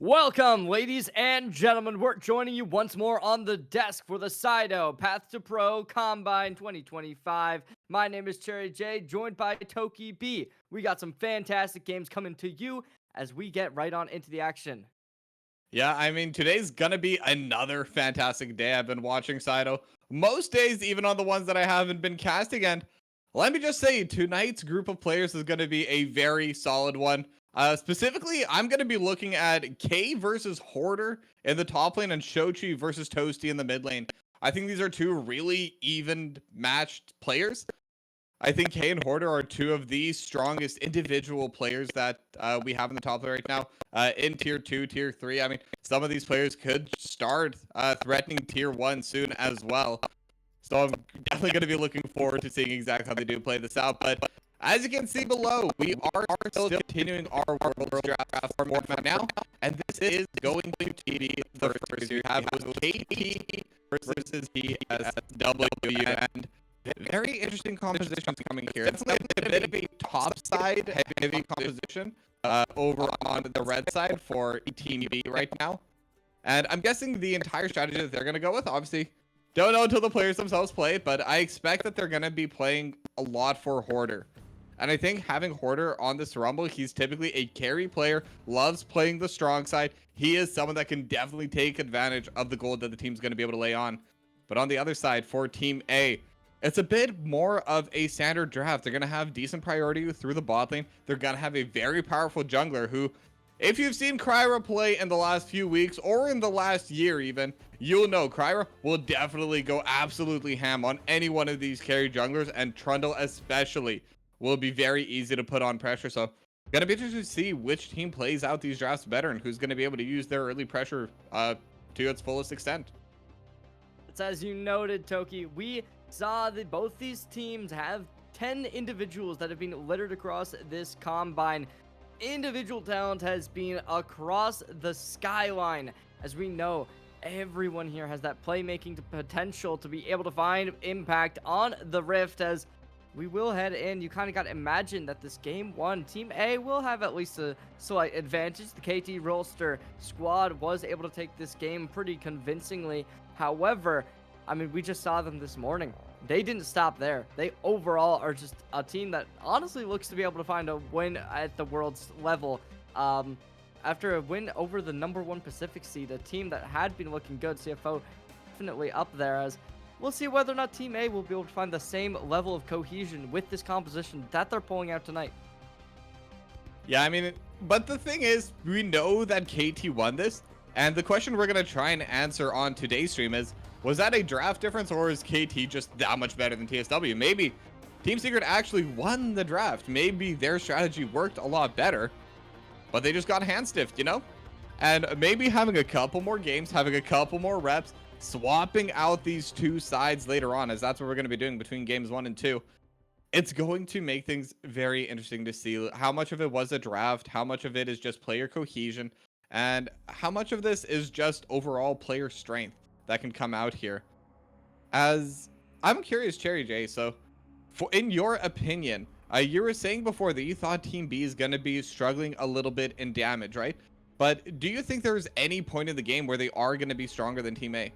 Welcome, ladies and gentlemen. We're joining you once more on the desk for the Sido Path2Pro Combine 2025. My name is Cherry J, joined by Toki B. We got some fantastic games coming to you as we get right on into the action. Yeah, I mean, today's gonna be another fantastic day. I've been watching Sido most days, even on the ones that I haven't been casting. And Let me just say, tonight's group of players is going to be a very solid one. Specifically, I'm going to be looking at K versus Hoarder in the top lane and Shochi versus Toasty in the mid lane. I think these are two really even matched players. I think K and Hoarder are two of the strongest individual players that we have in the top lane right now. In tier 2, tier 3, I mean, some of these players could start threatening tier 1 soon as well. So I'm definitely going to be looking forward to seeing exactly how they do play this out. But as you can see below, we are still continuing our World Draft format now. And this is going to be the first you have was KT versus TSW. And very interesting compositions coming here. It's like a bit of a top side heavy composition over on the red side for Team B right now. And I'm guessing the entire strategy that they're going to go with, obviously, don't know until the players themselves play it, but I expect that they're going to be playing a lot for Hoarder. And I think having Hoarder on this Rumble, he's typically a carry player, loves playing the strong side. He is someone that can definitely take advantage of the gold that the team's going to be able to lay on. But on the other side, for Team A, it's a bit more of a standard draft. They're going to have decent priority through the bot lane. They're going to have a very powerful jungler who, if you've seen Kryra play in the last few weeks or in the last year even, you'll know Kryra will definitely go absolutely ham on any one of these carry junglers, and Trundle especially will be very easy to put on pressure. So gonna be interested to see which team plays out these drafts better and who's gonna be able to use their early pressure to its fullest extent. It's as you noted, Toki, we saw that both these teams have 10 individuals that have been littered across this combine. Individual talent has been across the skyline. As we know, everyone here has that playmaking potential to be able to find impact on the Rift. As we will head in, you kind of got to imagine that this game one, Team A will have at least a slight advantage. The KT Rollster squad was able to take this game pretty convincingly. However, I mean, we just saw them this morning. They didn't stop there. They overall are just a team that honestly looks to be able to find a win at the world's level. After a win over the #1 Pacific seed, a team that had been looking good, CFO definitely up there. As we'll see whether or not Team A will be able to find the same level of cohesion with this composition that they're pulling out tonight. Yeah, I mean, but the thing is, we know that KT won this, and the question we're going to try and answer on today's stream is, was that a draft difference, or is KT just that much better than TSW? Maybe Team Secret actually won the draft. Maybe their strategy worked a lot better, but they just got hand stiffed, you know? And maybe having a couple more games, having a couple more reps, swapping out these two sides later on, as that's what we're going to be doing between games 1 and 2. It's going to make things very interesting to see how much of it was a draft, how much of it is just player cohesion, and how much of this is just overall player strength that can come out here. As I'm curious, Cherry J, so in your opinion, you were saying before that you thought Team B is going to be struggling a little bit in damage, right? But do you think there's any point in the game where they are going to be stronger than Team A?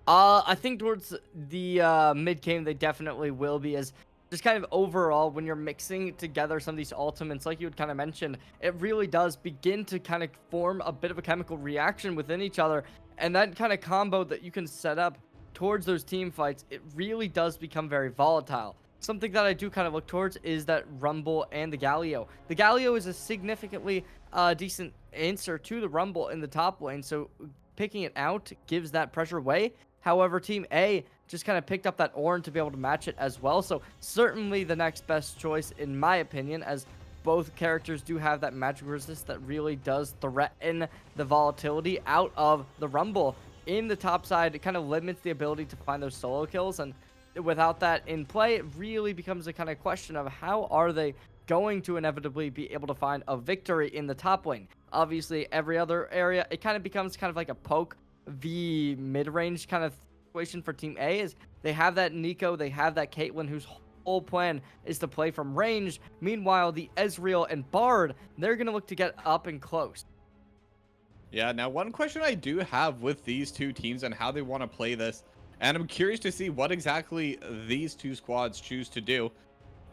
I think towards the mid game they definitely will be, as just kind of overall when you're mixing together some of these ultimates, like you had kind of mentioned, it really does begin to kind of form a bit of a chemical reaction within each other. And that kind of combo that you can set up towards those team fights, it really does become very volatile. Something that I do kind of look towards is that Rumble and the Galio. The Galio is a significantly decent answer to the Rumble in the top lane, so picking it out gives that pressure away. However, Team A just kind of picked up that Ornn to be able to match it as well. So certainly the next best choice, in my opinion, as both characters do have that magic resist that really does threaten the volatility out of the Rumble. In the top side, it kind of limits the ability to find those solo kills, and without that in play, it really becomes a kind of question of how are they going to inevitably be able to find a victory in the top lane. Obviously, every other area, it kind of becomes kind of like a poke v mid-range kind of situation for Team A, is they have that Nico, they have that Caitlyn, whose whole plan is to play from range. Meanwhile, the Ezreal and Bard, they're going to look to get up and close. Yeah, now one question I do have with these two teams and how they want to play this, and I'm curious to see what exactly these two squads choose to do,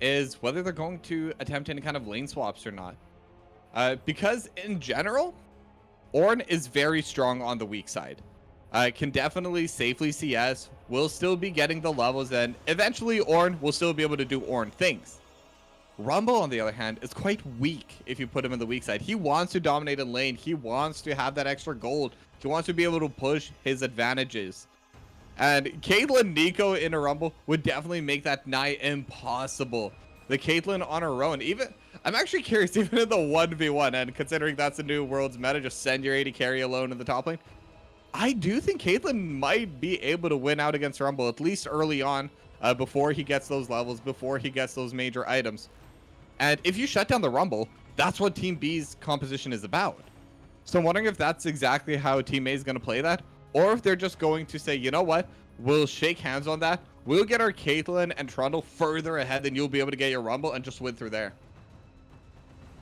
is whether they're going to attempt any kind of lane swaps or not. Because in general, Ornn is very strong on the weak side. can definitely safely CS, will still be getting the levels, and eventually Ornn will still be able to do Ornn things. Rumble, on the other hand, is quite weak if you put him in the weak side. He wants to dominate in lane. He wants to have that extra gold. He wants to be able to push his advantages. And Caitlyn Nico in a Rumble would definitely make that nigh impossible. The Caitlyn on her own, I'm actually curious, even in the 1v1, and considering that's the new world's meta, just send your AD carry alone in the top lane. I do think Caitlyn might be able to win out against Rumble, at least early on, before he gets those levels, before he gets those major items. And if you shut down the Rumble, that's what Team B's composition is about. So I'm wondering if that's exactly how Team A is going to play that, or if they're just going to say, you know what, we'll shake hands on that. We'll get our Caitlyn and Trundle further ahead than you'll be able to get your Rumble and just win through there.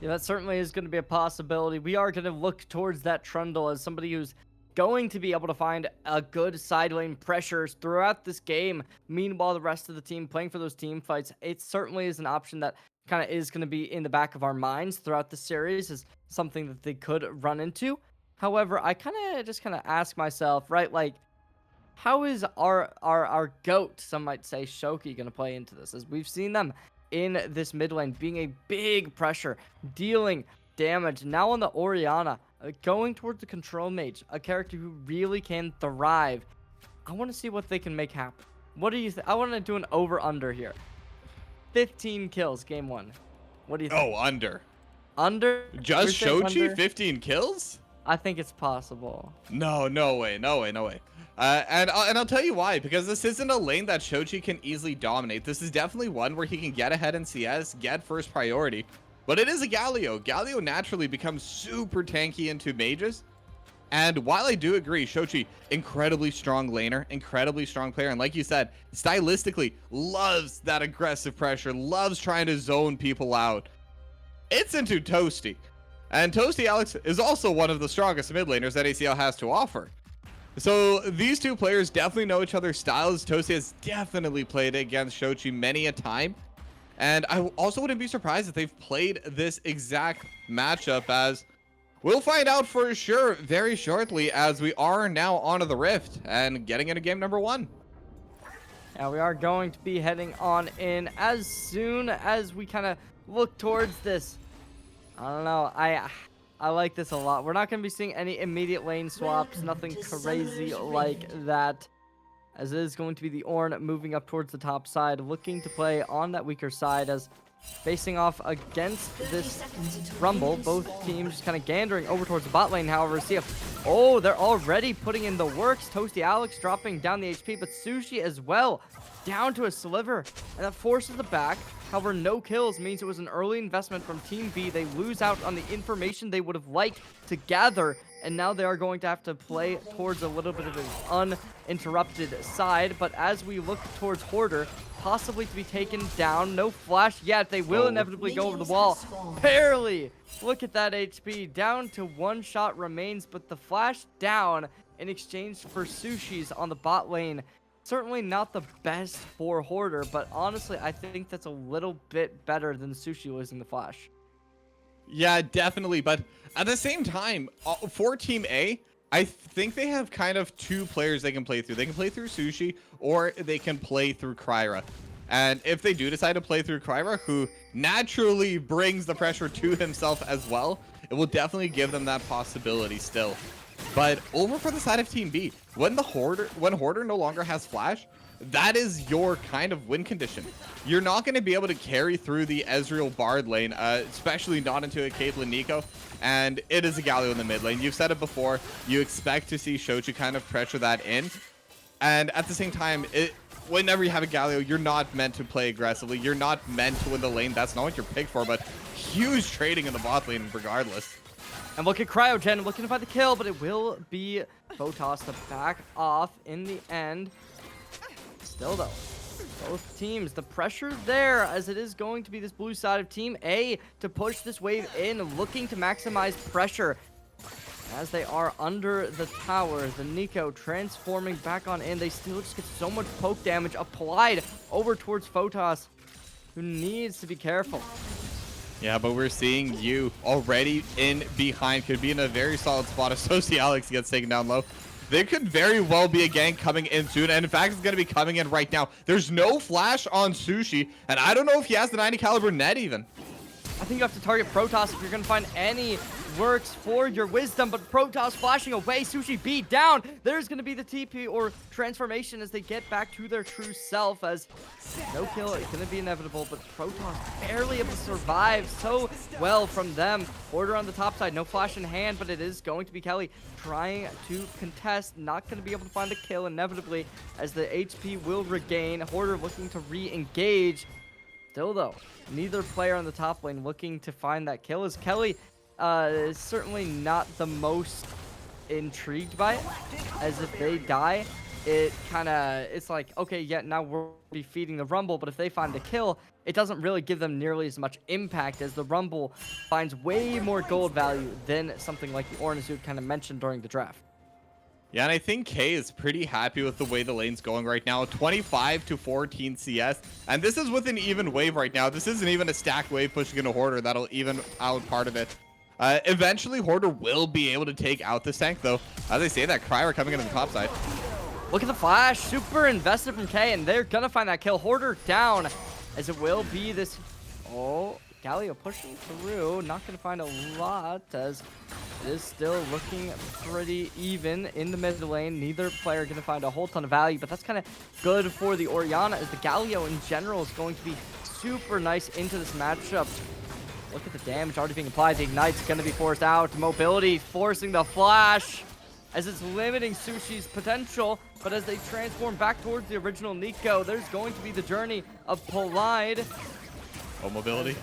Yeah, that certainly is going to be a possibility. We are going to look towards that Trundle as somebody who's going to be able to find a good side lane pressures throughout this game. Meanwhile, the rest of the team playing for those team fights, it certainly is an option that kind of is going to be in the back of our minds throughout the series, is something that they could run into. However, I kind of ask myself, right, like, how is our GOAT, some might say, Shoki, going to play into this? As we've seen them in this mid lane being a big pressure, dealing damage. Now on the Orianna, going towards the control mage, a character who really can thrive. I want to see what they can make happen. What do you think? I want to do an over-under here. 15 kills, game 1. What do you think? Oh, under. Under? Just Shochi, 15 kills? I think it's possible. No way. And I'll tell you why, because this isn't a lane that Shochi can easily dominate. This is definitely one where he can get ahead in CS, get first priority. But it is a Galio. Galio naturally becomes super tanky into mages. And while I do agree, Shochi, incredibly strong laner, incredibly strong player. And like you said, stylistically, loves that aggressive pressure, loves trying to zone people out. It's into Toasty. And Toasty Alex is also one of the strongest mid laners that ACL has to offer. So these two players definitely know each other's styles. Toasty has definitely played against Shochi many a time. And I also wouldn't be surprised if they've played this exact matchup, as we'll find out for sure very shortly, as we are now onto the Rift and getting into game number 1. Yeah, we are going to be heading on in as soon as we kind of look towards this. I don't know. I like this a lot. We're not going to be seeing any immediate lane swaps, nothing crazy like that, as it is going to be the Ornn moving up towards the top side, looking to play on that weaker side, as facing off against this Rumble. Both teams just kind of gandering over towards the bot lane. However, see if, oh, they're already putting in the works. Toasty Alex dropping down the HP, but Sushi as well down to a sliver, and that forces the back. However, no kills means it was an early investment from Team B. They lose out on the information they would have liked to gather, and now they are going to have to play towards a little bit of an uninterrupted side. But as we look towards Hoarder, possibly to be taken down, no flash yet. They will inevitably go over the wall. Barely. Look at that HP. Down to 1 shot remains, but the flash down in exchange for Sushi's on the bot lane. Certainly not the best for Hoarder, but honestly, I think that's a little bit better than Sushi losing the flash. Yeah, definitely. But at the same time, for Team A, I think they have kind of 2 players they can play through. They can play through Sushi, or they can play through Kryra. And if they do decide to play through Kryra, who naturally brings the pressure to himself as well, it will definitely give them that possibility still. But over for the side of Team B, when Hoarder no longer has flash, that is your kind of win condition. You're not going to be able to carry through the Ezreal Bard lane, especially not into a Caitlyn Nico, and it is a Galio in the mid lane. You've said it before, you expect to see Shochi kind of pressure that in, and at the same time, whenever you have a Galio, you're not meant to play aggressively. You're not meant to win the lane. That's not what you're picked for, but huge trading in the bot lane regardless. And look at Cryogen looking to find the kill, but it will be Photos to back off in the end. Still though, both teams, the pressure there, as it is going to be this blue side of Team A to push this wave in, looking to maximize pressure. As they are under the tower, the Nico transforming back on in. They still just get so much poke damage applied over towards Photos, who needs to be careful. Yeah, but we're seeing you already in behind. Could be in a very solid spot. Associate Alex gets taken down low. there could very well be a gank coming in soon, and in fact, it's going to be coming in right now. There's no flash on Sushi, and I don't know if he has the 90 caliber net even. I think you have to target Protoss if you're going to find any works for your Wisdom, but Protoss flashing away, Sushi B down. There's going to be the TP or transformation as they get back to their true self, as no kill is going to be inevitable, but Protoss barely able to survive so well from them. Order on the top side, no flash in hand, but it is going to be Kelly trying to contest, not going to be able to find the kill inevitably as the HP will regain. Hoarder looking to re-engage. Still though, neither player on the top lane looking to find that kill, as Kelly is certainly not the most intrigued by it, as if they die, it's like, okay, yeah, now we're be feeding the Rumble, but if they find the kill, it doesn't really give them nearly as much impact, as the Rumble finds way more gold value than something like the Ornazut kind of mentioned during the draft. Yeah, and I think K is pretty happy with the way the lane's going right now. 25 to 14 CS. And this is with an even wave right now. This isn't even a stacked wave pushing into Hoarder. That'll even out part of it. Eventually, Hoarder will be able to take out this tank, though. As I say that, Cryer coming in on the top side. Look at the flash. Super invested from K, and they're going to find that kill. Hoarder down, as it will be this... Oh, Galio pushing through. Not going to find a lot, as it is still looking pretty even in the mid lane. Neither player going to find a whole ton of value, but that's kind of good for the Orianna, as the Galio in general is going to be super nice into this matchup. Look at the damage already being applied. The Ignite's going to be forced out. Mobility forcing the flash, as it's limiting Sushi's potential. But as they transform back towards the original Nico, there's going to be the journey of Polide. Oh, mobility.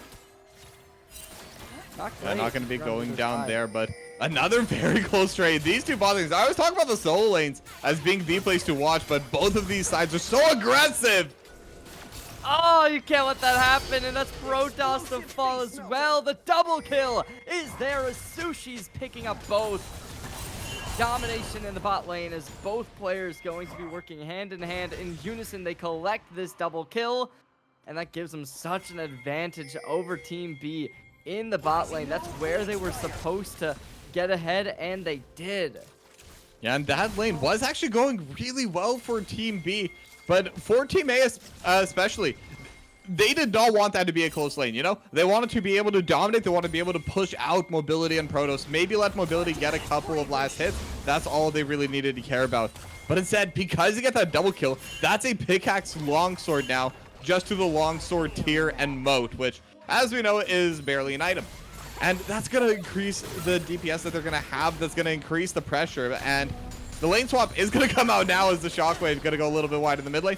Not going to be going down there, but another very close trade. These two bot lanes, I always talk about the solo lanes as being the place to watch, but both of these sides are so aggressive. Oh, you can't let that happen, and that's Protoss to fall as well. The double kill is there as Sushi's picking up both. Domination in the bot lane, as both players going to be working hand in hand in unison. They collect this double kill, and that gives them such an advantage over Team B in the bot lane. That's where they were supposed to get ahead, and they did. Yeah, and that lane was actually going really well for Team B. But for Team A especially, they did not want that to be a close lane, you know? They wanted to be able to dominate. They wanted to be able to push out Mobility and Protoss. Maybe let Mobility get a couple of last hits. That's all they really needed to care about. But instead, because you get that double kill, that's a pickaxe longsword now, just to the longsword tier and moat, which, as we know, is barely an item. And that's going to increase the DPS that they're going to have. That's going to increase the pressure. And the lane swap is going to come out now as the Shockwave is going to go a little bit wide in the mid lane.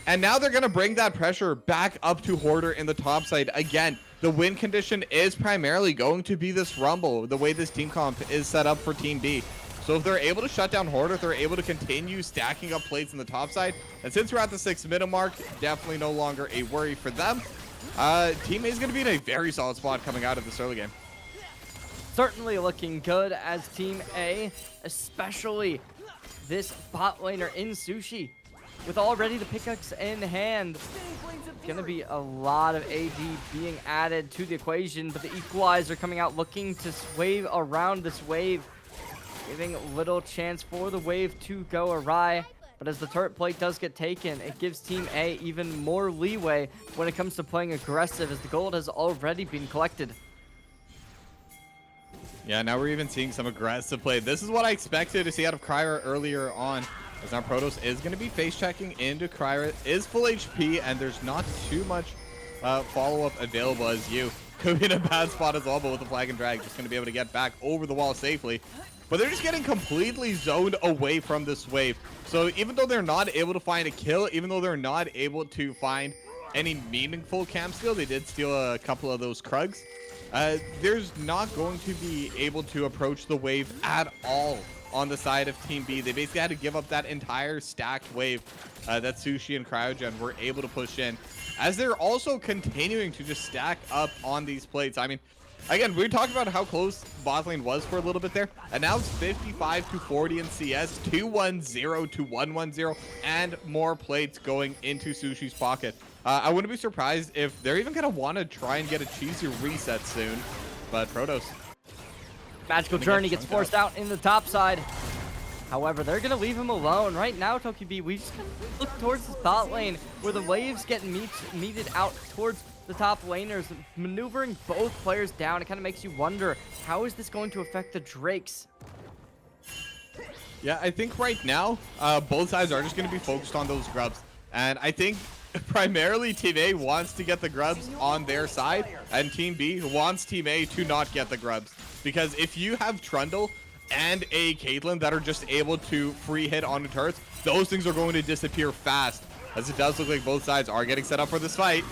And now they're going to bring that pressure back up to Hoarder in the top side. Again, the win condition is primarily going to be this Rumble, the way this team comp is set up for Team B. So if they're able to shut down Hoarder, if they're able to continue stacking up plates in the top side, and since we're at the 6-minute mark, definitely no longer a worry for them. Team A is going to be in a very solid spot coming out of this early game. Certainly looking good as Team A, especially this bot laner in Sushi, with already the pickaxe in hand. Gonna be a lot of AD being added to the equation, but the Equalizer coming out looking to swave around this wave, giving little chance for the wave to go awry. But as the turret plate does get taken, it gives Team A even more leeway when it comes to playing aggressive, as the gold has already been collected. Yeah, now we're even seeing some aggressive play. This is what I expected to see out of Cryer earlier on. As now Protoss is going to be face checking into Cryer, is full HP, and there's not too much follow-up available, as you could be in a bad spot as well, but with the flag and drag, just going to be able to get back over the wall safely. But they're just getting completely zoned away from this wave. So even though they're not able to find a kill, even though they're not able to find any meaningful camp steal, they did steal a couple of those Krugs. There's not going to be able to approach the wave at all on the side of Team B. They basically had to give up that entire stacked wave that Sushi and Cryogen were able to push in, as they're also continuing to just stack up on these plates. I mean, again, we talked about how close bot lane was for a little bit there, and now it's 55 to 40 in CS, 2-1-0 to 1-1-0, and more plates going into Sushi's pocket. I wouldn't be surprised if they're even going to want to try and get a cheesy reset soon, but Protoss. Magical Journey gets forced out in the top side. However, they're going to leave him alone. Right now, Toki, we just kind of look towards the bot lane where the waves get meted out towards the top laners, maneuvering both players down. It kind of makes you wonder, how is this going to affect the Drakes? Yeah, I think right now, both sides are just going to be focused on those grubs. And I think primarily Team A wants to get the grubs on their side, and Team B wants Team A to not get the grubs. Because if you have Trundle and a Caitlyn that are just able to free hit onto turrets, those things are going to disappear fast, as it does look like both sides are getting set up for this fight.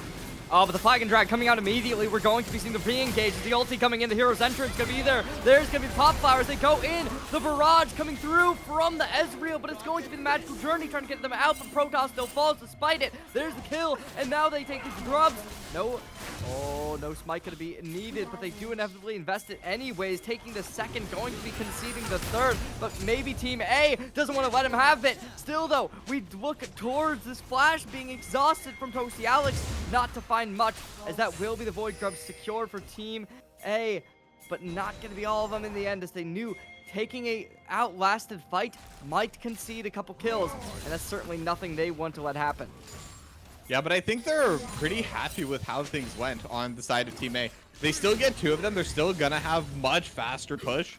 Oh, but the flag and drag coming out immediately. We're going to be seeing the re-engage. The ulti coming in. The hero's entrance going to be there. There's going to be pop flowers. They go in. The barrage coming through from the Ezreal, but it's going to be the magical journey trying to get them out. But Protoss still falls despite it. There's the kill, and now they take these grubs. No. Oh, no smite going to be needed, but they do inevitably invest it anyways, taking the second, going to be conceding the third, but maybe Team A doesn't want to let him have it. Still, though, we look towards this flash being exhausted from Toasty Alex, not to find much, as that will be the Void Grub secured for Team A, but not going to be all of them in the end, as they knew taking a outlasted fight might concede a couple kills, and that's certainly nothing they want to let happen. Yeah, but I think they're pretty happy with how things went on the side of Team A. They still get two of them. They're still going to have much faster push.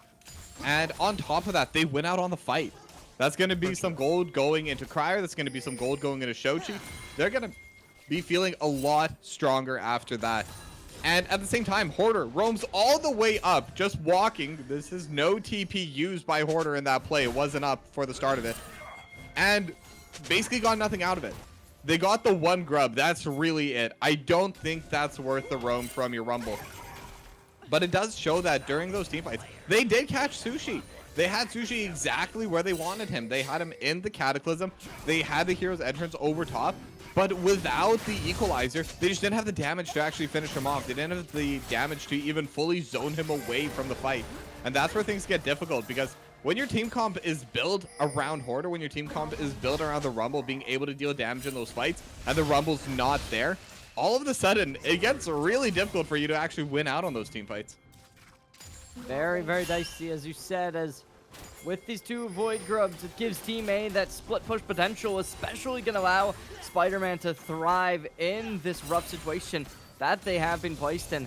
And on top of that, they win out on the fight. That's going to be some gold going into Cryer. That's going to be some gold going into Shochi. They're going to be feeling a lot stronger after that. And at the same time, Hoarder roams all the way up, just walking. This is no TP used by Hoarder in that play. It wasn't up for the start of it. And basically got nothing out of it. They got the one grub. That's really it. I don't think that's worth the roam from your Rumble. But it does show that during those team fights, they did catch Sushi. They had Sushi exactly where they wanted him. They had him in the Cataclysm. They had the hero's entrance over top. But without the equalizer, they just didn't have the damage to actually finish him off. They didn't have the damage to even fully zone him away from the fight. And that's where things get difficult, because when your team comp is built around Hoarder, when your team comp is built around the Rumble being able to deal damage in those fights, and the Rumble's not there, all of a sudden, it gets really difficult for you to actually win out on those team fights. Very, very dicey, as you said, as with these two Void Grubs, it gives Team A that split push potential, especially going to allow Spider-Man to thrive in this rough situation that they have been placed in.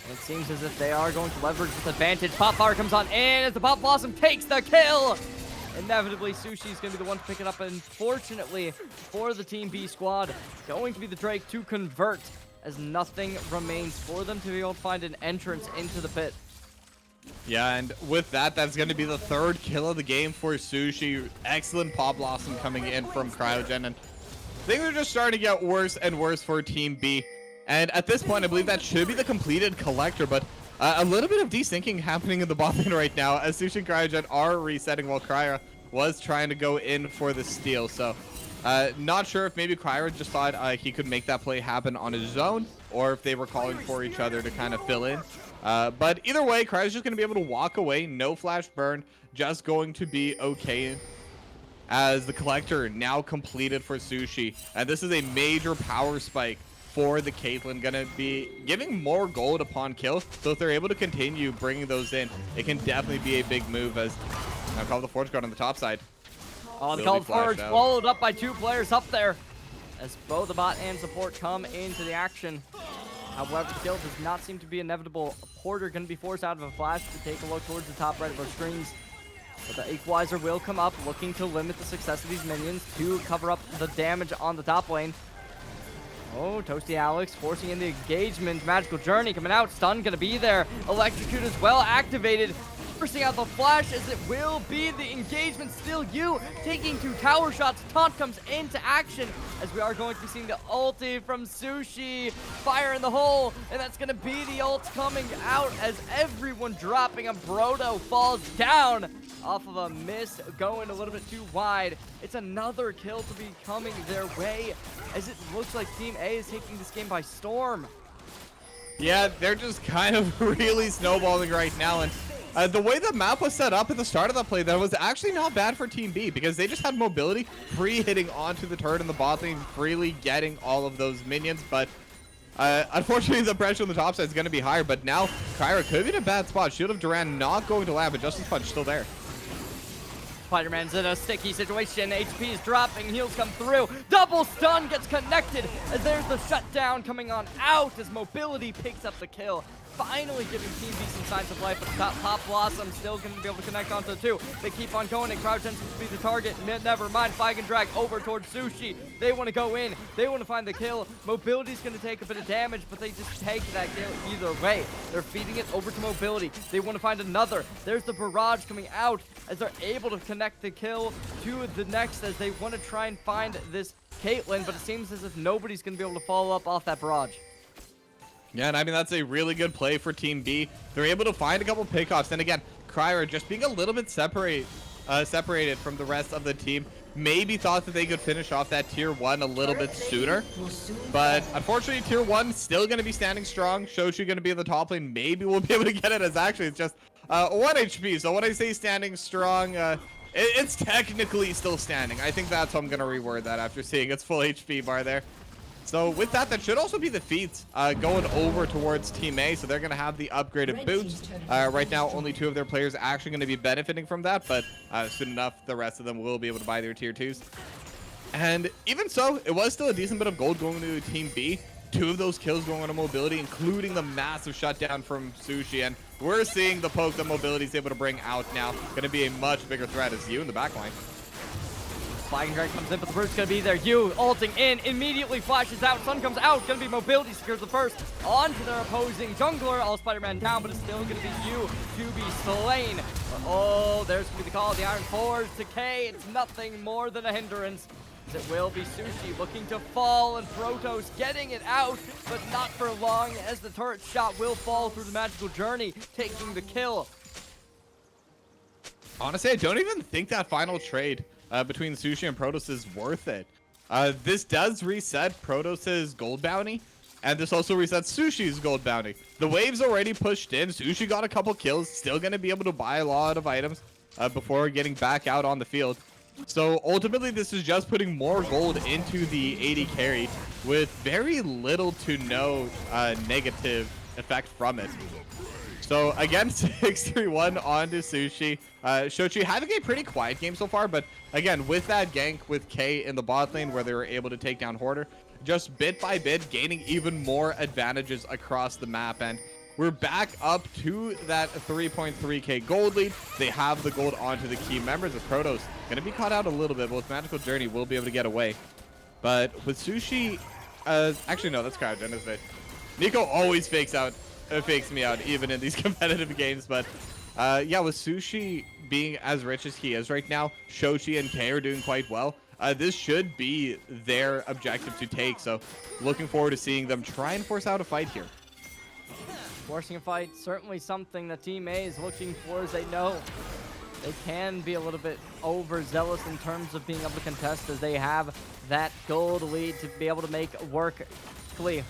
And it seems as if they are going to leverage this advantage. Pop Fire comes on in as the Pop Blossom takes the kill. Inevitably, Sushi's going to be the one to pick it up. Unfortunately, for the Team B squad, going to be the Drake to convert, as nothing remains for them to be able to find an entrance into the pit. Yeah, and with that, that's going to be the third kill of the game for Sushi. Excellent Pop Blossom coming in from Cryogen, and things are just starting to get worse and worse for Team B. And at this point, I believe that should be the completed collector, but a little bit of desyncing happening in the bot lane right now, as Sushi and Cryogen are resetting while Cryo was trying to go in for the steal. So, not sure if maybe Cryo just thought he could make that play happen on his own, or if they were calling for each other to kind of fill in. But either way, Cryo's just going to be able to walk away, no flash burn, just going to be okay, as the collector now completed for Sushi. And this is a major power spike for the Caitlyn, gonna be giving more gold upon kill. So if they're able to continue bringing those in, it can definitely be a big move, as I call the Forge Guard on the top side. Oh, the Call Forge followed up by two players up there, as both the bot and support come into the action. However, the kill does not seem to be inevitable. Porter going to be forced out of a flash to take a look towards the top right of our screens. But the Equalizer will come up, looking to limit the success of these minions to cover up the damage on the top lane. Oh, Toasty Alex forcing in the engagement. Magical Journey coming out. Stun going to be there. Electrocute as well activated. Forcing out the flash, as it will be the engagement. Still you taking two tower shots. Taunt comes into action, as we are going to be seeing the ulti from Sushi. Fire in the hole, and that's going to be the ult coming out, as everyone dropping. A Brodo falls down off of a miss, going a little bit too wide. It's another kill to be coming their way, as it looks like Team A is taking this game by storm. Yeah, they're just kind of really snowballing right now, and the way the map was set up at the start of the play, that was actually not bad for Team B, because they just had mobility, hitting onto the turret in the bot lane, freely getting all of those minions. But unfortunately, the pressure on the top side is going to be higher. But now, Kyra could be in a bad spot. Shield of Duran not going to land, but Justice Punch still there. Spider-Man's in a sticky situation. HP is dropping, heals come through. Double stun gets connected as there's the shutdown coming on out as Mobility picks up the kill. Finally giving Team B some signs of life, but Top Blossom still going to be able to connect onto the two. They keep on going, and Crowd tends to be the target. Never mind, Flag and Drag over towards Sushi. They want to go in. They want to find the kill. Mobility's going to take a bit of damage, but they just take that kill either way. They're feeding it over to Mobility. They want to find another. There's the barrage coming out as they're able to connect the kill to the next as they want to try and find this Caitlyn, but it seems as if nobody's going to be able to follow up off that barrage. Yeah, and I mean, that's a really good play for Team B. They're able to find a couple pickoffs. And again, Cryer just being a little bit separated from the rest of the team. Maybe thought that they could finish off that tier 1 a little bit sooner. But unfortunately, tier 1 still going to be standing strong. Shochu going to be in the top lane. Maybe we'll be able to get it, as actually it's just 1 HP. So when I say standing strong, it's technically still standing. I think that's how I'm going to reword that after seeing its full HP bar there. So with that, that should also be the feats going over towards Team A. So they're going to have the upgraded boots. Right now, only 2 of their players are actually going to be benefiting from that. But soon enough, the rest of them will be able to buy their tier 2s. And even so, it was still a decent bit of gold going to Team B. 2 of those kills going on Mobility, including the massive shutdown from Sushi. And we're seeing the poke that Mobility is able to bring out now. Going to be a much bigger threat as you in the backline. Flag and Drag comes in, but the Brute's going to be there. You ulting in, immediately flashes out. Sun comes out, going to be Mobility, secures the first onto their opposing jungler. All Spider-Man down, but it's still going to be you to be slain. But, oh, there's going to be the call of the Iron Forge to K. It's nothing more than a hindrance. It will be Sushi looking to fall, and Protoss getting it out, but not for long, as the turret shot will fall through the magical journey, taking the kill. Honestly, I don't even think that final trade between Sushi and Protoss is worth it. This does reset Protoss's gold bounty, and this also resets Sushi's gold bounty. The wave's already pushed in. Sushi got a couple kills, still going to be able to buy a lot of items before getting back out on the field. So ultimately, this is just putting more gold into the AD carry with very little to no negative effect from it. So again, 6-3-1 onto Sushi. Shochi having a pretty quiet game so far, but again, with that gank with K in the bot lane where they were able to take down Hoarder, just bit by bit gaining even more advantages across the map. And we're back up to that 3.3k gold lead. They have the gold onto the key members of Protoss. Going to be caught out a little bit, but with Magical Journey, we'll be able to get away. But with Sushi, actually no, that's Cryogen, isn't it? Nico always fakes me out, even in these competitive games. But yeah, with Sushi being as rich as he is right now, Shochi and K are doing quite well. This should be their objective to take. So looking forward to seeing them try and force out a fight here. Forcing a fight, certainly something that Team A is looking for, as they know they can be a little bit overzealous in terms of being able to contest, as they have that gold lead to be able to make work quickly.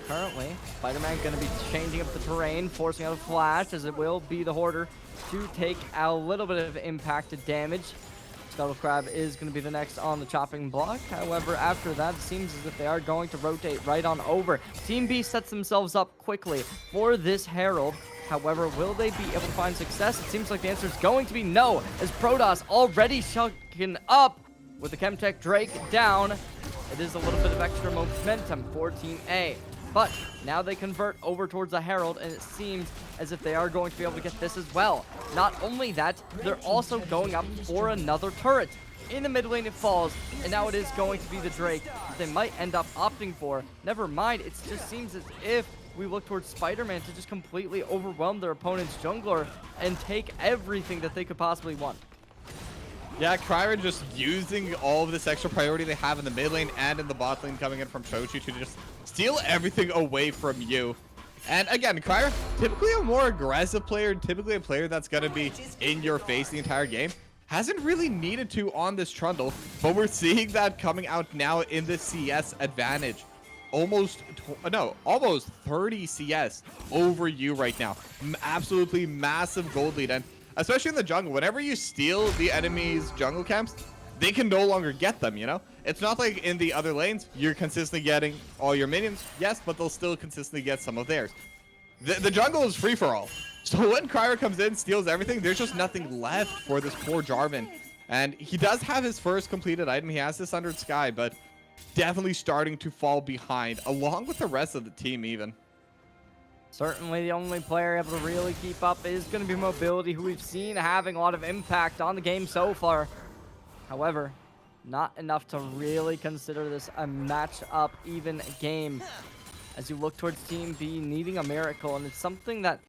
Currently, Spider-Man going to be changing up the terrain, forcing out a flash, as it will be the Hoarder to take a little bit of impacted damage. Scuttle Crab is going to be the next on the chopping block. However, after that, it seems as if they are going to rotate right on over. Team B sets themselves up quickly for this Herald. However, will they be able to find success? It seems like the answer is going to be no, as Protoss already shaken up with the Chemtech Drake down. It is a little bit of extra momentum for Team A. But now they convert over towards the Herald, and it seems as if they are going to be able to get this as well. Not only that, they're also going up for another turret. In the mid lane it falls, and now it is going to be the Drake that they might end up opting for. Never mind, it just seems as if we look towards Spider-Man to just completely overwhelm their opponent's jungler and take everything that they could possibly want. Yeah, Cryer just using all of this extra priority they have in the mid lane and in the bot lane coming in from Shochi to just steal everything away from you. And again, Cryer, typically a more aggressive player, typically a player that's going to be in your face the entire game. Hasn't really needed to on this Trundle, but we're seeing that coming out now in the CS advantage. Almost 30 CS over you right now. Absolutely massive gold lead. And especially in the jungle, whenever you steal the enemy's jungle camps, they can no longer get them, you know? It's not like in the other lanes, you're consistently getting all your minions, yes, but they'll still consistently get some of theirs. The jungle is free for all. So when Cryer comes in, steals everything, there's just nothing left for this poor Jarvan. And he does have his first completed item. He has this Sundered Sky, but definitely starting to fall behind, along with the rest of the team even. Certainly the only player able to really keep up is going to be Mobility, who we've seen having a lot of impact on the game so far. However, not enough to really consider this a match-up even game, as you look towards Team B needing a miracle. And it's something that,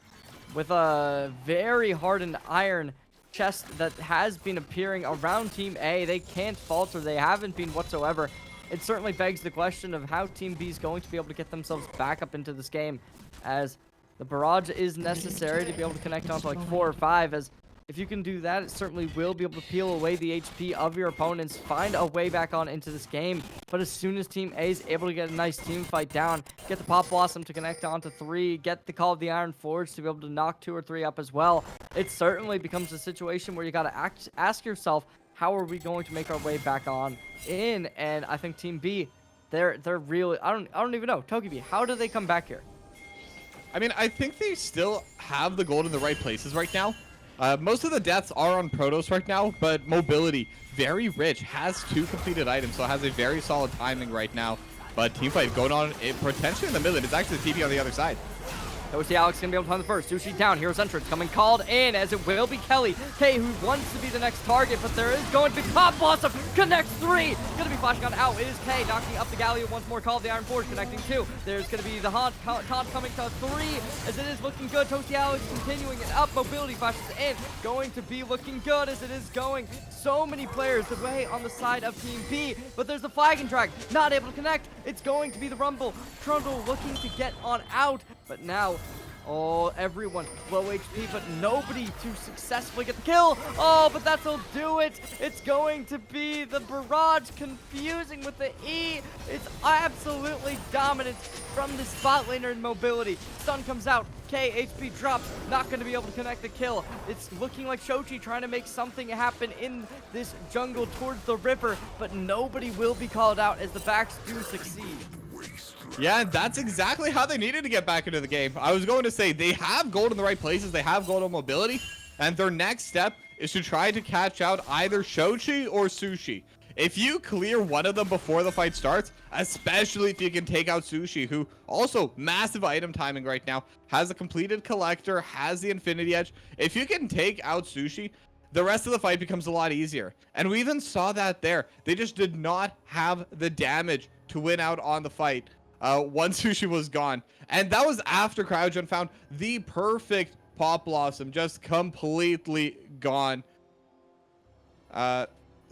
with a very hardened iron chest that has been appearing around Team A, they can't falter. They haven't been whatsoever. It certainly begs the question of how Team B is going to be able to get themselves back up into this game, as the barrage is necessary to be able to connect onto like 4 or 5, as if you can do that, it certainly will be able to peel away the HP of your opponents, find a way back on into this game. But as soon as Team A is able to get a nice team fight down, get the Pop Blossom to connect onto 3, get the Call of the Iron Forge to be able to knock 2 or 3 up as well, it certainly becomes a situation where you got to ask yourself, how are we going to make our way back on in? And I think Team B, they're really, I don't even know. Toki B, how do they come back here? I mean, I think they still have the gold in the right places right now. Most of the deaths are on Protoss right now, but Mobility, very rich, has 2 completed items, so has a very solid timing right now. But teamfight going on potentially in the middle. It's actually the TP on the other side. Toasty Alex gonna be able to find the first. Sushi down. Hero's entrance coming called in, as it will be Kelly. K, who wants to be the next target, but there is going to be Pop Blossom. Connects 3. Gonna be flashing on out. It is K knocking up the Galio once more. Call of the Iron Forge connecting 2. There's gonna be the taunt coming to 3, as it is looking good. Toasty Alex continuing it up. Mobility flashes in. Going to be looking good, as it is going so many players away on the side of Team B. But there's the flagging track. Not able to connect. It's going to be the Rumble. Trundle looking to get on out. But now, oh, everyone low HP, but nobody to successfully get the kill. Oh, but that'll do it. It's going to be the barrage, confusing with the E. It's absolutely dominant from the spot laner in Mobility. Stun comes out. K, HP drops. Not going to be able to connect the kill. It's looking like Shochi trying to make something happen in this jungle towards the river, but nobody will be called out as the backs do succeed. Yeah, that's exactly how they needed to get back into the game. I was going to say, they have gold in the right places. They have gold on Mobility. And their next step is to try to catch out either Shochi or Sushi. If you clear one of them before the fight starts, especially if you can take out Sushi, who also massive item timing right now, has a completed collector, has the Infinity Edge. If you can take out Sushi, the rest of the fight becomes a lot easier. And we even saw that there. They just did not have the damage to win out on the fight once Sushi was gone. And that was after Cryogen found the perfect Pop Blossom, just completely gone.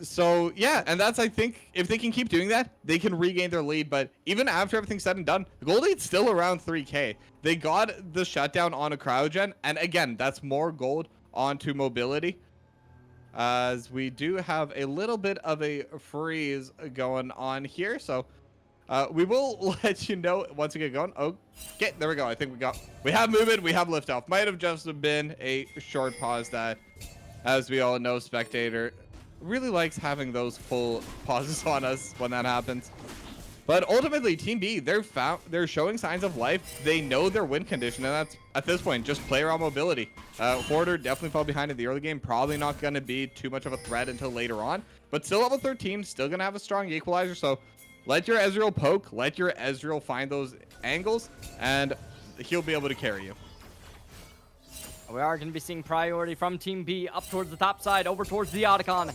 So yeah, and that's, I think, if they can keep doing that, they can regain their lead. But even after everything's said and done, the gold lead's still around 3K. They got the shutdown on a Cryogen, and again, that's more gold onto Mobility, as we do have a little bit of a freeze going on here. So we will let you know once we get going. Okay, there we go. I think we have movement, we have liftoff. Might have just been a short pause that, as we all know, Spectator really likes having those full pauses on us when that happens. But ultimately, Team B, they're showing signs of life. They know their win condition, and that's, at this point, just player on Mobility. Hoarder definitely fell behind in the early game. Probably not going to be too much of a threat until later on. But still level 13, still going to have a strong equalizer. So let your Ezreal poke, let your Ezreal find those angles, and he'll be able to carry you. We are going to be seeing priority from Team B up towards the top side, over towards the Otacon,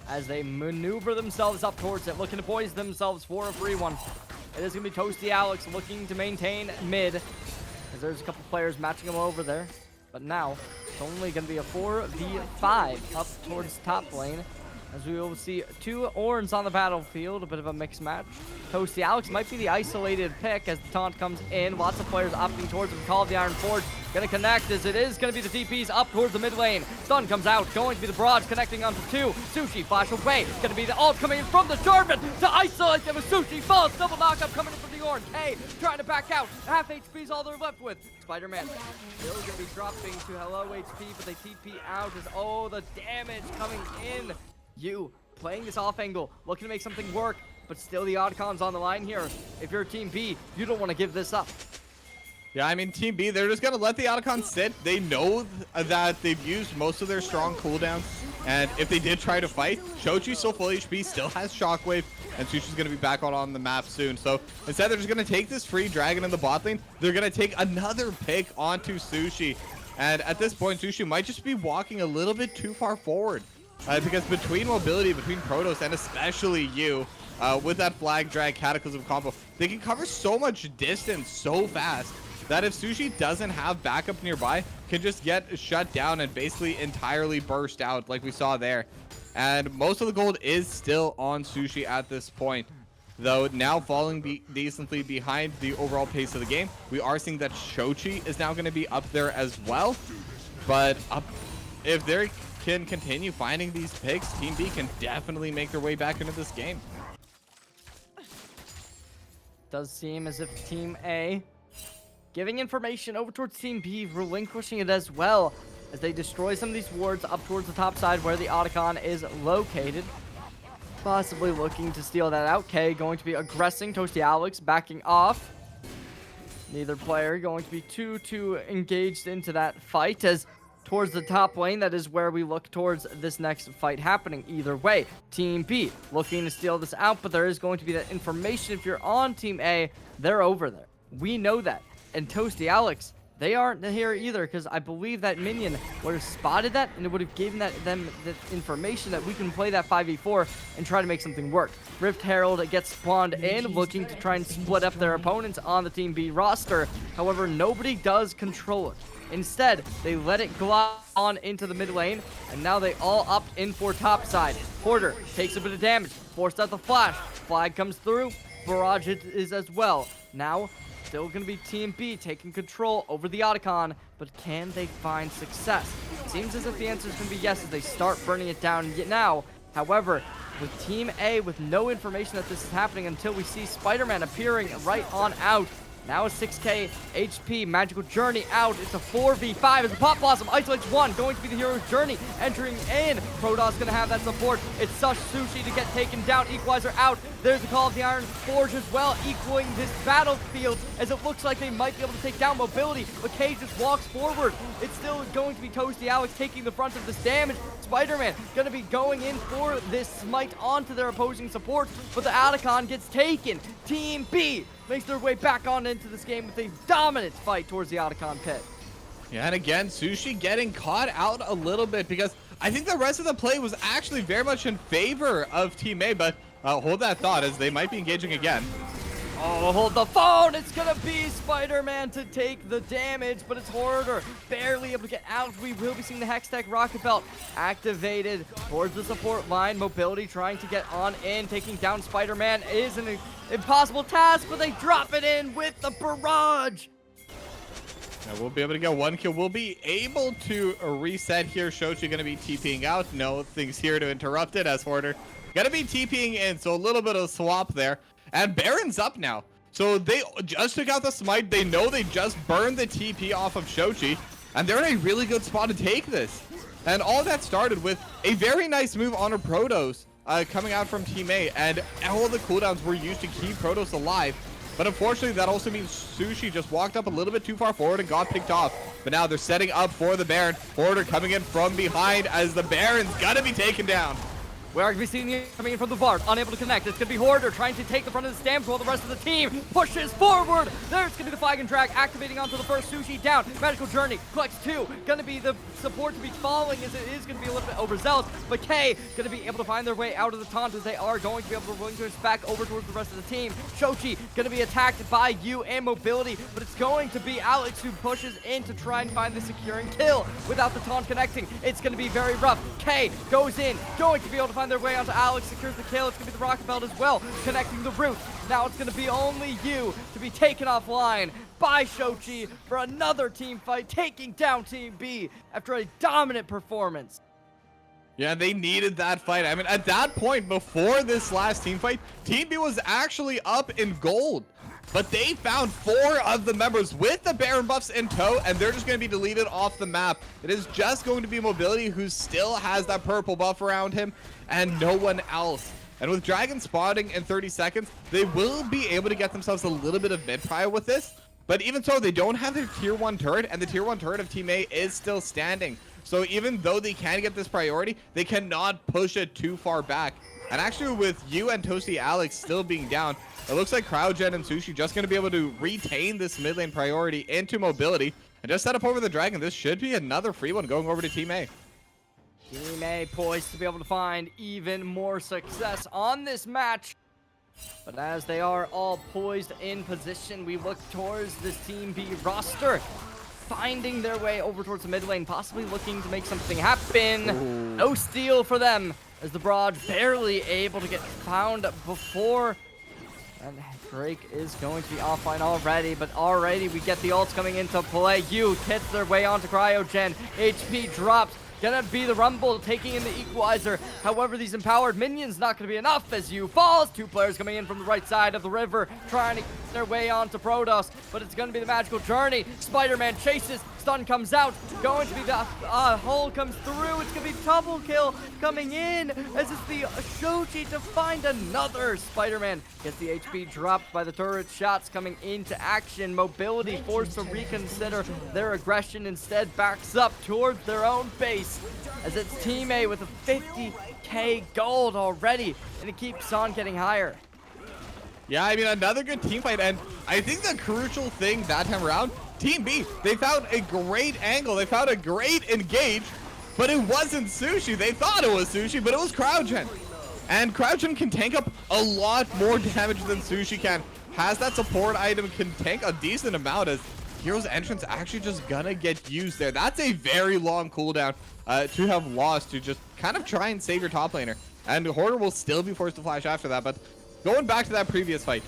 as they maneuver themselves up towards it, looking to poise themselves for a free one. It is going to be Toasty Alex looking to maintain mid, as there's a couple players matching him over there. But now, it's only going to be a 4v5 up towards top lane, as we will see 2 Orns on the battlefield, a bit of a mixed match. Toasty Alex might be the isolated pick as the taunt comes in. Lots of players opting towards him. Call of the Iron Forge gonna connect, as it is gonna be the TPs up towards the mid lane. Stun comes out, going to be the barrage connecting onto 2. Sushi flash away, gonna be the ult coming in from the Jarvan to isolate them as Sushi falls. Double knockup coming in from the Orn. Hey, trying to back out. Half HP is all they're left with. Spider-Man still gonna be dropping to hello HP, but they TP out as, oh, the damage coming in. You playing this off angle, looking to make something work, but still the Oddcon's on the line here. If you're Team B, you don't want to give this up. Yeah, I mean, Team B, they're just going to let the Otacon sit. They know that they've used most of their strong cooldowns. And if they did try to fight, Shochi's still full HP, still has Shockwave, and Sushi's going to be back on the map soon. So instead, they're just going to take this free dragon in the bot lane. They're going to take another pick onto Sushi. And at this point, Sushi might just be walking a little bit too far forward. Because between mobility, between Protoss, and especially you, with that flag drag cataclysm combo, they can cover so much distance so fast that if Sushi doesn't have backup nearby, can just get shut down and basically entirely burst out like we saw there. And most of the gold is still on Sushi at this point, though now falling decently behind the overall pace of the game. We are seeing that Shochi is now going to be up there as well, but if they can continue finding these picks, Team B can definitely make their way back into this game. Does seem as if Team A giving information over towards Team B, relinquishing it as well as they destroy some of these wards up towards the top side where the Otacon is located. Possibly looking to steal that out. K going to be aggressing. Toasty Alex backing off. Neither player going to be too engaged into that fight, as towards the top lane, that is where we look towards this next fight happening. Either way, Team B looking to steal this out, but there is going to be that information. If you're on Team A, they're over there. We know that. And Toasty Alex, they aren't here either, because I believe that minion would have spotted that, and it would have given them the information that we can play that 5v4 and try to make something work. Rift Herald gets spawned in, looking to try and split up their opponents on the Team B roster. However, nobody does control it. Instead, they let it glide on into the mid lane, and now they all opt in for top side. Porter takes a bit of damage, forced out the flash. Flag comes through, barrage is as well. Now, still going to be Team B taking control over the Otacon, but can they find success? It seems as if the answer is going to be yes as they start burning it down now. However, with Team A, with no information that this is happening until we see Spider-Man appearing right on out. Now a 6k HP, Magical Journey out. It's a 4v5 as the Pop Blossom isolates one, going to be the hero's journey. Entering in, Protoss going to have that support. It's such Sushi to get taken down. Equalizer out. There's the Call of the Iron Forge as well, equaling this battlefield, as it looks like they might be able to take down mobility. But K just walks forward. It's still going to be Toasty Alex taking the brunt of this damage. Spider-Man going to be going in for this smite onto their opposing support, but the Otacon gets taken. Team B makes their way back on into this game with a dominant fight towards the Otacon pit. Yeah, and again, Sushi getting caught out a little bit, because I think the rest of the play was actually very much in favor of Team A, but hold that thought, as they might be engaging again. Oh, hold the phone! It's gonna be Spider-Man to take the damage, but it's Hoarder barely able to get out. We will be seeing the Hextech Rocket Belt activated towards the support line. Mobility trying to get on in. Taking down Spider-Man is an impossible task, but they drop it in with the barrage. Now we'll be able to get one kill. We'll be able to reset here. Shochi going to be TPing out. No things here to interrupt it, as Hoarder going to be TPing in. So a little bit of swap there. And Baron's up now. So they just took out the smite. They know they just burned the TP off of Shochi, and they're in a really good spot to take this. And all that started with a very nice move on a Protoss coming out from Team A, and all the cooldowns were used to keep Protoss alive. But unfortunately, that also means Sushi just walked up a little bit too far forward and got picked off. But now they're setting up for the Baron. Hoarder coming in from behind, as the Baron's gonna be taken down. We are going to be seeing it coming in from the Bard, unable to connect. It's going to be Hoarder trying to take the front of the stamps while the rest of the team pushes forward. There's going to be the flag and drag activating onto the first. Sushi down. Magical Journey collects two. Going to be the support to be falling, as it is going to be a little bit overzealous. But K going to be able to find their way out of the taunt, as they are going to be able to relinquish back over towards the rest of the team. Shochi going to be attacked by you and Mobility, but it's going to be Alex who pushes in to try and find the securing kill without the taunt connecting. It's going to be very rough. K goes in, going to be able to find their way onto Alex, secures the kill. It's going to be the Rocket Belt as well, connecting the root. Now it's going to be only you to be taken offline by Shochi for another team fight, taking down Team B after a dominant performance. Yeah, they needed that fight. I mean, at that point, before this last team fight, Team B was actually up in gold. But they found 4 of the members with the Baron buffs in tow, and they're just going to be deleted off the map. It is just going to be Mobility, who still has that purple buff around him, and no one else. And with Dragon spawning in 30 seconds, they will be able to get themselves a little bit of mid prio with this. But even so, they don't have their tier 1 turret, and the tier 1 turret of Team A is still standing. So even though they can get this priority, they cannot push it too far back. And actually, with you and Toasty Alex still being down, it looks like CryoGen and Sushi just going to be able to retain this mid lane priority into mobility and just set up over the dragon. This should be another free one going over to Team A. Team A poised to be able to find even more success on this match. But as they are all poised in position, we look towards this Team B roster, finding their way over towards the mid lane, possibly looking to make something happen. Ooh. No steal for them, as the Broad barely able to get found before. And Drake is going to be offline already, but already we get the ults coming into play. You hits their way onto CryoGen. HP drops. Gonna be the Rumble taking in the Equalizer. However, these empowered minions not gonna be enough as you falls. Two players coming in from the right side of the river, trying to get their way onto Protoss, but it's gonna be the Magical Journey. Spider-Man chases, stun comes out, going to be the hole comes through. It's gonna be double kill coming in as it's the Shoji to find another. Spider-Man gets the HP dropped by the turret shots coming into action. Mobility forced to reconsider their aggression, instead backs up towards their own base, as it's Team A with a 50k gold already, and it keeps on getting higher. Yeah, I mean, another good team fight, and I think the crucial thing that time around, Team B, they found a great angle, they found a great engage, but it wasn't Sushi. They thought it was Sushi, but it was CryoGen. And CryoGen can tank up a lot more damage than Sushi can. Has that support item, can tank a decent amount, as Hero's Entrance actually just gonna get used there. That's a very long cooldown to have lost to just kind of try and save your top laner. And Hoarder will still be forced to flash after that, but going back to that previous fight,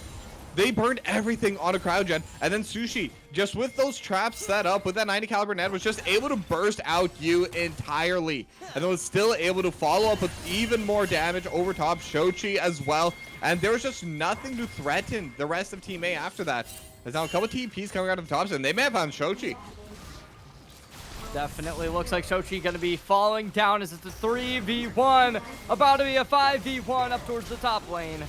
they burned everything on a CryoGen, and then Sushi, just with those traps set up with that 90 caliber net, was just able to burst out you entirely, and then was still able to follow up with even more damage over top Shochi as well. And there was just nothing to threaten the rest of Team A after that. There's now a couple TPs coming out of the tops, and they may have found Shochi. Definitely looks like Shochi going to be falling down as it's a 3v1, about to be a 5v1 up towards the top lane.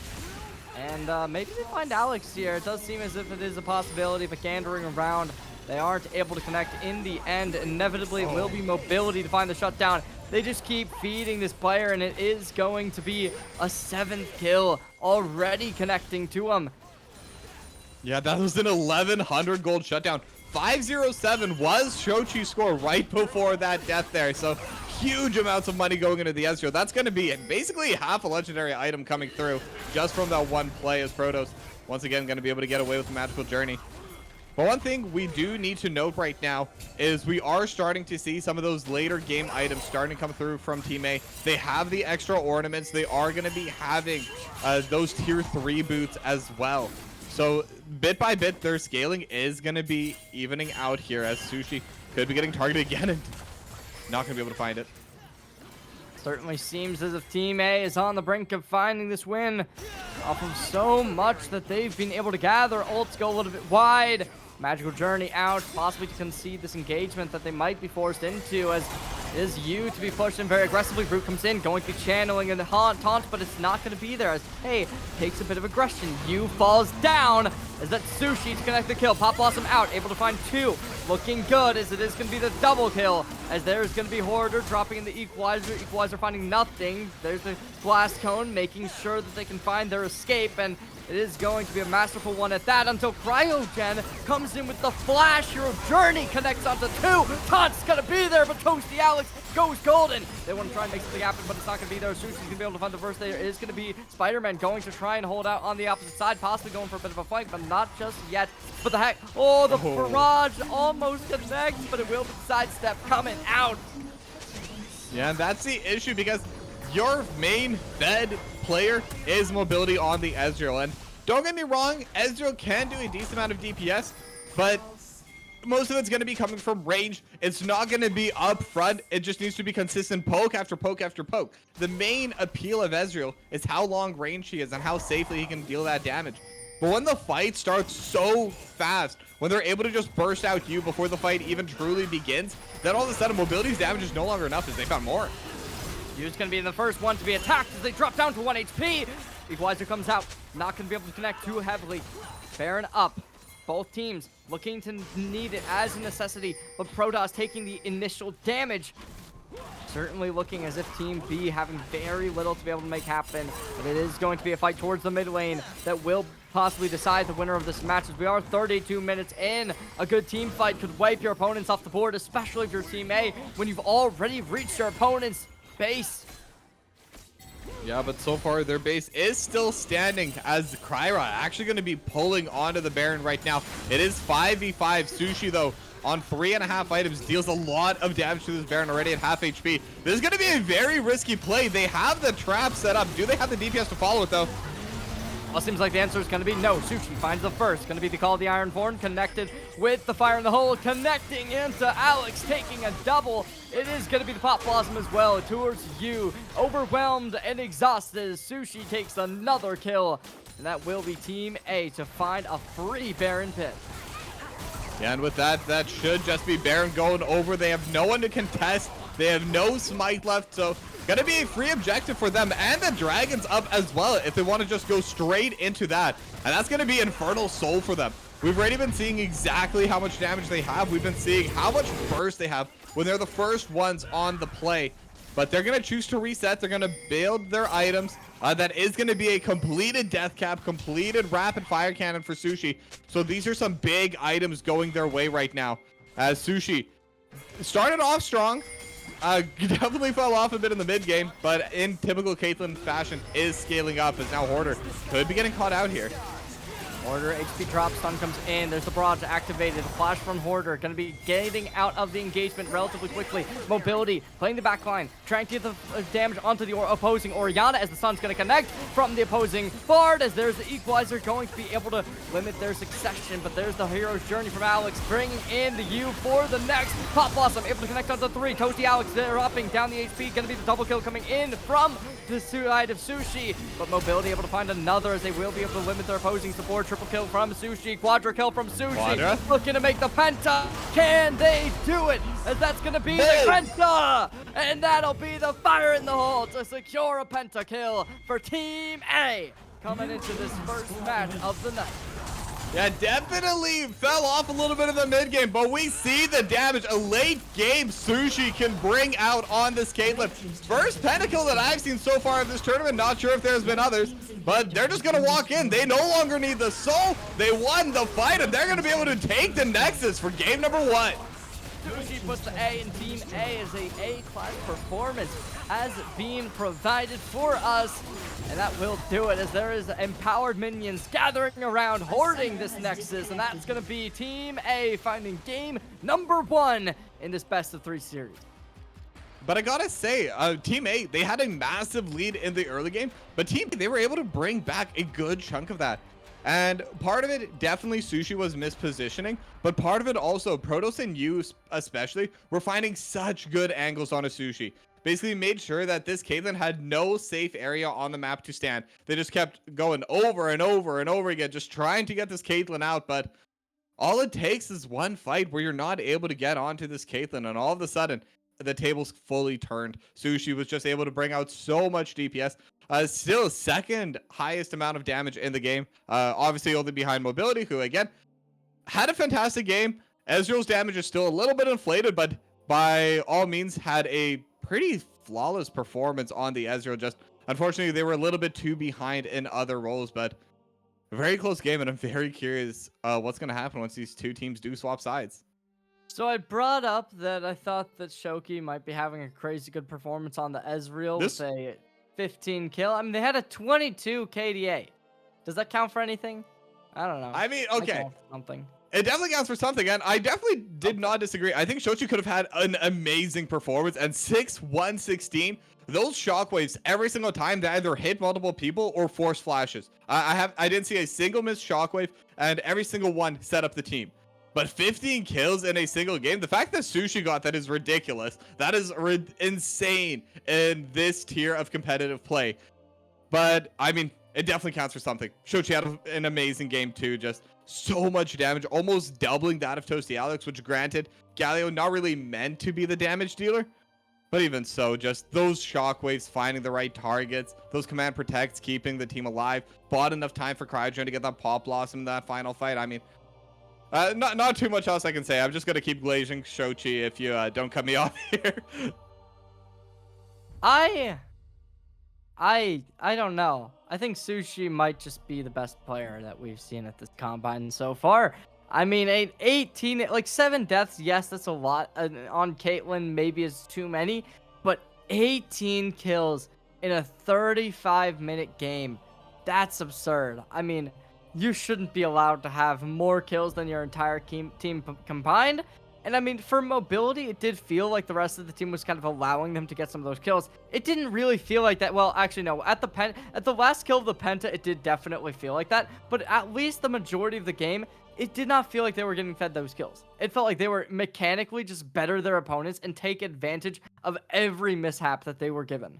And maybe they find Alex here. It does seem as if it is a possibility, but gandering around, they aren't able to connect in the end. Inevitably, it will be mobility to find the shutdown. They just keep feeding this player, and it is going to be a 7th kill already connecting to him. Yeah, that was an 1100 gold shutdown. 507 was Shochi's score right before that death there. So huge amounts of money going into the Ezreal. That's going to be basically half a legendary item coming through just from that one play, as Protoss once again going to be able to get away with the Magical Journey. But one thing we do need to note right now is we are starting to see some of those later game items starting to come through from Team A. They have the extra ornaments. They are going to be having those tier 3 boots as well. So bit by bit, their scaling is going to be evening out here, as Sushi could be getting targeted again and not going to be able to find it. Certainly seems as if Team A is on the brink of finding this win off of so much that they've been able to gather. Ults go a little bit wide. Magical Journey out, possibly to concede this engagement that they might be forced into, as is you to be pushed in very aggressively. Root comes in, going to be channeling and the taunt, but it's not going to be there, as hey takes a bit of aggression. You falls down as that Sushi to connect the kill. Pop Blossom out, able to find 2. Looking good, as it is going to be the double kill, as there's going to be Hoarder dropping in the Equalizer. Equalizer finding nothing. There's the Blast Cone, making sure that they can find their escape, and it is going to be a masterful one at that, until CryoGen comes in with the flash. Hero Journey connects onto 2. Taunt's gonna be there, but Toasty Alex goes golden. They want to try and make something happen, but it's not gonna be there. Sushi's gonna be able to find the burst. There is gonna be Spider-Man going to try and hold out on the opposite side, possibly going for a bit of a fight, but not just yet. But the heck, oh, the barrage almost connects, but it will be sidestep coming out. Yeah, and that's the issue, because your main fed player is mobility on the Ezreal. And don't get me wrong, Ezreal can do a decent amount of DPS, but most of it's going to be coming from range. It's not going to be up front. It just needs to be consistent poke after poke after poke. The main appeal of Ezreal is how long range he is and how safely he can deal that damage. But when the fight starts so fast, when they're able to just burst out you before the fight even truly begins, then all of a sudden mobility's damage is no longer enough, as they found more. Yu's going to be the first one to be attacked as they drop down to 1 HP. Equalizer comes out. Not going to be able to connect too heavily. Baron up. Both teams looking to need it as a necessity, but Protoss taking the initial damage. Certainly looking as if Team B having very little to be able to make happen, but it is going to be a fight towards the mid lane that will possibly decide the winner of this match, as we are 32 minutes in. A good team fight could wipe your opponents off the board, especially if you're Team A, when you've already reached your opponent's base. Yeah, but so far their base is still standing, as Kryra actually going to be pulling onto the Baron right now. It is 5v5. Sushi, though, on 3.5 items, deals a lot of damage to this Baron already at half HP. This is going to be a very risky play. They have the trap set up. Do they have the DPS to follow it, though? Well, seems like the answer is going to be no. Sushi finds the first. Going to be the Call of the Ironborn, connected with the Fire in the Hole, connecting into Alex, taking a double. It is going to be the Pop Blossom as well towards you. Overwhelmed and exhausted, Sushi takes another kill. And that will be Team A to find a free Baron pit. Yeah, and with that, that should just be Baron going over. They have no one to contest. They have no smite left, so gonna be a free objective for them, and the Dragon's up as well if they want to just go straight into that. And that's gonna be Infernal Soul for them. We've already been seeing exactly how much damage they have. We've been seeing how much burst they have when they're the first ones on the play. But they're gonna choose to reset. They're gonna build their items. That is gonna be a completed death cap, completed rapid fire cannon for Sushi. So these are some big items going their way right now. As Sushi started off strong, definitely fell off a bit in the mid game, but in typical Caitlyn fashion is scaling up, as now Hoarder could be getting caught out here. Hoarder, HP drop, stun comes in. There's the barrage activated. A flash from Hoarder. Going to be getting out of the engagement relatively quickly. Mobility, playing the back line. Trying to get the damage onto the opposing Orianna as the sun's going to connect from the opposing Bard. As there's the equalizer, going to be able to limit their succession. But there's the hero's journey from Alex, bringing in the U for the next. Pop Blossom able to connect onto 3. Toasty Alex dropping down the HP. Going to be the double kill coming in from the side of Sushi. But Mobility able to find another, as they will be able to limit their opposing support. Triple kill from Sushi, quadra kill from Sushi. Quadra. Looking to make the penta. Can they do it? As that's going to be the penta. And that'll be the Fire in the Hole to secure a penta kill for Team A. Coming into this first match of the night. Yeah, definitely fell off a little bit in the mid game, but we see the damage a late game Sushi can bring out on this Caitlyn. First pentakill that I've seen so far in this tournament. Not sure if there's been others, but they're just gonna walk in. They no longer need the soul. They won the fight, and they're gonna be able to take the Nexus for game number 1. Sushi puts the A in Team A as a A-class performance as being provided for us. And that will do it, as there is empowered minions gathering around, hoarding this Nexus. And that's going to be Team A finding game number 1 in this best of 3 series. But I gotta say, Team A, they had a massive lead in the early game, but Team B, they were able to bring back a good chunk of that. And part of it, definitely Sushi was mispositioning, but part of it also, Protoss and you especially, were finding such good angles on a Sushi. Basically made sure that this Caitlyn had no safe area on the map to stand. They just kept going over and over and over again, just trying to get this Caitlyn out, but all it takes is one fight where you're not able to get onto this Caitlyn, and all of a sudden, the tables fully turned. Sushi was just able to bring out so much DPS. Still second highest amount of damage in the game. Obviously only behind Mobility, who again had a fantastic game. Ezreal's damage is still a little bit inflated, but by all means had a pretty flawless performance on the Ezreal. Just unfortunately they were a little bit too behind in other roles, but a very close game, and I'm very curious what's going to happen once these two teams do swap sides. So I brought up that I thought that Shoki might be having a crazy good performance on the Ezreal with a 15 kill. I mean, they had a 22 KDA. Does that count for anything? I don't know. I mean, okay. Something. It definitely counts for something, and I definitely did not disagree. I think Shochi could have had an amazing performance, and 6-1-16, those shockwaves every single time, they either hit multiple people or force flashes. I didn't see a single missed shockwave, and every single one set up the team. But 15 kills in a single game, the fact that Sushi got that is ridiculous. That is insane in this tier of competitive play. But, I mean, it definitely counts for something. Shochi had an amazing game too, just so much damage, almost doubling that of Toasty Alex, which granted, Galio not really meant to be the damage dealer. But even so, just those shockwaves, finding the right targets, those command protects, keeping the team alive, bought enough time for Cryogen to get that Pop Blossom in that final fight. I mean, Not too much else I can say. I'm just gonna keep glazing Shochi if you don't cut me off here. I I don't know. I think Sushi might just be the best player that we've seen at this combine so far. I mean, 18, like 7 deaths, yes, that's a lot. On Caitlyn, maybe is too many, but 18 kills in a 35-minute game, that's absurd. I mean, you shouldn't be allowed to have more kills than your entire team combined. And I mean, for mobility, it did feel like the rest of the team was kind of allowing them to get some of those kills. It didn't really feel like that. Well, actually, no. At the last kill of the Penta, it did definitely feel like that. But at least the majority of the game, it did not feel like they were getting fed those kills. It felt like they were mechanically just better their opponents and take advantage of every mishap that they were given.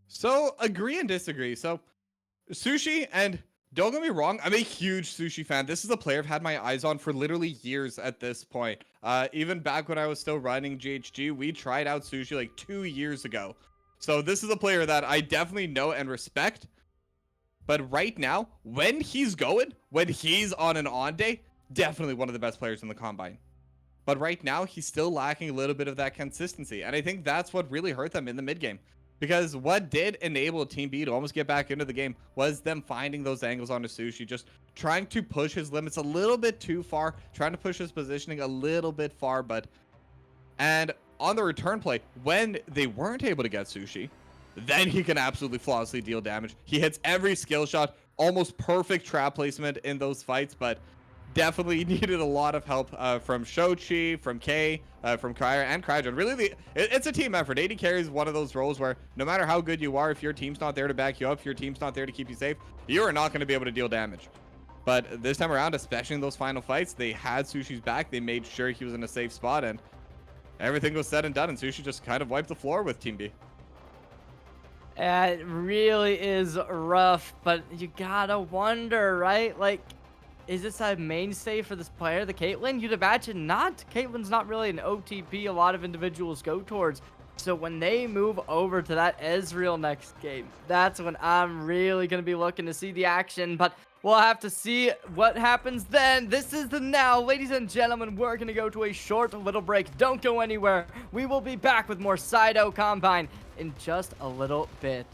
So, agree and disagree. So, Sushi, and don't get me wrong, I'm a huge Sushi fan. This is a player I've had my eyes on for literally years at this point. Even back when I was still running GHG, we tried out Sushi like 2 years ago. So this is a player that I definitely know and respect. But right now, when he's on an on day, definitely one of the best players in the combine. But right now, he's still lacking a little bit of that consistency. And I think that's what really hurt them in the mid game. Because what did enable Team B to almost get back into the game was them finding those angles onto Sushi, just trying to push his limits a little bit too far, trying to push his positioning a little bit far, and on the return play, when they weren't able to get Sushi, then he can absolutely flawlessly deal damage. He hits every skill shot, almost perfect trap placement in those fights, but definitely needed a lot of help from Shochi, from K, from Kyra, and Crygen. Really, it's a team effort. AD carry is one of those roles where no matter how good you are, if your team's not there to back you up, if your team's not there to keep you safe, you are not going to be able to deal damage. But this time around, especially in those final fights, they had Sushi's back. They made sure he was in a safe spot, and everything was said and done, and Sushi just kind of wiped the floor with Team B. It really is rough, but you gotta wonder, right? Like, is this a mainstay for this player, the Caitlyn? You'd imagine not. Caitlyn's not really an OTP a lot of individuals go towards. So when they move over to that Ezreal next game, that's when I'm really going to be looking to see the action. But we'll have to see what happens then. This is the now. Ladies and gentlemen, we're going to go to a short little break. Don't go anywhere. We will be back with more Sido Combine in just a little bit.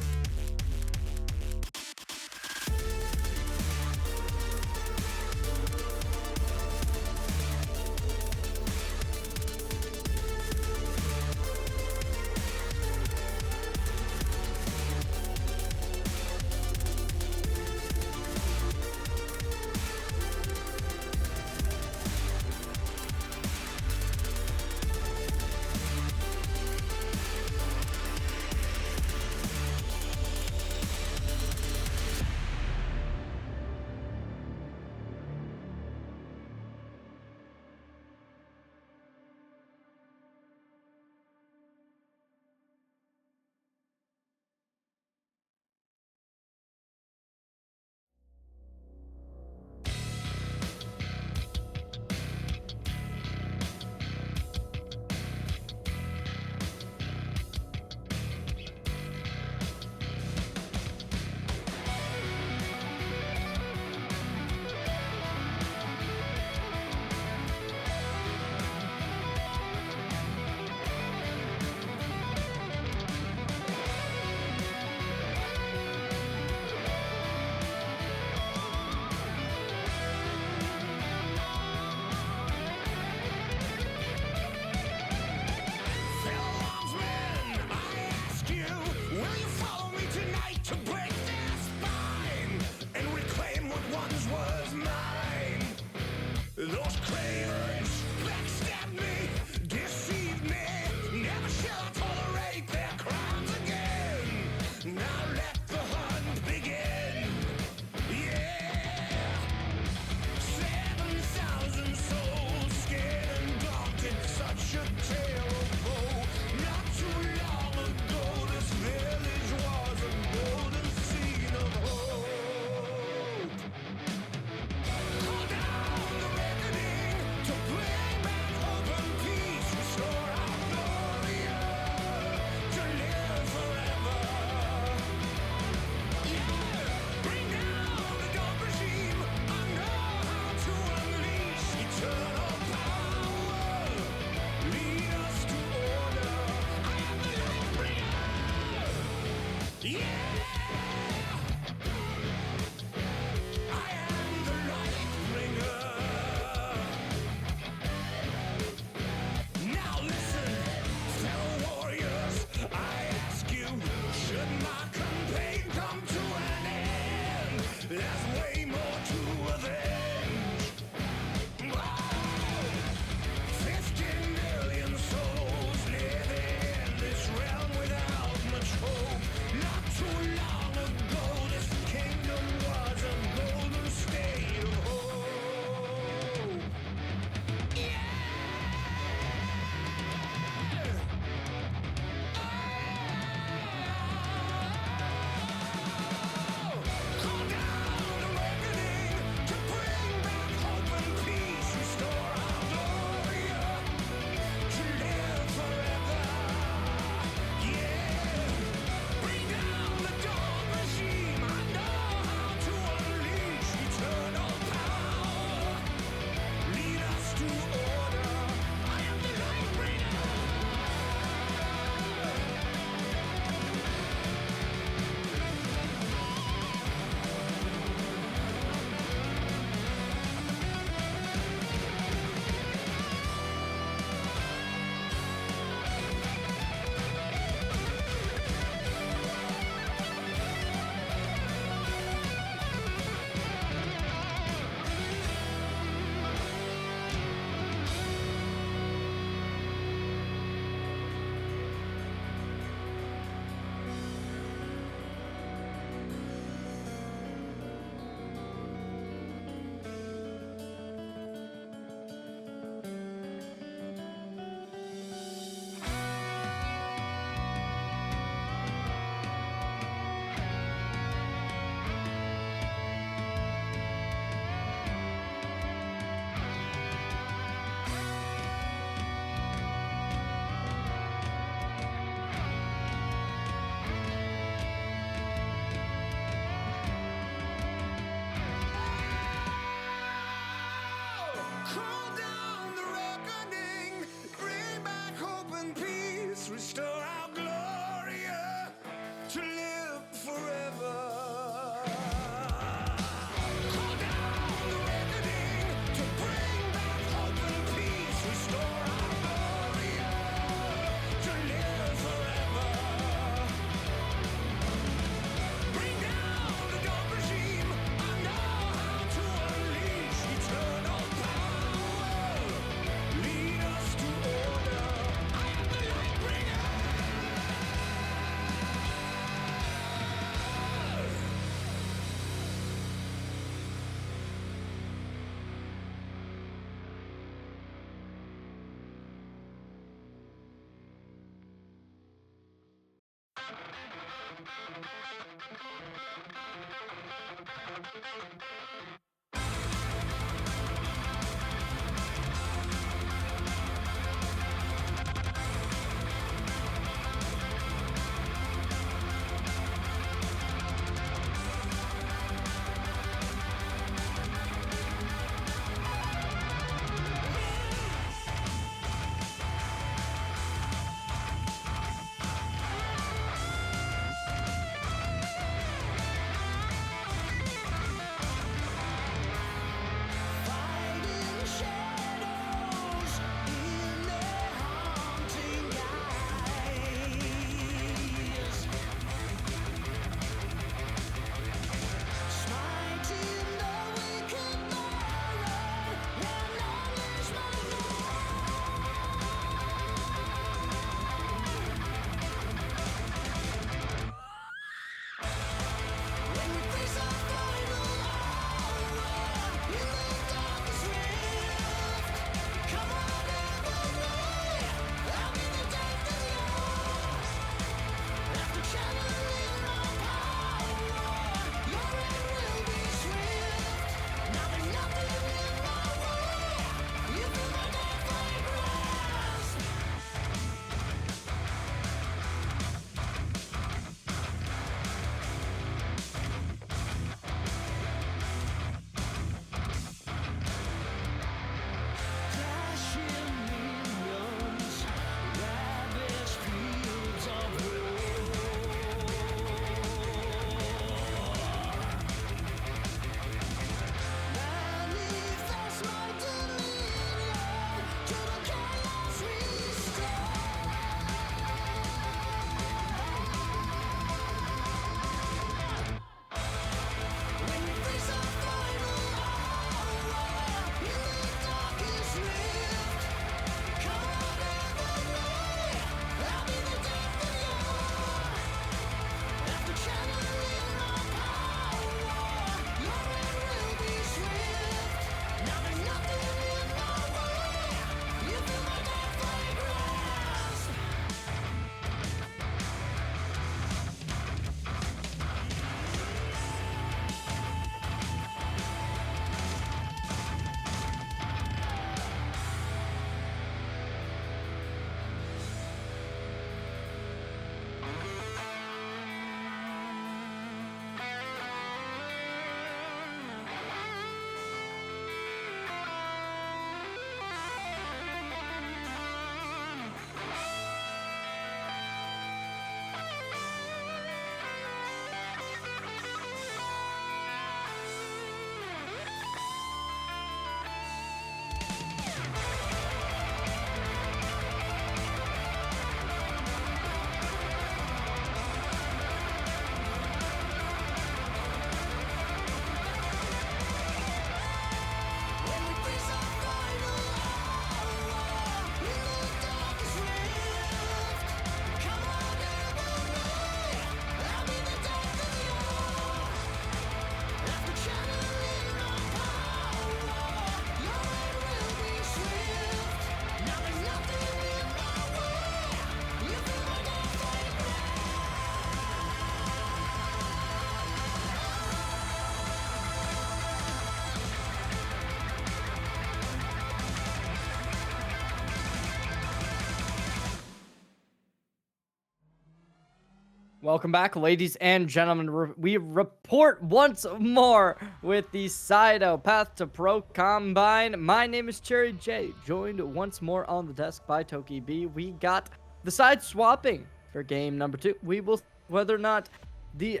Welcome back, ladies and gentlemen. We report once more with the Saito Path to Pro Combine. My name is Cherry J, joined once more on the desk by Toki B. We got the side swapping for game number 2. We will see whether or not the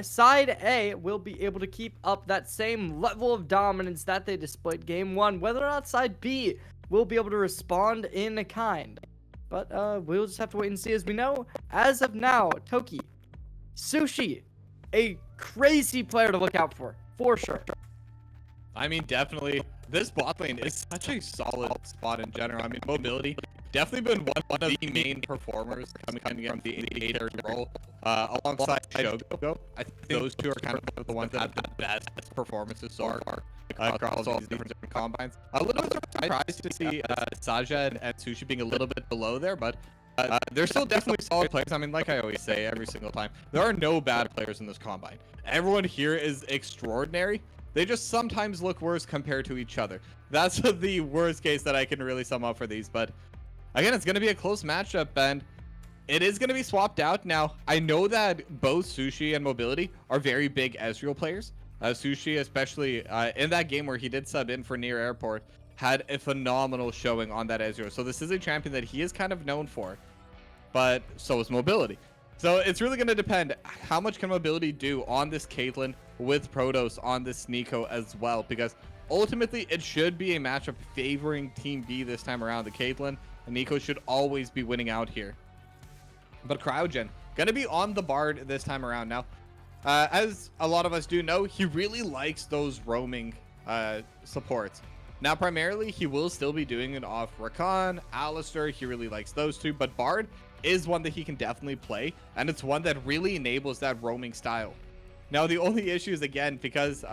side A will be able to keep up that same level of dominance that they displayed game 1. Whether or not side B will be able to respond in kind. But we'll just have to wait and see. As we know, as of now, Toki, Sushi, a crazy player to look out for sure. I mean, definitely, this bot lane is such a solid spot in general. I mean, mobility, definitely been one of the main performers coming in from the AD role, alongside Shogo. I think those two are kind of the ones that have the best performances so far across all these different combines. A little bit surprised to see Saja and Sushi being a little bit below there, but They're still definitely solid players. I mean, like I always say every single time, there are no bad players in this combine. Everyone here is extraordinary. They just sometimes look worse compared to each other. That's the worst case that I can really sum up for these. But again, it's going to be a close matchup, and it is going to be swapped out. Now, I know that both Sushi and Mobility are very big Ezreal players. Sushi, especially in that game where he did sub in for Near Airport, had a phenomenal showing on that Ezreal. So this is a champion that he is kind of known for, but so is Mobility. So it's really going to depend how much can Mobility do on this Caitlyn with Protoss on this Nico as well, because ultimately it should be a matchup favoring Team B this time around. The Caitlyn and Nico should always be winning out here. But Cryogen going to be on the Bard this time around. Now, as a lot of us do know, he really likes those roaming supports. Now, primarily, he will still be doing it off Rakan, Alistar. He really likes those two, but Bard is one that he can definitely play, and it's one that really enables that roaming style. Now, the only issue is, again, because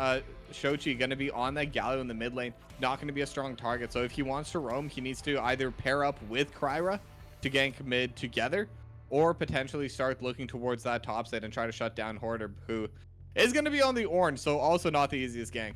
Shochi going to be on that Galio in the mid lane, not going to be a strong target. So if he wants to roam, he needs to either pair up with Kryra to gank mid together, or potentially start looking towards that top side and try to shut down Hoarder, who is going to be on the orange, so also not the easiest gank.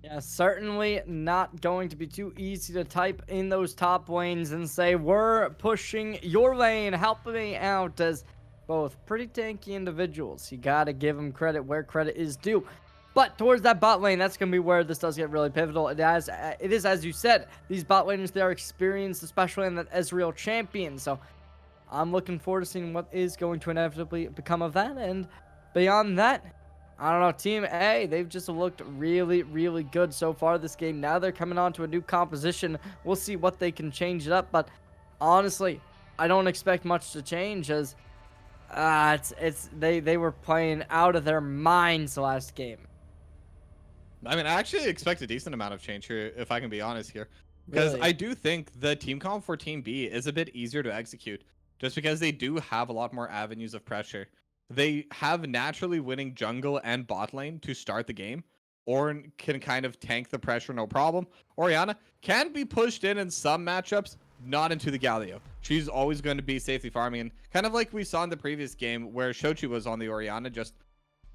Yeah, certainly not going to be too easy to type in those top lanes and say, we're pushing your lane, help me out, as both pretty tanky individuals. You got to give them credit where credit is due. But towards that bot lane, that's going to be where this does get really pivotal. It is, as you said, these bot laners, they're experienced, especially in that Ezreal champion. So I'm looking forward to seeing what is going to inevitably become of that. And beyond that, I don't know, Team A, they've just looked really, really good so far this game. Now they're coming on to a new composition. We'll see what they can change it up. But honestly, I don't expect much to change, as they were playing out of their minds last game. I mean, I actually expect a decent amount of change here, if I can be honest here. Because Really? I do think the team comp for Team B is a bit easier to execute, just because they do have a lot more avenues of pressure. They have naturally winning jungle and bot lane to start the game. Ornn can kind of tank the pressure, no problem. Orianna can be pushed in some matchups, not into the Galio. She's always going to be safely farming, and kind of like we saw in the previous game where Shochi was on the Orianna, just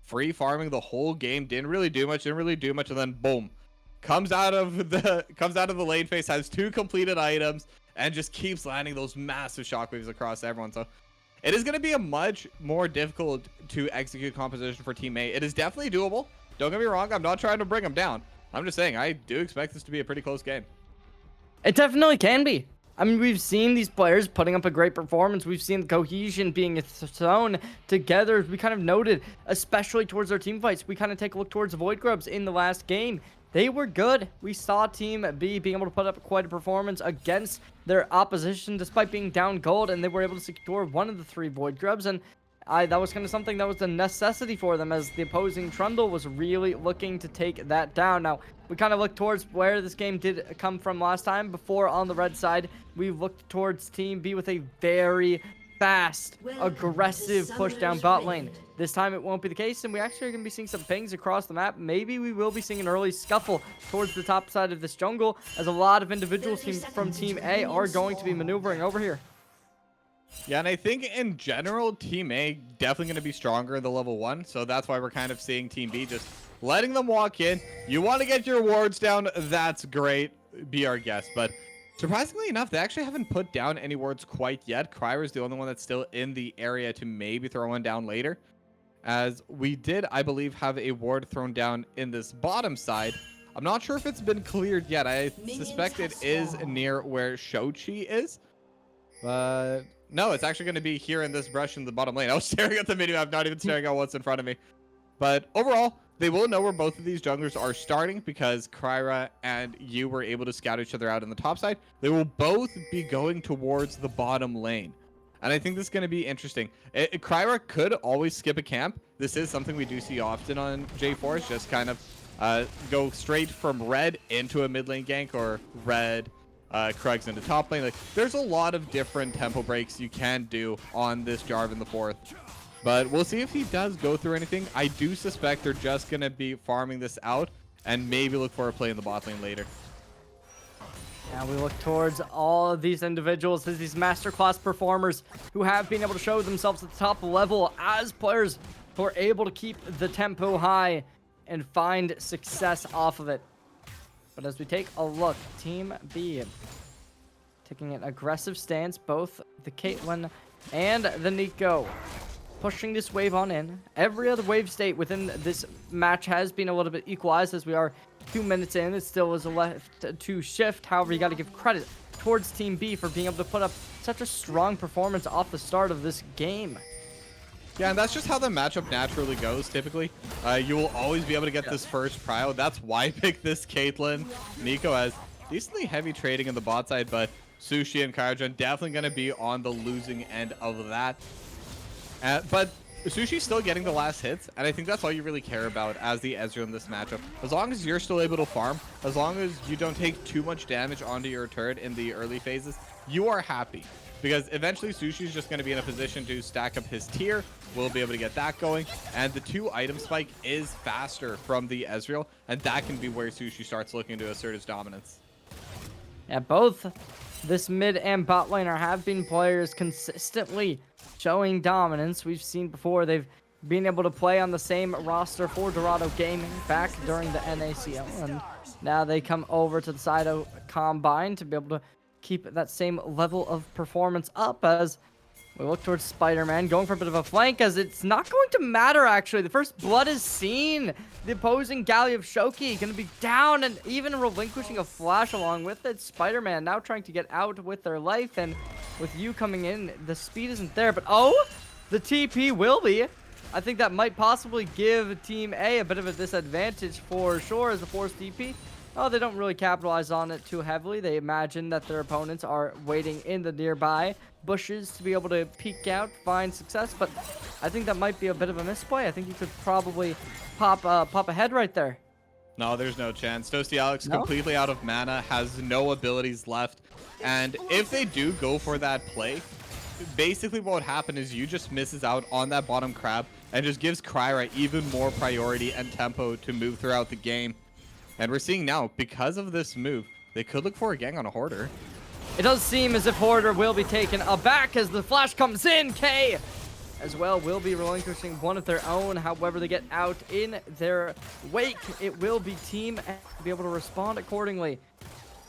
free farming the whole game, didn't really do much, and then boom, comes out of the lane phase, has 2 completed items, and just keeps landing those massive shockwaves across everyone. So it is going to be a much more difficult to execute composition for Team A. It is definitely doable. Don't get me wrong. I'm not trying to bring them down. I'm just saying I do expect this to be a pretty close game. It definitely can be. I mean, we've seen these players putting up a great performance. We've seen the cohesion being thrown together. We kind of noted, especially towards our team fights. We kind of take a look towards Void Grubs in the last game. They were good. We saw Team B being able to put up quite a performance against their opposition despite being down gold, and they were able to secure one of the 3 Void Grubs, and that was kind of something that was a necessity for them, as the opposing Trundle was really looking to take that down. Now, we kind of look towards where this game did come from last time. Before, on the red side, we looked towards Team B with a very fast, aggressive push down bot lane. This time it won't be the case, and we actually are going to be seeing some pings across the map. Maybe we will be seeing an early scuffle towards the top side of this jungle, as a lot of individuals from Team A are going to be maneuvering over here. Yeah, and I think in general, Team A definitely going to be stronger in the level 1, so that's why we're kind of seeing Team B just letting them walk in. You want to get your wards down, that's great, be our guest. But surprisingly enough, they actually haven't put down any wards quite yet. Kryra is the only one that's still in the area to maybe throw one down later, as we did, I believe, have a ward thrown down in this bottom side. I'm not sure if it's been cleared yet. I suspect it is near where Shochi is, but no, it's actually going to be here in this brush in the bottom lane. I was staring at the minimap, not even staring at what's in front of me. But overall, they will know where both of these junglers are starting, because Kryra and you were able to scout each other out in the top side. They will both be going towards the bottom lane. And I think this is going to be interesting. Kryra could always skip a camp. This is something we do see often on J4s, just kind of go straight from red into a mid lane gank, or red Krugs into top lane. Like, there's a lot of different tempo breaks you can do on this Jarvan the 4th. But we'll see if he does go through anything. I do suspect they're just going to be farming this out and maybe look for a play in the bot lane later. And we look towards all of these individuals as these masterclass performers who have been able to show themselves at the top level as players who are able to keep the tempo high and find success off of it. But as we take a look, Team B taking an aggressive stance, both the Caitlyn and the Nico pushing this wave on in. Every other wave state within this match has been a little bit equalized as we are 2 minutes in. It still is left to shift. However, you got to give credit towards Team B for being able to put up such a strong performance off the start of this game. Yeah, and that's just how the matchup naturally goes, typically. You will always be able to get this first prio. That's why I picked this Caitlyn. Nico has decently heavy trading in the bot side, but Sushi and Cryogen definitely going to be on the losing end of that. But Sushi's still getting the last hits, and I think that's all you really care about as the Ezreal in this matchup. As long as you're still able to farm, as long as you don't take too much damage onto your turret in the early phases, you are happy. Because eventually Sushi's just going to be in a position to stack up his tier. We'll be able to get that going. And the 2 item spike is faster from the Ezreal, and that can be where Sushi starts looking to assert his dominance. Yeah, both this mid and bot laner have been players consistently showing dominance. We've seen before they've been able to play on the same roster for Dorado Gaming back during the NACL, and now they come over to the side of Combine to be able to keep that same level of performance up as we look towards Spider-Man going for a bit of a flank, as it's not going to matter actually. The first blood is seen. The opposing Galley of Shoki going to be down and even relinquishing a flash along with it. Spider-Man now trying to get out with their life, and with you coming in, the speed isn't there. But oh, the TP will be. I think that might possibly give Team A a bit of a disadvantage for sure as the forced TP. Oh, they don't really capitalize on it too heavily. They imagine that their opponents are waiting in the nearby bushes to be able to peek out, find success. But I think that might be a bit of a misplay. I think you could probably pop a head right there. No, there's no chance. Toasty Alex completely out of mana, has no abilities left. And if they do go for that play, basically what would happen is you just misses out on that bottom crab and just gives Kryra even more priority and tempo to move throughout the game. And we're seeing now, because of this move, they could look for a gang on a Hoarder. It does seem as if Hoarder will be taken aback as the flash comes in. K as well will be relinquishing one of their own. However, they get out in their wake. It will be Team A to be able to respond accordingly.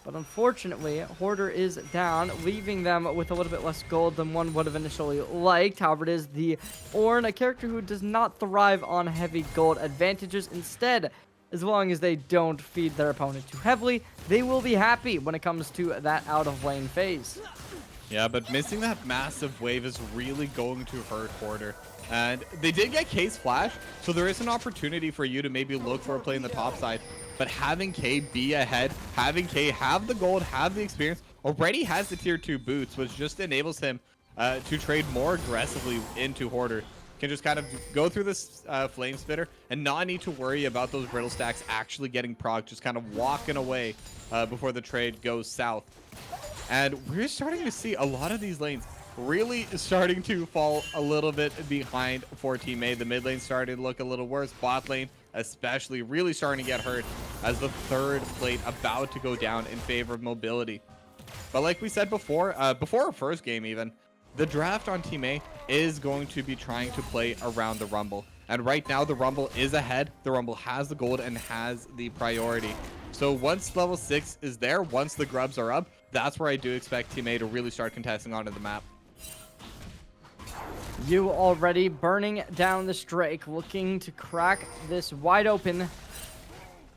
But unfortunately, Hoarder is down, leaving them with a little bit less gold than one would have initially liked. However, it is the Ornn, a character who does not thrive on heavy gold advantages. Instead, as long as they don't feed their opponent too heavily, they will be happy when it comes to that out of lane phase. Yeah, but missing that massive wave is really going to hurt Hoarder. And they did get K's flash, so there is an opportunity for you to maybe look for a play in the top side. But having K be ahead, having K have the gold, have the experience, already has the tier 2 boots, which just enables him to trade more aggressively into Hoarder. Can just kind of go through this flame spitter and not need to worry about those brittle stacks actually getting proc, just kind of walking away before the trade goes south. And we're starting to see a lot of these lanes really starting to fall a little bit behind for Team A. The mid lane starting to look a little worse. Bot lane especially really starting to get hurt as the third plate about to go down in favor of mobility. But like we said before, before our first game even, the draft on Team A is going to be trying to play around the Rumble. And right now, the Rumble is ahead. The Rumble has the gold and has the priority. So once level 6 is there, once the grubs are up, that's where I do expect Team A to really start contesting onto the map. You already burning down this Drake, looking to crack this wide open.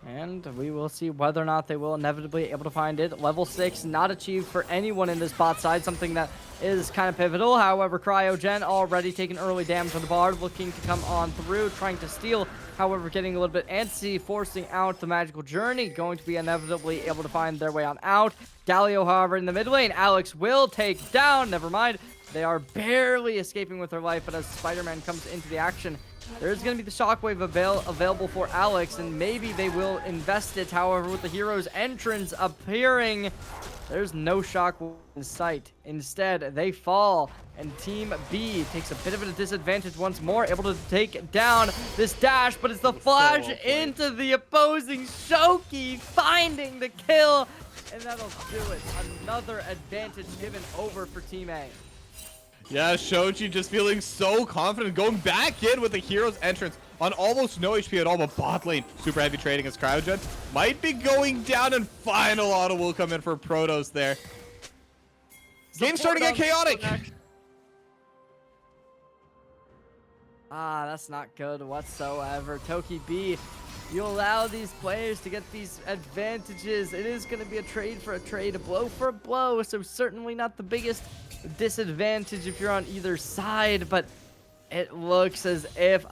And we will see whether or not they will inevitably able to find it. Level 6 not achieved for anyone in this bot side, something that is kind of pivotal. However, Cryogen already taking early damage on the Bard, looking to come on through, trying to steal. However, getting a little bit antsy, forcing out the magical journey, going to be inevitably able to find their way on out. Galio, however, in the mid lane, Alex will take down. Never mind. They are barely escaping with their life, but as Spider-Man comes into the action, there's going to be the shockwave available for Alex, and maybe they will invest it. However, with the hero's entrance appearing, there's no shockwave in sight. Instead, they fall, and Team B takes a bit of a disadvantage once more, able to take down this dash, but it's the flash into the opposing Shoki, finding the kill. And that'll do it. Another advantage given over for Team A. Yeah, Shoji just feeling so confident, going back in with the hero's entrance on almost no HP at all, but bot lane, super heavy trading as Cryogen might be going down, and final auto will come in for Protoss there. Game starting to get chaotic. Ah, that's not good whatsoever. Toki B, you allow these players to get these advantages. It is going to be a trade for a trade, a blow for a blow, so certainly not the biggest disadvantage if you're on either side, but it looks as if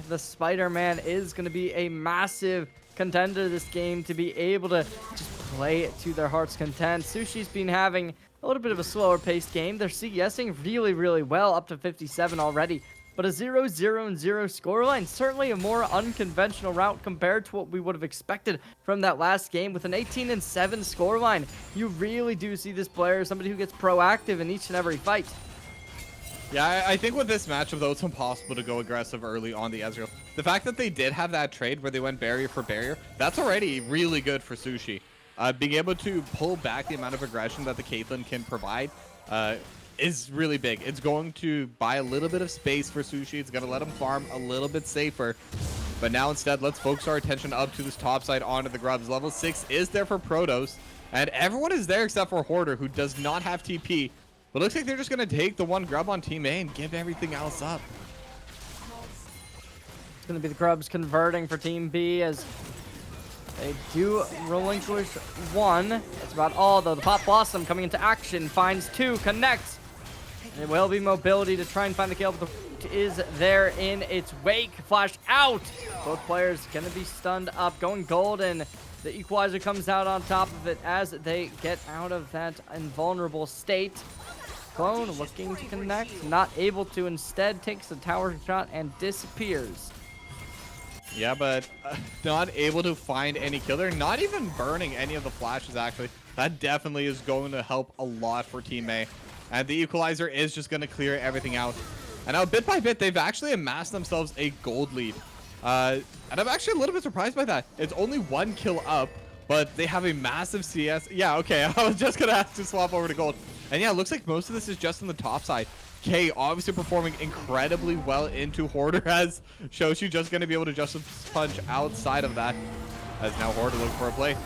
the Spider-Man is going to be a massive contender this game to be able to just play it to their heart's content. Sushi's been having a little bit of a slower paced game. They're CSing really, really well, up to 57 already. But a 0-0-0 scoreline, certainly a more unconventional route compared to what we would have expected from that last game. With an 18-7 scoreline, you really do see this player, somebody who gets proactive in each and every fight. Yeah, I think with this matchup, though, it's impossible to go aggressive early on the Ezreal. The fact that they did have that trade where they went barrier for barrier, that's already really good for Sushi. Being able to pull back the amount of aggression that the Caitlyn can provide is really big. It's going to buy a little bit of space for Sushi. It's going to let him farm a little bit safer. But now instead, let's focus our attention up to this top side onto the grubs. Level 6 is there for Protoss, and everyone is there except for Hoarder, who does not have TP. But looks like they're just going to take the one grub on Team A and give everything else up. It's going to be the grubs converting for Team B as they do relinquish one. That's about all, though. The Pop Blossom coming into action, finds two, connects. It will be mobility to try and find the kill, but the is there in its wake. Flash out. Both players going to be stunned up, going golden. The equalizer comes out on top of it as they get out of that invulnerable state. Clone looking to connect, not able to, instead takes the tower shot and disappears. Yeah, but not able to find any kill. They're not even burning any of the flashes, actually. That definitely is going to help a lot for Team A. And the equalizer is just going to clear everything out. And now, bit by bit, they've actually amassed themselves a gold lead. And I'm actually a little bit surprised by that. It's only one kill up, but they have a massive CS. Yeah, okay, I was just going to have to swap over to gold. And yeah, it looks like most of this is just on the top side. K obviously performing incredibly well into Hoarder, as Shoshu just going to be able to just punch outside of that. As now Hoarder looking for a play.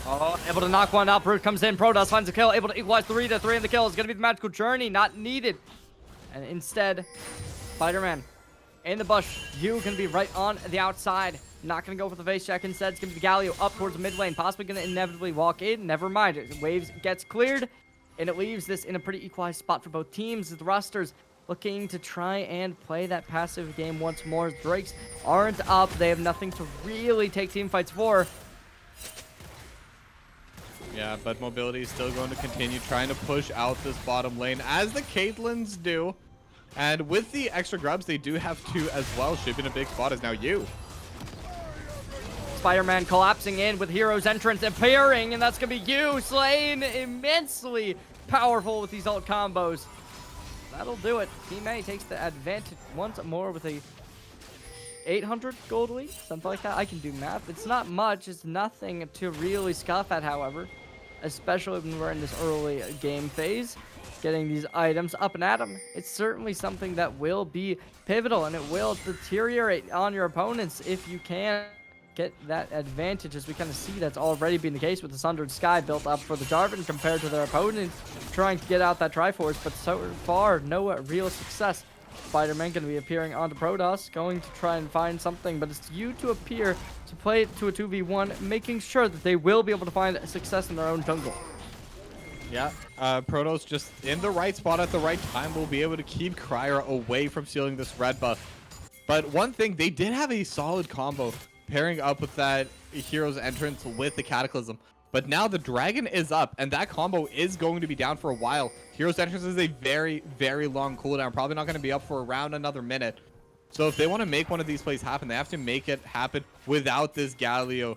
Oh, able to knock one out. Brute comes in. Protoss finds a kill. Able to equalize 3-3 in the kill. It's going to be the magical journey. Not needed. And instead, Spider-Man in the bush. You going to be right on the outside. Not going to go for the face check. Instead, it's going to be Galio up towards the mid lane. Possibly going to inevitably walk in. Never mind. Waves gets cleared. And it leaves this in a pretty equalized spot for both teams. The Thrusters looking to try and play that passive game once more. Drakes aren't up. They have nothing to really take team fights for. Yeah, but mobility is still going to continue trying to push out this bottom lane, as the Caitlyn's do. And with the extra grubs, they do have two as well. Shipping a big spot is now you. Spider-Man collapsing in with Hero's entrance appearing, and that's going to be you, Slain immensely powerful with these ult combos. That'll do it. Team A takes the advantage once more with a 800 gold lead, something like that. I can do math. It's not much. It's nothing to really scoff at, however, especially when we're in this early game phase. Getting these items up and at them, it's certainly something that will be pivotal, and it will deteriorate on your opponents if you can get that advantage, as we kind of see that's already been the case with the Sundered Sky built up for the Jarvan compared to their opponent trying to get out that Triforce, but so far, no real success. Spider-Man going to be appearing onto Protoss, going to try and find something, but it's you to appear to play it to a 2v1, making sure that they will be able to find success in their own jungle. Yeah, Protoss just in the right spot at the right time will be able to keep Cryer away from stealing this red buff. But one thing, they did have a solid combo pairing up with that Hero's entrance with the Cataclysm. But now the dragon is up, and that combo is going to be down for a while. Hero's entrance is a very, very long cooldown. Probably not going to be up for around another minute. So if they want to make one of these plays happen, they have to make it happen without this Galio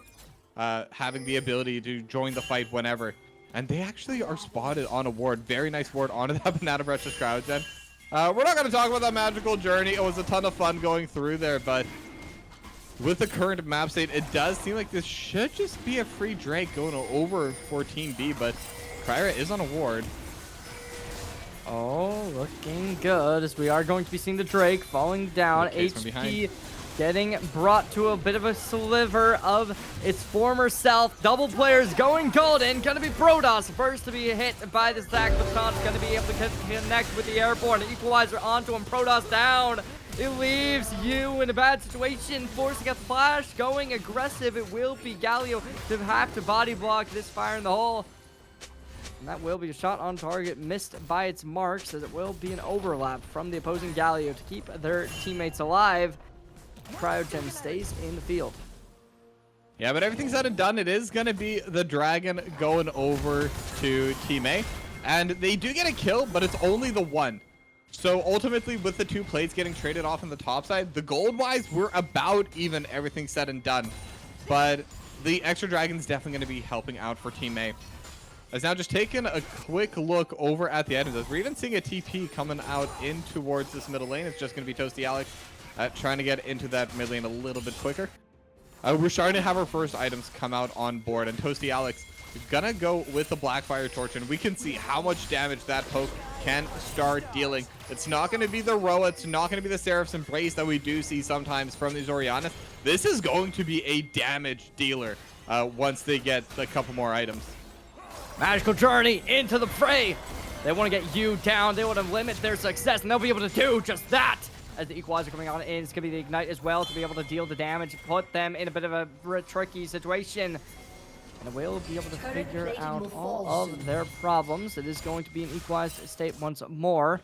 having the ability to join the fight whenever. And they actually are spotted on a ward. Very nice ward onto that Banana Breach's Cryogen. We're not going to talk about that magical journey. It was a ton of fun going through there, but with the current map state, it does seem like this should just be a free Drake going over for Team B, but Kryra is on a ward. Oh, looking good as we are going to be seeing the Drake falling down. HP getting brought to a bit of a sliver of its former self. Double players going golden. Going to be Protoss first to be hit by the stack. Baton's going to be able to connect with the airborne. Equalizer onto him. Protoss down. It leaves you in a bad situation, forcing out the flash, going aggressive. It will be Galio to have to body block this fire in the hole. And that will be a shot on target, missed by its marks, as it will be an overlap from the opposing Galio to keep their teammates alive. Cryogen stays in the field. Yeah, but everything's said and done. It is going to be the Dragon going over to Team A. And they do get a kill, but it's only the one. So ultimately, with the 2 plates getting traded off on the top side, the gold-wise, we're about even, everything said and done. But the extra Dragon's definitely going to be helping out for Team A. As now just taking a quick look over at the items. We're even seeing a TP coming out in towards this middle lane. It's just going to be Toasty Alex trying to get into that mid lane a little bit quicker. We're starting to have our first items come out on board, and Toasty Alex is going to go with the Blackfire Torch, and we can see how much damage that poke can start dealing. It's not going to be the Roa, it's not going to be the Seraph's Embrace that we do see sometimes from these Oriannas. This is going to be a damage dealer once they get a couple more items. Magical Journey into the fray. They want to get you down. They want to limit their success, and they'll be able to do just that. As the Equalizer coming on in, it's going to be the Ignite as well to be able to deal the damage, put them in a bit of a tricky situation. And we'll be able to figure out all of their problems. It is going to be an equalized state once more.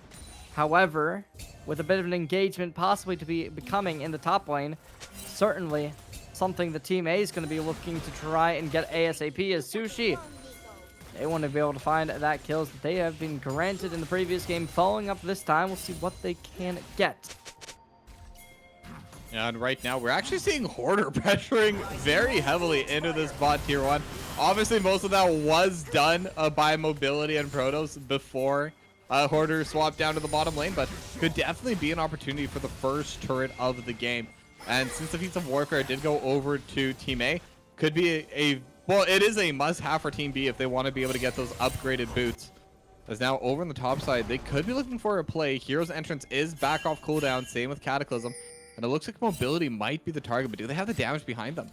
However, with a bit of an engagement possibly to be becoming in the top lane, certainly something the Team A is going to be looking to try and get ASAP as Sushi. They want to be able to find that kills that they have been granted in the previous game. Following up this time, we'll see what they can get. And right now, we're actually seeing Hoarder pressuring very heavily into this bot tier 1. Obviously, most of that was done by Mobility and Protoss before Hoarder swapped down to the bottom lane, but could definitely be an opportunity for the first turret of the game. And since the Feats of Warfare did go over to Team A, could be well, it is a must-have for Team B if they want to be able to get those upgraded boots. As now over on the top side, they could be looking for a play. Hero's Entrance is back off cooldown, same with Cataclysm. And it looks like Mobility might be the target, but do they have the damage behind them?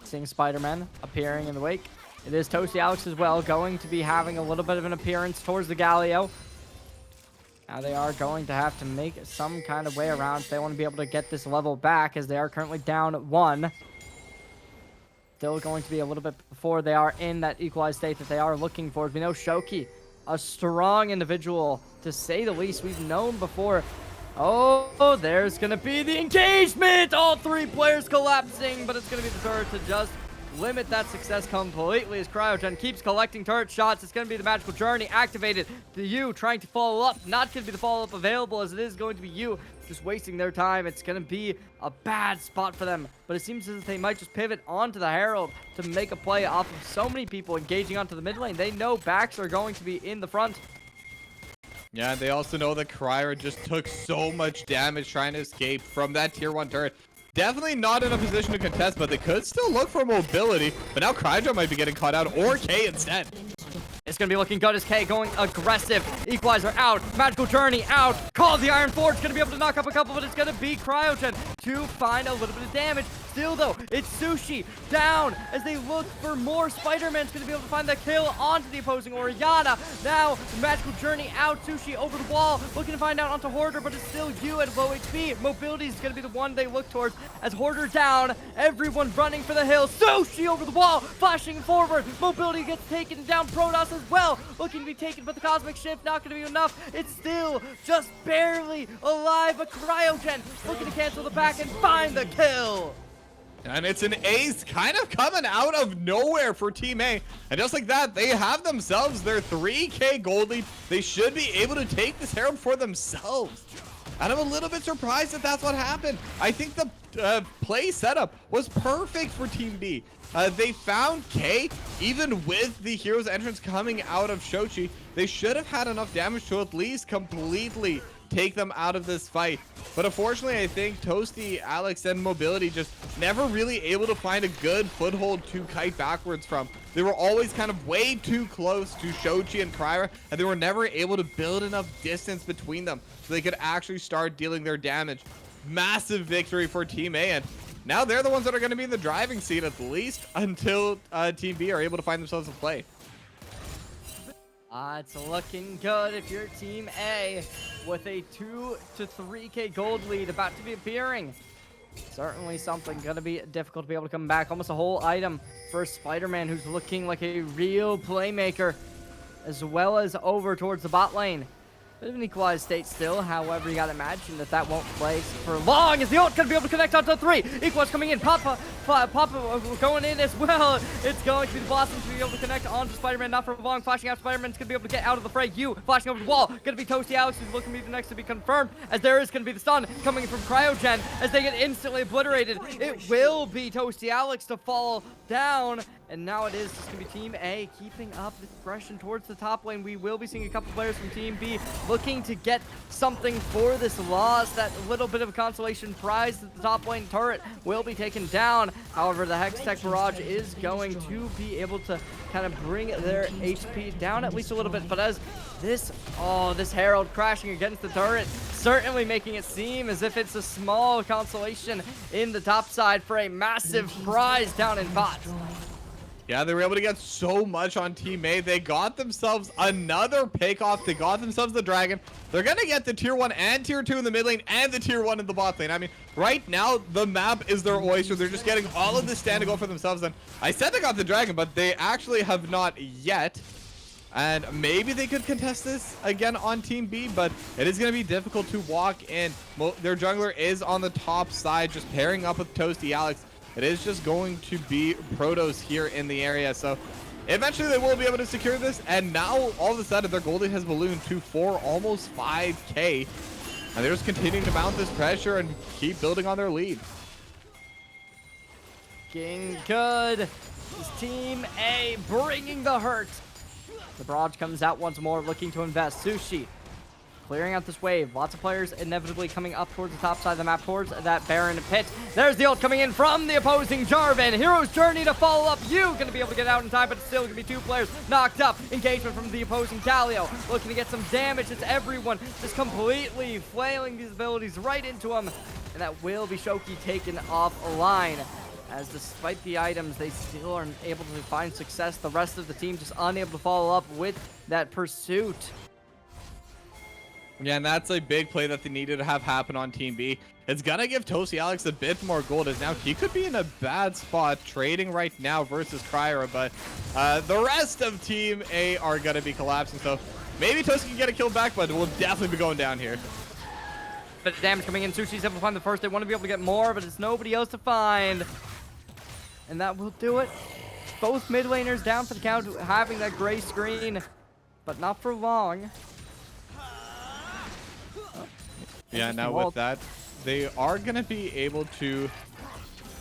Seeing Spider-Man appearing in the wake. It is Toasty Alex as well, going to be having a little bit of an appearance towards the Galio. Now they are going to have to make some kind of way around if they want to be able to get this level back, as they are currently down 1. Still going to be a little bit before they are in that equalized state that they are looking for. We know Shoki, a strong individual, to say the least. We've known before. Oh, there's going to be the engagement! All 3 players collapsing, but it's going to be the turret to just limit that success completely as Cryogen keeps collecting turret shots. It's going to be the Magical Journey activated. The U trying to follow up. Not going to be the follow-up available, as it is going to be you just wasting their time. It's going to be a bad spot for them, but it seems as if they might just pivot onto the Herald to make a play off of so many people engaging onto the mid lane. They know backs are going to be in the front. Yeah, and they also know that Kryra just took so much damage trying to escape from that tier 1 turret. Definitely not in a position to contest, but they could still look for Mobility. But now Krydra might be getting caught out, or K instead. It's going to be looking good as K going aggressive. Equalizer out. Magical Journey out. Call of the Iron Forge. Going to be able to knock up a couple, but it's going to be Cryogen to find a little bit of damage. Still, though, it's Sushi down as they look for more. Spider-Man's going to be able to find the kill onto the opposing Orianna. Now, the Magical Journey out. Sushi over the wall. Looking to find out onto Hoarder, but it's still you at low HP. Mobility is going to be the one they look towards as Hoarder down. Everyone running for the hill. Sushi over the wall. Flashing forward. Mobility gets taken down. Protoss as well. Looking to be taken, but the Cosmic Shift not going to be enough. It's still just barely alive. But Cryogen looking to cancel the back and find the kill. And it's an ace kind of coming out of nowhere for Team A. And just like that, they have themselves their 3K gold lead. They should be able to take this Herald for themselves. And I'm a little bit surprised that that's what happened. I think the play setup was perfect for Team B. They found K, even with the Hero's Entrance coming out of Shochi. They should have had enough damage to at least completely take them out of this fight. But unfortunately, I think Toasty, Alex, and Mobility just never really able to find a good foothold to kite backwards from. They were always kind of way too close to Shochi and Kryra, and they were never able to build enough distance between them so they could actually start dealing their damage. Massive victory for Team A, and now they're the ones that are going to be in the driving seat at least until Team B are able to find themselves a play. It's looking good if you're Team A with a 2 to 3K gold lead about to be appearing. Certainly something going to be difficult to be able to come back. Almost a whole item for Spider-Man, who's looking like a real playmaker, as well as over towards the bot lane. Bit of an equalized state still, however, you gotta imagine that that won't play for long, as the ult gonna be able to connect onto 3. Equalize coming in, Papa going in as well. It's going to be the Blossom to be able to connect onto Spider-Man, not for long. Flashing out, Spider-Man's gonna be able to get out of the fray. You flashing over the wall, gonna be Toasty Alex, who's looking to be the next to be confirmed, as there is gonna be the stun coming from Cryogen, as they get instantly obliterated. It will be Toasty Alex to fall down. And now it is just going to be Team A keeping up the progression towards the top lane. We will be seeing a couple players from Team B looking to get something for this loss. That little bit of a consolation prize that the top lane turret will be taken down. However, the Hextech Barrage is going to be able to kind of bring their HP down at least a little bit. But as this Herald crashing against the turret, certainly making it seem as if it's a small consolation in the top side for a massive prize down in bot. Yeah, they were able to get so much on Team A. They got themselves another pick off. They got themselves the dragon. They're going to get the tier 1 and tier 2 in the mid lane and the tier 1 in the bot lane. I mean, right now, the map is their oyster. They're just getting all of this stand to go for themselves. And I said they got the dragon, but they actually have not yet. And maybe they could contest this again on Team B, but it is going to be difficult to walk in. Their jungler is on the top side, just pairing up with Toasty Alex. It is just going to be Protos here in the area. So eventually they will be able to secure this. And now all of a sudden their gold lead has ballooned to almost 5K. And they're just continuing to mount this pressure and keep building on their lead. Looking good. This Team A bringing the hurt. The barrage comes out once more, looking to invest. Sushi clearing out this wave. Lots of players inevitably coming up towards the top side of the map, towards that Baron pit. There's the ult coming in from the opposing Jarvan. Hero's Journey to follow up. You going to be able to get out in time, but it's still going to be 2 players knocked up. Engagement from the opposing Galio. Looking to get some damage. It's everyone just completely flailing these abilities right into him. And that will be Shoki taken offline. As despite the items, they still aren't able to find success. The rest of the team just unable to follow up with that pursuit. Yeah, and that's a big play that they needed to have happen on Team B. It's going to give Toasty Alex a bit more gold, as now he could be in a bad spot trading right now versus Kryra, but the rest of Team A are going to be collapsing, so maybe Toasty can get a kill back, but we'll definitely be going down here. Bit of damage coming in. Sushi's able to find the first. They want to be able to get more, but it's nobody else to find. And that will do it. Both mid laners down for the count, having that gray screen, but not for long. Yeah, now with that, they are going to be able to...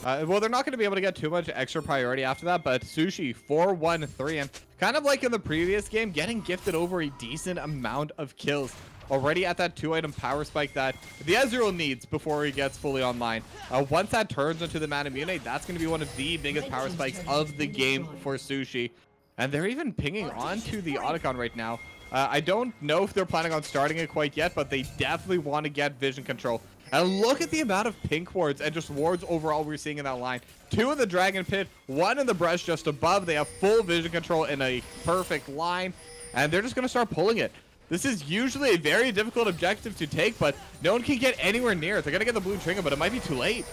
well, they're not going to be able to get too much extra priority after that, but Sushi 4-1-3, and kind of like in the previous game, getting gifted over a decent amount of kills. Already at that 2-item power spike that the Ezreal needs before he gets fully online. Once that turns into the Manamune, that's going to be one of the biggest power spikes of the game for Sushi. And they're even pinging onto the Otacon right now. I don't know if they're planning on starting it quite yet, but they definitely want to get vision control. And look at the amount of pink wards and just wards overall we're seeing in that line. 2 in the Dragon Pit, 1 in the brush just above. They have full vision control in a perfect line, and they're just going to start pulling it. This is usually a very difficult objective to take, but no one can get anywhere near it. They're going to get the blue trigger, but it might be too late.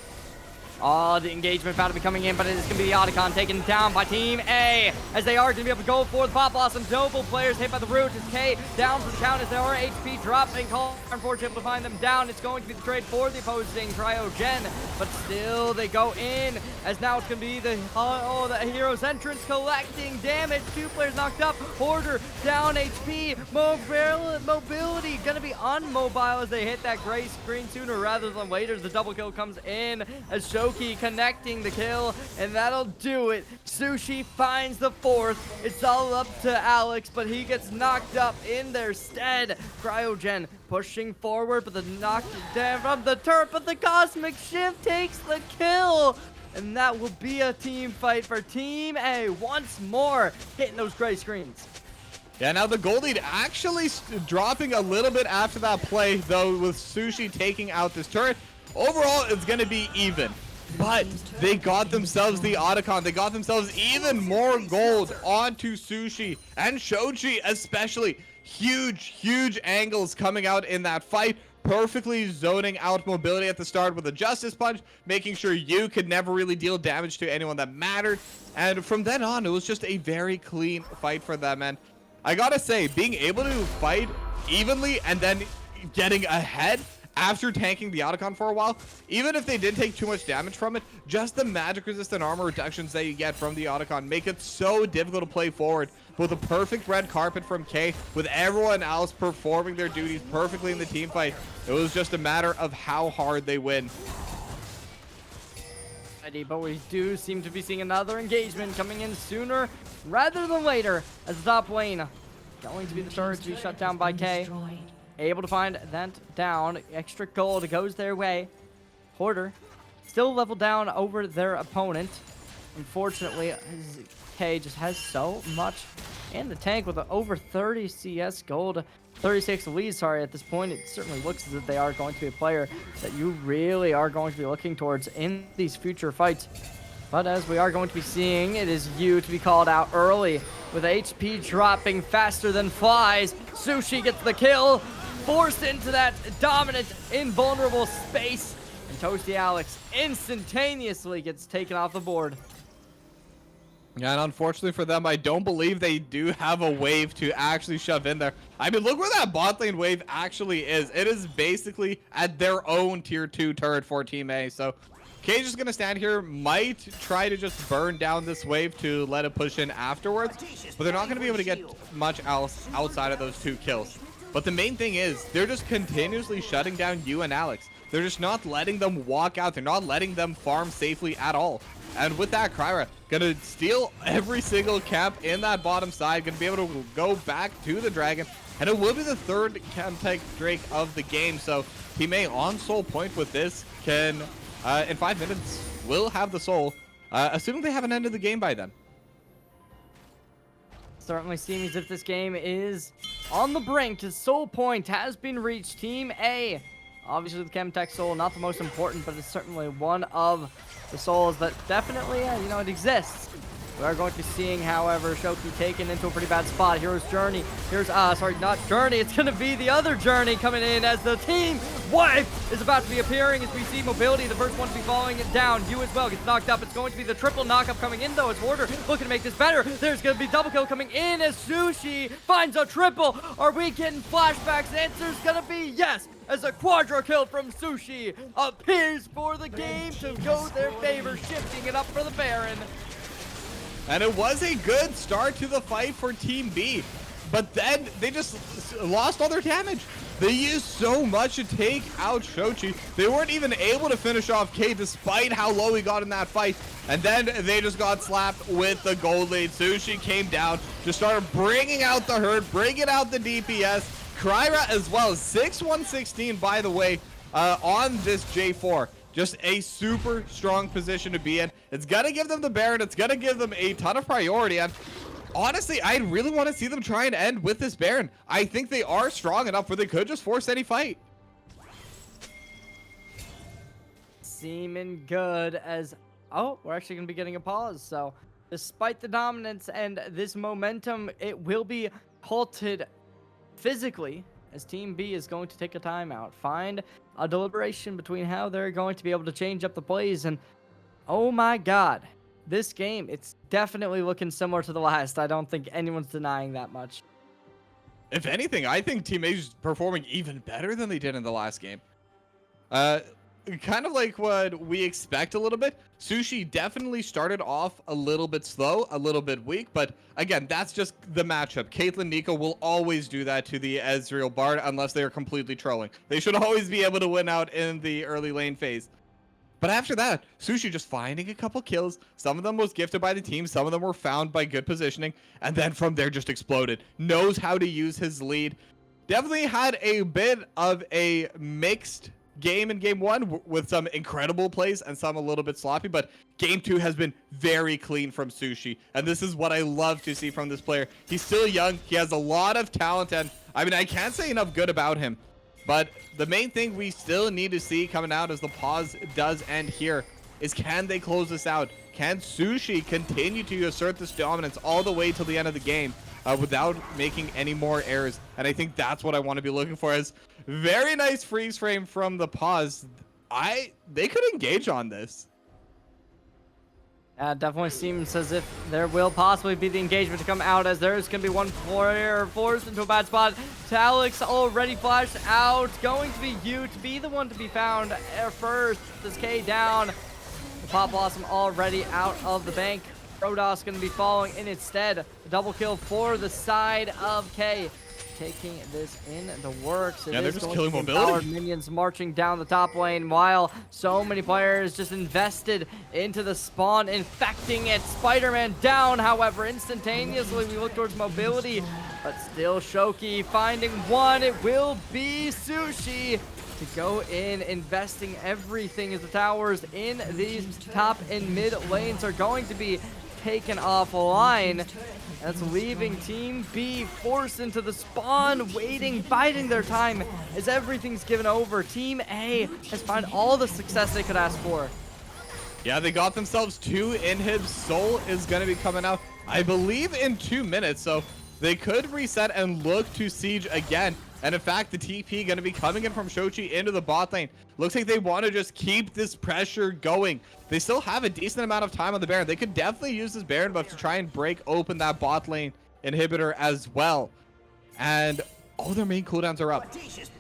Oh, the engagement about to be coming in, but it is going to be the Otacon taken down by Team A, as they are going to be able to go for the Pop Blossom. Double players hit by the root. It's K down for the count as there are HP dropping. Call unfortunately able to find them down. It's going to be the trade for the opposing Cryogen, but still they go in, as now it's going to be the the hero's entrance collecting damage. 2 players knocked up. Hoarder down HP. Mobility going to be unmobile as they hit that gray screen sooner rather than later. The double kill comes in as Shoki Toki connecting the kill, and that'll do it. Sushi finds the 4th. It's all up to Alex, but he gets knocked up in their stead. Cryogen pushing forward, but the knock down from the turret, but the Cosmic Shift takes the kill. And that will be a team fight for Team A once more, hitting those gray screens. Yeah, now the gold lead actually dropping a little bit after that play, though, with Sushi taking out this turret. Overall, it's going to be even. But they got themselves the Otacon. They got themselves even more gold onto Sushi and Shochi especially. Huge angles coming out in that fight. Perfectly zoning out mobility at the start with a Justice Punch, making sure you could never really deal damage to anyone that mattered. And from then on, it was just a very clean fight for them. And I gotta say, being able to fight evenly and then getting ahead after tanking the Otacon for a while, even if they didn't take too much damage from it, just the magic resistant armor reductions that you get from the Otacon make it so difficult to play forward. With a perfect red carpet from K, with everyone else performing their duties perfectly in the team fight, it was just a matter of how hard they win. But we do seem to be seeing another engagement coming in sooner rather than later, as the top lane going to be the turret to be shut down by K. Able to find that down. Extra gold goes their way. Hoarder still leveled down over their opponent. Unfortunately, K just has so much in the tank with over 30 CS gold, 36 leads, sorry, at this point. It certainly looks as if they are going to be a player that you really are going to be looking towards in these future fights. But as we are going to be seeing, it is you to be called out early with HP dropping faster than flies. Sushi gets the kill, forced into that dominant, invulnerable space. And Toasty Alex instantaneously gets taken off the board. Yeah, and unfortunately for them, I don't believe they do have a wave to actually shove in there. I mean, look where that bot lane wave actually is. It is basically at their own tier 2 turret for Team A. So Cage is going to stand here, might try to just burn down this wave to let it push in afterwards, but they're not going to be able to get much else outside of those 2 kills. But the main thing is, they're just continuously shutting down you and Alex. They're just not letting them walk out. They're not letting them farm safely at all. And with that, Kryra gonna steal every single camp in that bottom side, gonna be able to go back to the dragon, and it will be the 3rd Chemtech Drake of the game. So Team A on soul point with this can, in 5 minutes, will have the soul, assuming they haven't ended the game by then. Certainly seems as if this game is on the brink. His soul point has been reached. Team A, obviously the Chemtech soul, not the most important, but it's certainly one of the souls that definitely, you know, it exists. We are going to be seeing, however, Shoki taken into a pretty bad spot. Here's Journey. Here's, sorry, not Journey. It's going to be the other Journey coming in as the team wife is about to be appearing as we see Mobility, the first one to be falling it down. You as well gets knocked up. It's going to be the triple knockup coming in, though, as Hoarder looking to make this better. There's going to be double kill coming in as Sushi finds a triple. Are we getting flashbacks? The answer is going to be yes, as a quadra kill from Sushi appears for the game to go their favor, shifting it up for the Baron. And it was a good start to the fight for Team B, but then they just lost all their damage. They used so much to take out Shochi. They weren't even able to finish off K despite how low he got in that fight. And then they just got slapped with the gold lead. Sushi came down, just started bringing out the herd, bringing out the DPS. Kryra as well, 6-1-16 by the way, on this J4. Just a super strong position to be in. It's going to give them the Baron. It's going to give them a ton of priority. And honestly, I really want to see them try and end with this Baron. I think they are strong enough where they could just force any fight. Seeming good as... Oh, we're actually going to be getting a pause. So despite the dominance and this momentum, it will be halted physically, as Team B is going to take a timeout, find a deliberation between how they're going to be able to change up the plays. And oh my god, this game, it's definitely looking similar to the last. I don't think anyone's denying that much. If anything, I think Team A is performing even better than they did in the last game. Kind of like what we expect a little bit. Sushi definitely started off a little bit slow, a little bit weak, but again, that's just the matchup. Caitlyn Nico will always do that to the Ezreal Bard unless they are completely trolling. They should always be able to win out in the early lane phase. But after that, Sushi just finding a couple kills. Some of them was gifted by the team. Some of them were found by good positioning. And then from there just exploded. Knows how to use his lead. Definitely had a bit of a mixed game in game 1 with some incredible plays and some a little bit sloppy. But game 2 has been very clean from Sushi. And this is what I love to see from this player. He's still young. He has a lot of talent. And I mean, I can't say enough good about him. But the main thing we still need to see coming out as the pause does end here is, can they close this out? Can Sushi continue to assert this dominance all the way till the end of the game without making any more errors? And I think that's what I want to be looking for. Is very nice freeze frame from the pause. They could engage on this. It definitely seems as if there will possibly be the engagement to come out, as there's going to be one player forced into a bad spot. Talix already flashed out. Going to be you to be the one to be found first. This K down. The Pop Blossom already out of the bank. Protoss going to be following in instead. A double kill for the side of K. Taking this in the works. Yeah, they're just killing mobility. Minions marching down the top lane while so many players just invested into the spawn, infecting it. Spider-Man down, however, instantaneously. We look towards mobility, but still Shoki finding one. It will be Sushi to go in, investing everything as the towers in these top and mid lanes are going to be taken offline. That's leaving Team B forced into the spawn, waiting, biding their time as everything's given over. Team A has found all the success they could ask for. Yeah, they got themselves 2 inhibs. Soul is going to be coming out, I believe, in 2 minutes. So they could reset and look to siege again. And in fact, the TP going to be coming in from Shochi into the bot lane. Looks like they want to just keep this pressure going. They still have a decent amount of time on the Baron. They could definitely use this Baron buff to try and break open that bot lane inhibitor as well. And all their main cooldowns are up.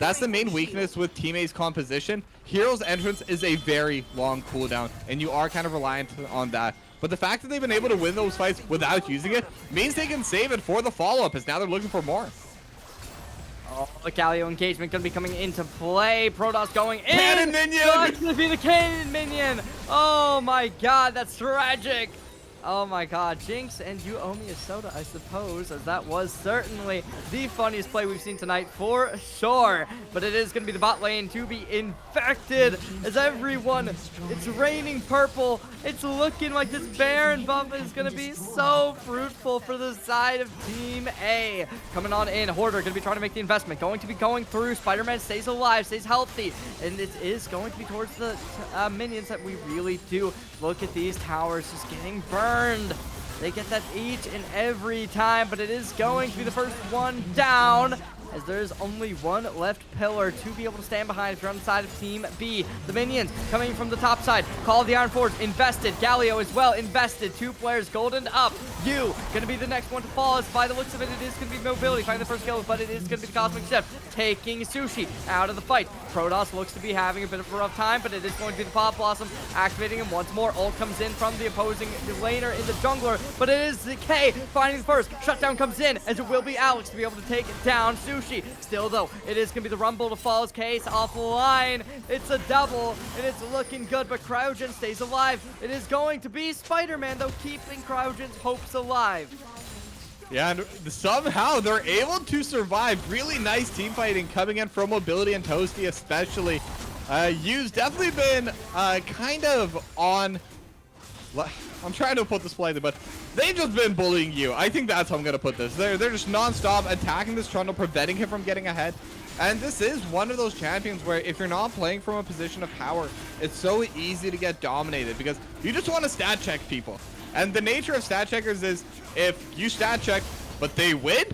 That's the main weakness with Team A's composition. Hero's entrance is a very long cooldown, and you are kind of reliant on that. But the fact that they've been able to win those fights without using it means they can save it for the follow-up, as now they're looking for more. Oh, the Galio engagement going to be coming into play. Protoss going in. Cannon minion! That's going to be the cannon minion. Oh my god, that's tragic. Oh my god, Jinx, and you owe me a soda, I suppose, as that was certainly the funniest play we've seen tonight for sure. But it is going to be the bot lane to be infected as everyone, it's raining purple. It's looking like this Baron buff is going to be so fruitful for the side of Team A. Coming on in, Hoarder going to be trying to make the investment, going to be going through. Spider-Man stays alive, stays healthy, and it is going to be towards the minions that we really do. Look at these towers just getting burned. They get that each and every time, but it is going to be the first one down, as there's only one left pillar to be able to stand behind if you're on the side of Team B. The minions coming from the top side. Call of the Iron Forge invested. Galio as well invested. 2 players golden up. You gonna be the next one to fall, as by the looks of it, it is gonna be mobility finding the first kill, but it is gonna be the Cosmic Shift taking Sushi out of the fight. Protoss looks to be having a bit of a rough time, but it is going to be the Pop Blossom activating him once more. Ult comes in from the opposing laner in the jungler, but it is the K finding the first. Shutdown comes in, as it will be Alex to be able to take down Sushi. Still though, it is going to be the Rumble to fall as Case offline. It's a double, and it's looking good, but Cryogen stays alive. It is going to be Spider-Man, though, keeping Cryogen's hopes alive. Yeah, and somehow they're able to survive. Really nice team fighting coming in from Mobility and Toasty especially. You've definitely been kind of on... I'm trying to put this politely, but they've just been bullying you. I think that's how I'm going to put this. They're just non-stop attacking this Trundle, preventing him from getting ahead. And this is one of those champions where if you're not playing from a position of power, it's so easy to get dominated because you just want to stat check people. And the nature of stat checkers is if you stat check, but they win,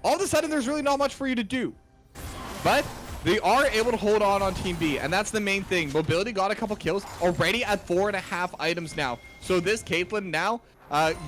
all of a sudden there's really not much for you to do. But they are able to hold on Team B, and that's the main thing. Mobility got a couple kills, already at 4.5 items now. So this Caitlyn now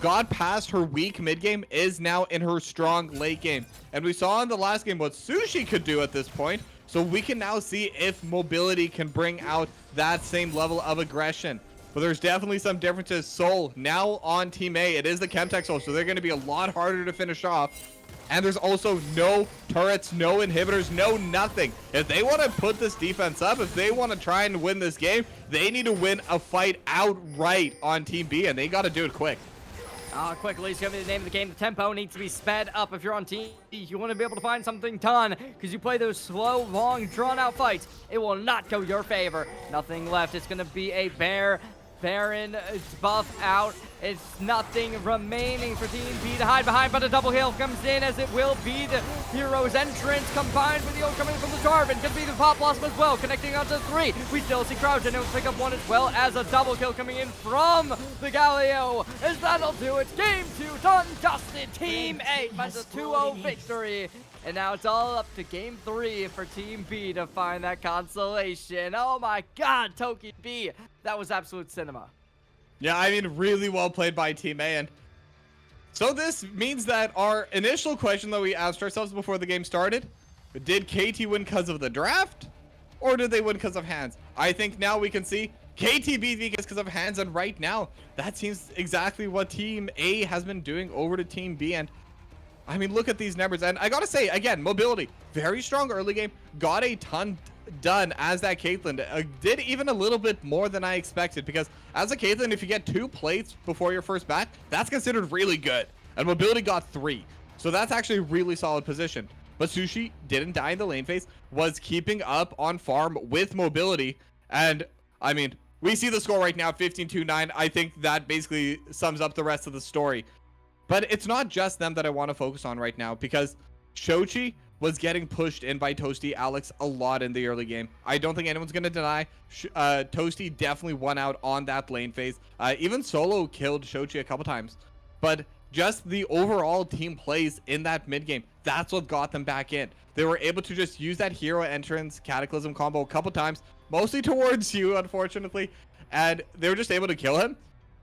got past her weak mid game, is now in her strong late game. And we saw in the last game what Sushi could do at this point. So we can now see if Mobility can bring out that same level of aggression. but there's definitely some differences. Soul now on Team A. It is the Chemtech Soul, so they're going to be a lot harder to finish off. And there's also no turrets, no inhibitors, no nothing. If they want to put this defense up, if they want to try and win this game, they need to win a fight outright on Team B, and they got to do it quick. Quickly, it's going to be the name of the game. The tempo needs to be sped up if you're on Team B. You want to be able to find something done, because you play those slow, long, drawn-out fights. It will not go your favor. Nothing left. It's going to be a Baron buff out. It's nothing remaining for Team B to hide behind, but a double kill comes in, as it will be the hero's entrance combined with the ult coming from the Jarvan. Could be the Pop Blossom as well, connecting onto 3. We still see Crouch, and he'll pick up 1 as well, as a double kill coming in from the Galio. As that'll do it. Game 2 done, dusted. Team A finds a 2-0 victory. And now it's all up to Game 3 for Team B to find that consolation. Oh my god, Toki B. That was absolute cinema. Yeah, I mean, really well played by Team A. And so this means that our initial question that we asked ourselves before the game started, did KT win because of the draft, or did they win because of hands? I think now we can see KT beat Vegas because of hands, and right now, that seems exactly what Team A has been doing over to Team B. And I mean, look at these numbers. And I gotta say, again, mobility, very strong early game, got a ton done as that Caitlyn. Did even a little bit more than I expected, because as a Caitlyn, if you get 2 plates before your first back, that's considered really good. And mobility got 3. So that's actually a really solid position. But Sushi didn't die in the lane phase, was keeping up on farm with mobility. And I mean, we see the score right now, 15-2-9. I think that basically sums up the rest of the story. But it's not just them that I want to focus on right now, because Shochi was getting pushed in by Toasty Alex a lot in the early game. I don't think anyone's going to deny Toasty definitely won out on that lane phase. Even Solo killed Shochi a couple times. But just the overall team plays in that mid game, that's what got them back in. They were able to just use that hero entrance Cataclysm combo a couple times, mostly towards you, unfortunately. And they were just able to kill him,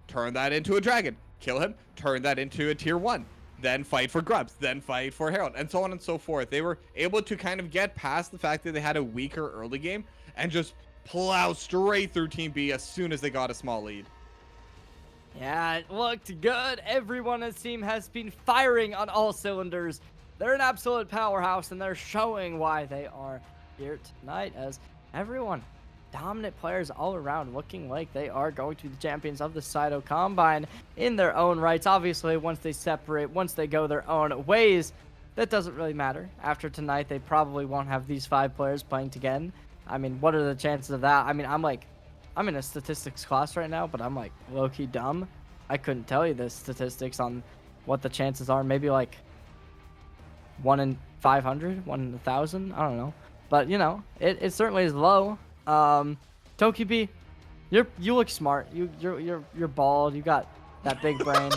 turn that into a dragon, kill him, turn that into a tier 1. Then fight for Grubs, then fight for Herald, and so on and so forth. They were able to kind of get past the fact that they had a weaker early game and just plow straight through Team B as soon as they got a small lead. Yeah, it looked good. Everyone on the team has been firing on all cylinders. They're an absolute powerhouse, and they're showing why they are here tonight, as everyone, dominant players all around, looking like they are going to be the champions of the Cyto Combine in their own rights. Obviously, once they separate, once they go their own ways, that doesn't really matter. After tonight, they probably won't have these 5 players playing again. I mean, what are the chances of that? I mean, I'm in a statistics class right now, but I'm like low-key dumb. I couldn't tell you the statistics on what the chances are. Maybe like 1 in 500, 1 in 1,000. I don't know. But, you know, it certainly is low. Toki B, you look smart. You're bald. You got that big brain.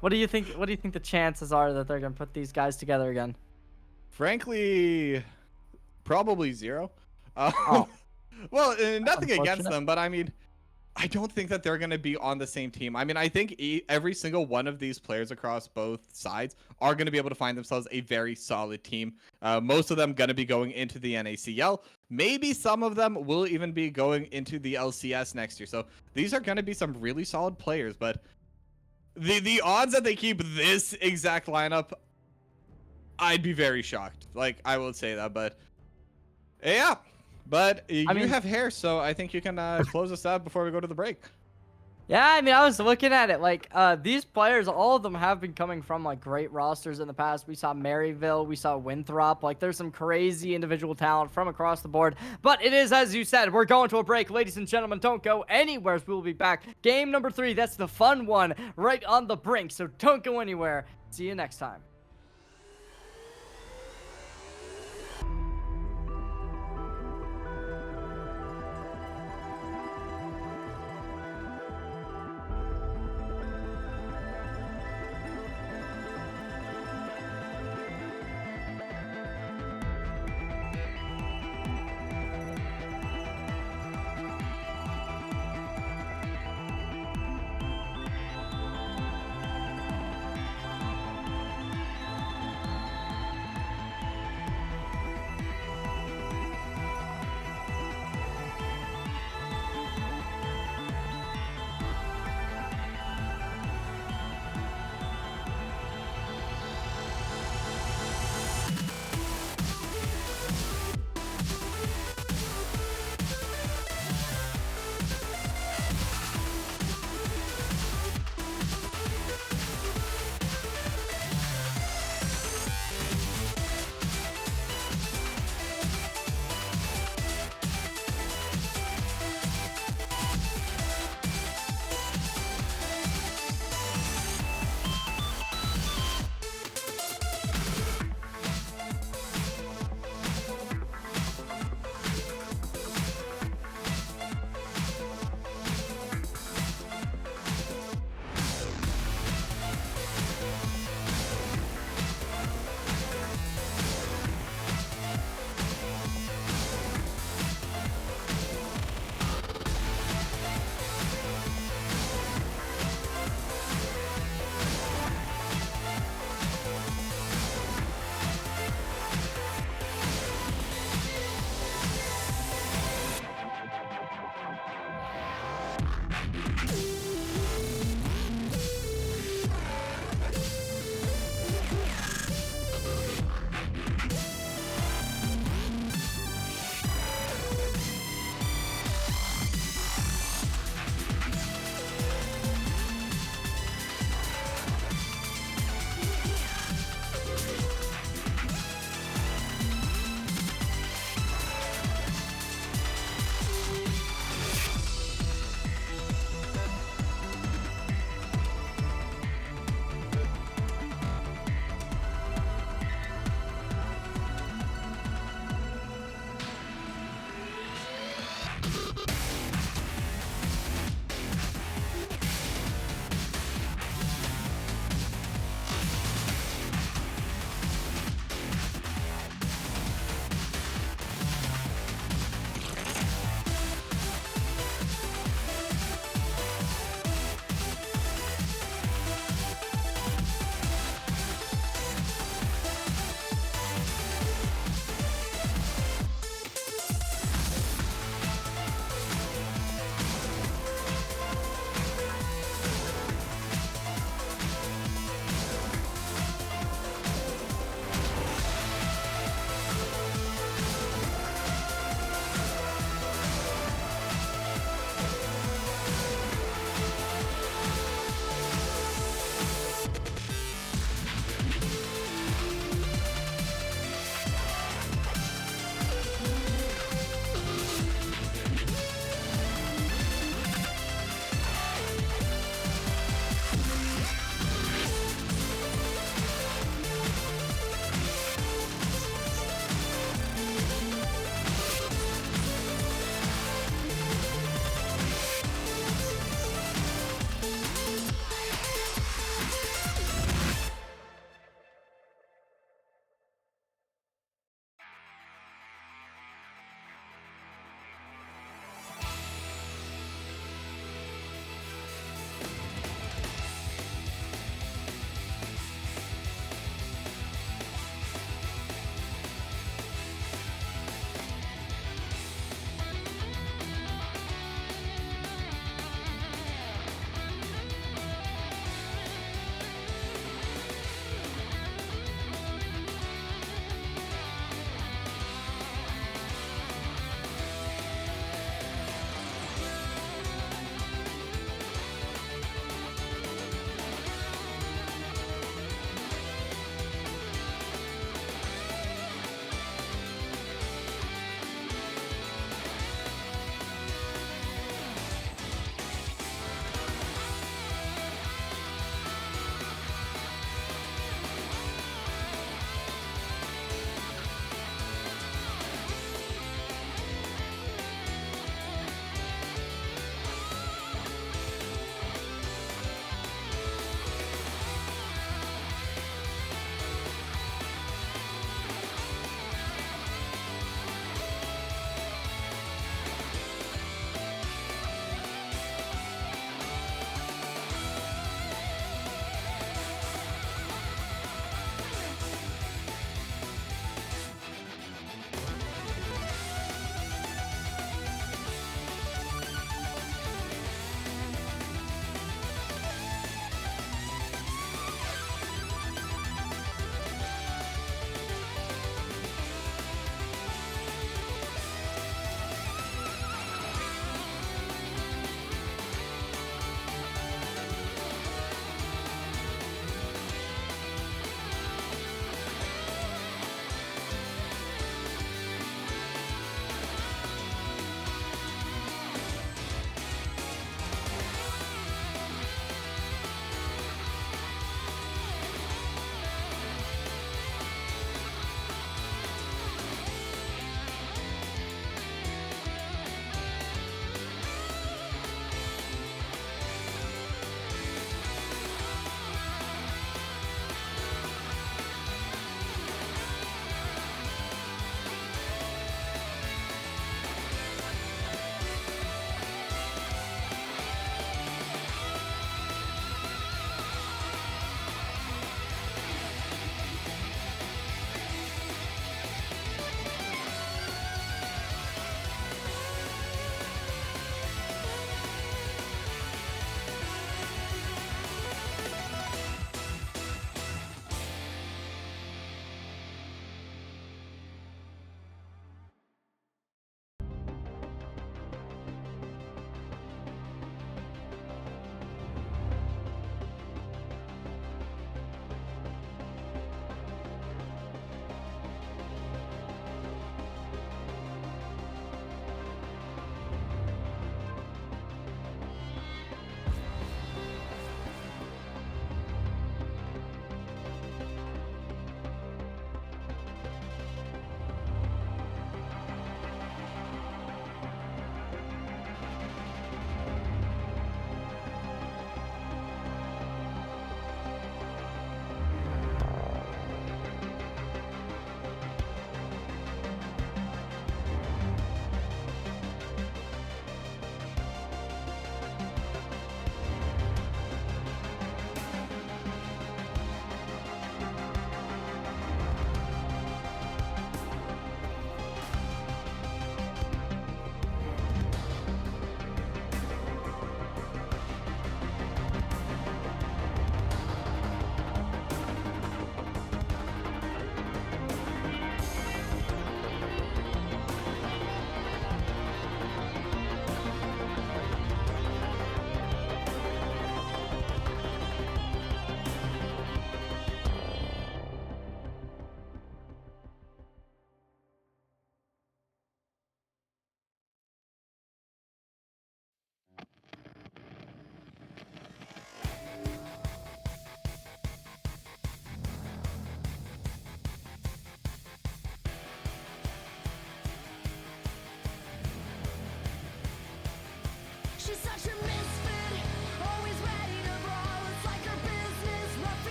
What do you think the chances are that they're gonna put these guys together again? Frankly, probably 0. Well, nothing against them, but I mean, I don't think that they're going to be on the same team. I mean, I think every single one of these players across both sides are going to be able to find themselves a very solid team. Most of them going to be going into the NACL. Maybe some of them will even be going into the LCS next year. So these are going to be some really solid players, but the odds that they keep this exact lineup, I'd be very shocked. Like, I will say that, but yeah. But you have hair, so I think you can close us out before we go to the break. Yeah, I mean, I was looking at it. Like, these players, all of them have been coming from, like, great rosters in the past. We saw Maryville. We saw Winthrop. Like, there's some crazy individual talent from across the board. But it is, as you said, we're going to a break. Ladies and gentlemen, don't go anywhere, as we will be back. Game number 3, that's the fun one, right on the brink. So don't go anywhere. See you next time.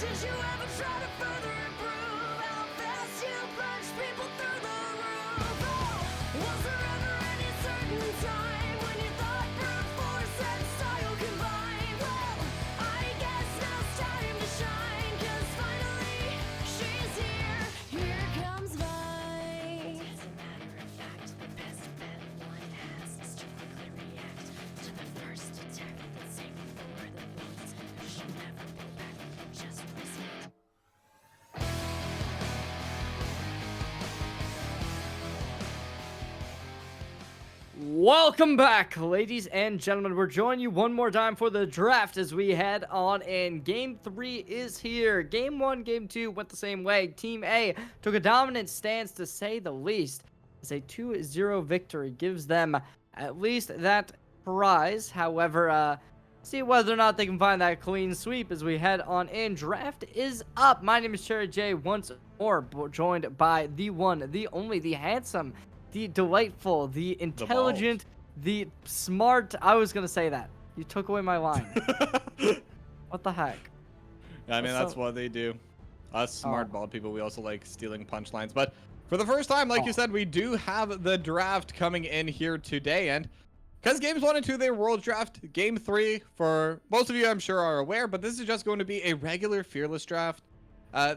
Did you ever try to further improve how fast you punch people through the roof? Oh, was there ever any certain time when you thought brute force and style combined? Well, I guess now it's time to shine, 'cause finally she's here. Here comes Vi. As a matter of fact, the best bet one has is to quickly react to the first attack and say before the bullets. She'll never pull back, just listen. Welcome back, ladies and gentlemen. We're joining you one more time for the draft as we head on in. Game 3 is here. Game 1, Game 2 went the same way. Team A took a dominant stance, to say the least. It's a 2-0 victory. Gives them at least that prize. However, see whether or not they can find that clean sweep as we head on in. Draft is up. My name is Cherry J, once more joined by the one, the only, the handsome, the delightful, the intelligent, the smart. I was gonna say that. You took away my line. What the heck? I mean, that's So- what they do. Us smart bald people, we also like stealing punchlines. But for the first time, like you said, we do have the draft coming in here today. And because games 1 and 2, they were world draft. Game 3, for most of you, I'm sure, are aware, but this is just going to be a regular fearless draft.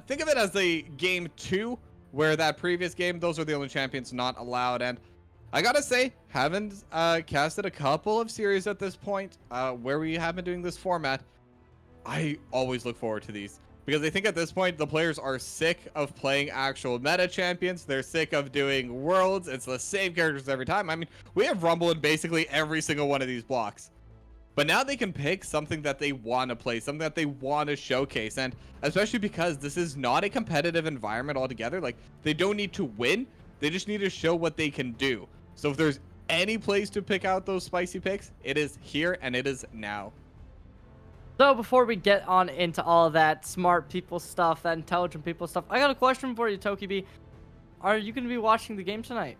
Think of it as the game 2, where that previous game, those are the only champions not allowed. And I gotta say, haven't casted a couple of series at this point where we have been doing this format. I always look forward to these, because I think at this point the players are sick of playing actual meta champions. They're sick of doing worlds. It's the same characters every time. I mean, we have Rumble in basically every single one of these blocks. But now they can pick something that they want to play, something that they want to showcase. And especially because this is not a competitive environment altogether. Like, they don't need to win. They just need to show what they can do. So if there's any place to pick out those spicy picks, it is here and it is now. So before we get on into all of that smart people stuff, that intelligent people stuff, I got a question for you, Toki B. Are you going to be watching the game tonight?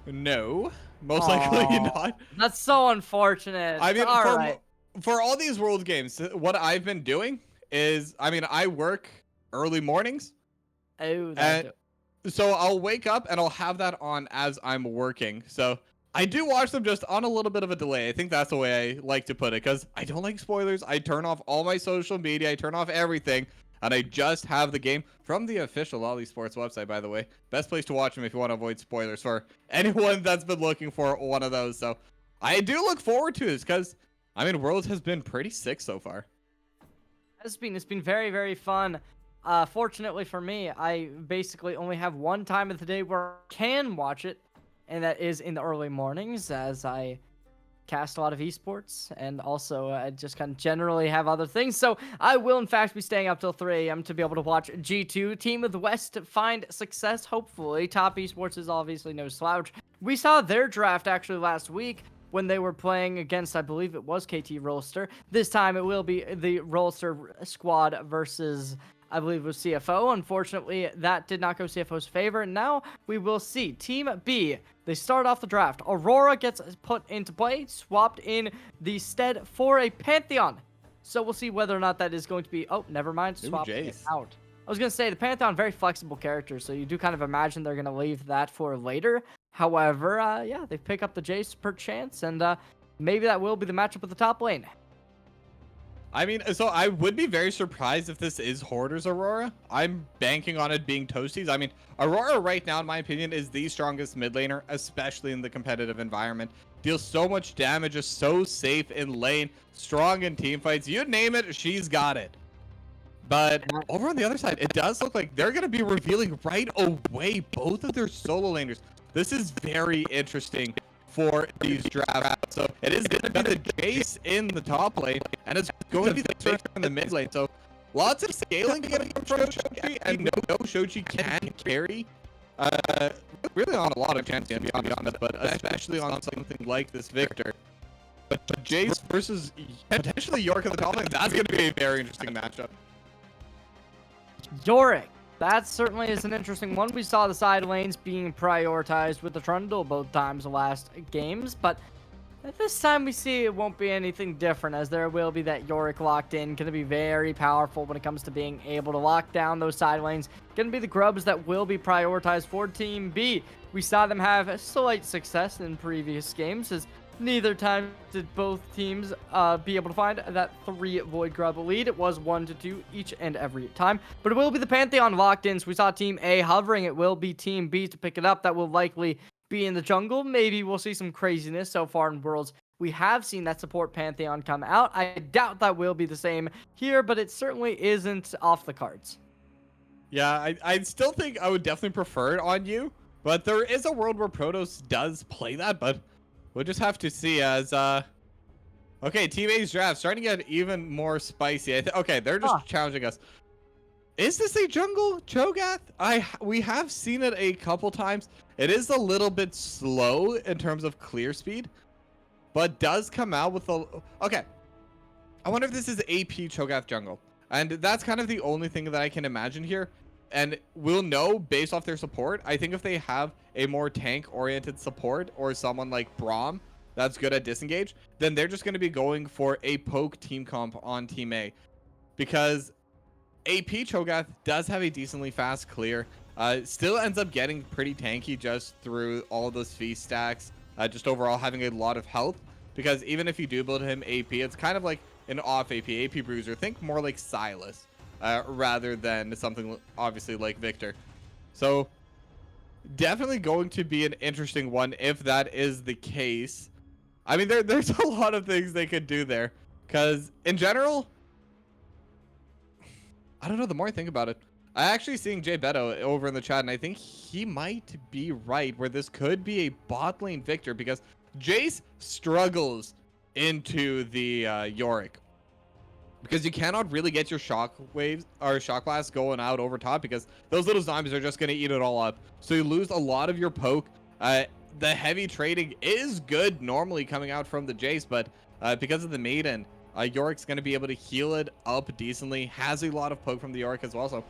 No, most likely not. That's so unfortunate. I mean, all right. for all these world games, what I've been doing is, I mean, I work early mornings. Oh, And so I'll wake up and I'll have that on as I'm working. So I do watch them just on a little bit of a delay. I think that's the way I like to put it, because I don't like spoilers. I turn off all my social media. I turn off everything. And I just have the game from the official Lolly Sports website, by the way. Best place to watch them if you want to avoid spoilers for anyone that's been looking for one of those. So I do look forward to this, because, I mean, Worlds has been pretty sick so far. It's been very, very fun. Fortunately for me, I basically only have one time of the day where I can watch it, and that is in the early mornings, as I cast a lot of esports, and also I just kind of generally have other things. So I will, in fact, be staying up till 3 a.m. to be able to watch G2, Team of the West, find success, hopefully. Top esports is obviously no slouch. We saw their draft actually last week when they were playing against, I believe it was KT Rolster. This time it will be the Rolster squad versus, I believe it was CFO. Unfortunately, that did not go CFO's favor. And now we will see Team B. They start off the draft. Aurora gets put into play, swapped in the stead for a Pantheon. So we'll see whether or not that is going to be... Oh, never mind. Swap it out. I was going to say, the Pantheon, very flexible character, so you do kind of imagine they're going to leave that for later. However, yeah, they pick up the Jace per chance, and maybe that will be the matchup with the top lane. I mean, so I would be very surprised if this is Hoarder's Aurora. I'm banking on it being Toasty's. I mean, Aurora right now, in my opinion, is the strongest mid laner, especially in the competitive environment. Deals so much damage, is so safe in lane, strong in team fights. You name it, she's got it. But over on the other side, it does look like they're going to be revealing right away both of their solo laners. This is very interesting for these drafts. So it is going to be the Jace in the top lane, and it's going to be the Jace in the mid lane. So lots of scaling coming from Shochi, and no Shochi can carry really on a lot of chances, to be honest, but especially on something like this Victor. But Jace versus potentially York in the top lane, that's going to be a very interesting matchup. Yorick. That certainly is an interesting one. We saw the side lanes being prioritized with the Trundle both times the last games, but This time we see it won't be anything different, as there will be that Yorick locked in. Going to be very powerful when it comes to being able to lock down those side lanes. Going to be the grubs that will be prioritized for Team B. We saw them have a slight success in previous games, as neither time did both teams be able to find that 3 Void Grub lead. It was 1-2 each and every time. But it will be the Pantheon locked in, so we saw Team A hovering. It will be Team B to pick it up. That will likely be in the jungle. Maybe we'll see some craziness. So far in Worlds, we have seen that support Pantheon come out. I doubt that will be the same here, but it certainly isn't off the cards. Yeah, I still think I would definitely prefer it on you, but there is a world where Protoss does play that, but we'll just have to see as, okay, Team A's draft starting to get even more spicy. Okay, they're just challenging us. Is this a jungle Cho'Gath? We have seen it a couple times. It is a little bit slow in terms of clear speed, but does come out with a... Okay, I wonder if this is AP Cho'Gath jungle. And that's kind of the only thing that I can imagine here. And we'll know based off their support. I think if they have a more tank-oriented support or someone like Braum that's good at disengage, then they're just going to be going for a poke team comp on Team A. Because AP Cho'Gath does have a decently fast clear. Still ends up getting pretty tanky just through all of those feast stacks. Just overall having a lot of health. Because even if you do build him AP, it's kind of like an off AP bruiser. Think more like Silas rather than something obviously like Victor. So definitely going to be an interesting one if that is the case. I mean, there's a lot of things they could do there. Because in general... I don't know, the more I think about it, I actually seeing Jay Beto over in the chat, and I think he might be right where this could be a bot lane Victor, because Jace struggles into the Yorick. Because you cannot really get your shock waves or shock blasts going out over top, because those little zombies are just going to eat it all up. So you lose a lot of your poke. The heavy trading is good normally coming out from the Jace, but because of the Maiden, Yorick's going to be able to heal it up decently. Has a lot of poke from the Yorick as well. So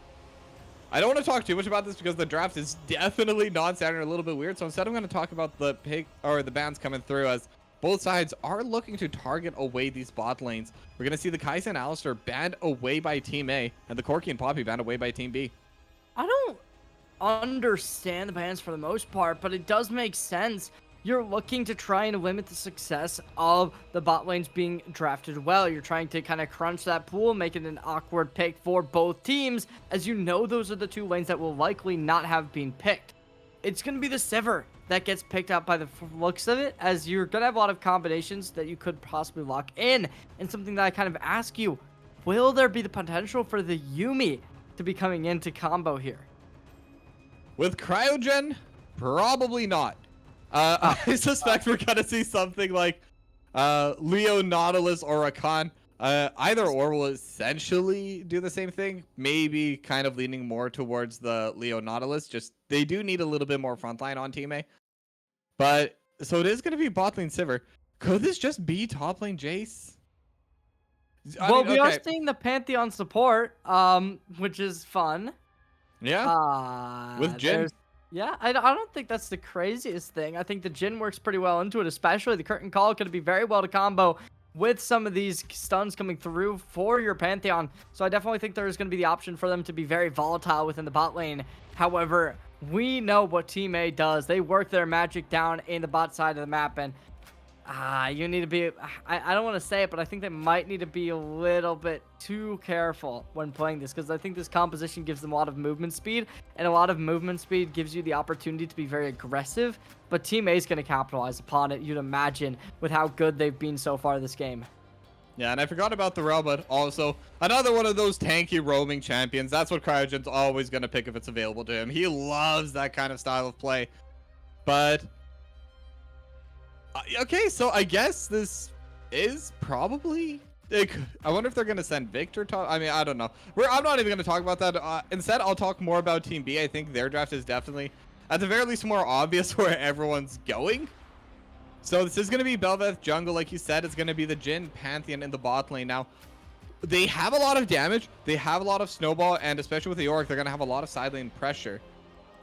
I don't want to talk too much about this because the draft is definitely non-standard, a little bit weird. So instead I'm going to talk about the bans coming through, as both sides are looking to target away these bot lanes. We're going to see the Kai'Sa and Alistar banned away by Team A, and the Corki and Poppy banned away by Team B. I don't understand the bans for the most part, but it does make sense. You're looking to try and limit the success of the bot lanes being drafted well. You're trying to kind of crunch that pool, make it an awkward pick for both teams, as you know those are the 2 lanes that will likely not have been picked. It's going to be the Sivir that gets picked up by the looks of it, as you're going to have a lot of combinations that you could possibly lock in. And something that I kind of ask you, will there be the potential for the Yuumi to be coming into combo here? With Cryogen, probably not. I suspect we're gonna see something like Leo, Nautilus, or Rakan. Either or will essentially do the same thing. Maybe kind of leaning more towards the Leo Nautilus. Just they do need a little bit more frontline on Team A. But so it is gonna be bot lane Sivir. Could this just be top lane Jace? We are seeing the Pantheon support, which is fun. Yeah. With Jhin. Yeah, I don't think that's the craziest thing. I think the Jhin works pretty well into it, especially the Curtain Call could be very well to combo with some of these stuns coming through for your Pantheon. So I definitely think there's going to be the option for them to be very volatile within the bot lane. However, we know what Team A does. They work their magic down in the bot side of the map, and you need to be, I don't want to say it, but I think they might need to be a little bit too careful when playing this, because I think this composition gives them a lot of movement speed, and a lot of movement speed gives you the opportunity to be very aggressive, but Team A is going to capitalize upon it, you'd imagine, with how good they've been so far this game. Yeah, and I forgot about the Rel, but also another one of those tanky roaming champions. That's what Cryogen's always going to pick if it's available to him. He loves that kind of style of play. But okay, so I guess this is probably... I wonder if they're going to send Victor top. I mean, I don't know. I'm not even going to talk about that. Instead, I'll talk more about Team B. I think their draft is definitely, at the very least, more obvious where everyone's going. So this is going to be Bel'Veth jungle. Like you said, it's going to be the Jhin Pantheon in the bot lane. Now, they have a lot of damage. They have a lot of snowball. And especially with the Yorick, they're going to have a lot of side lane pressure.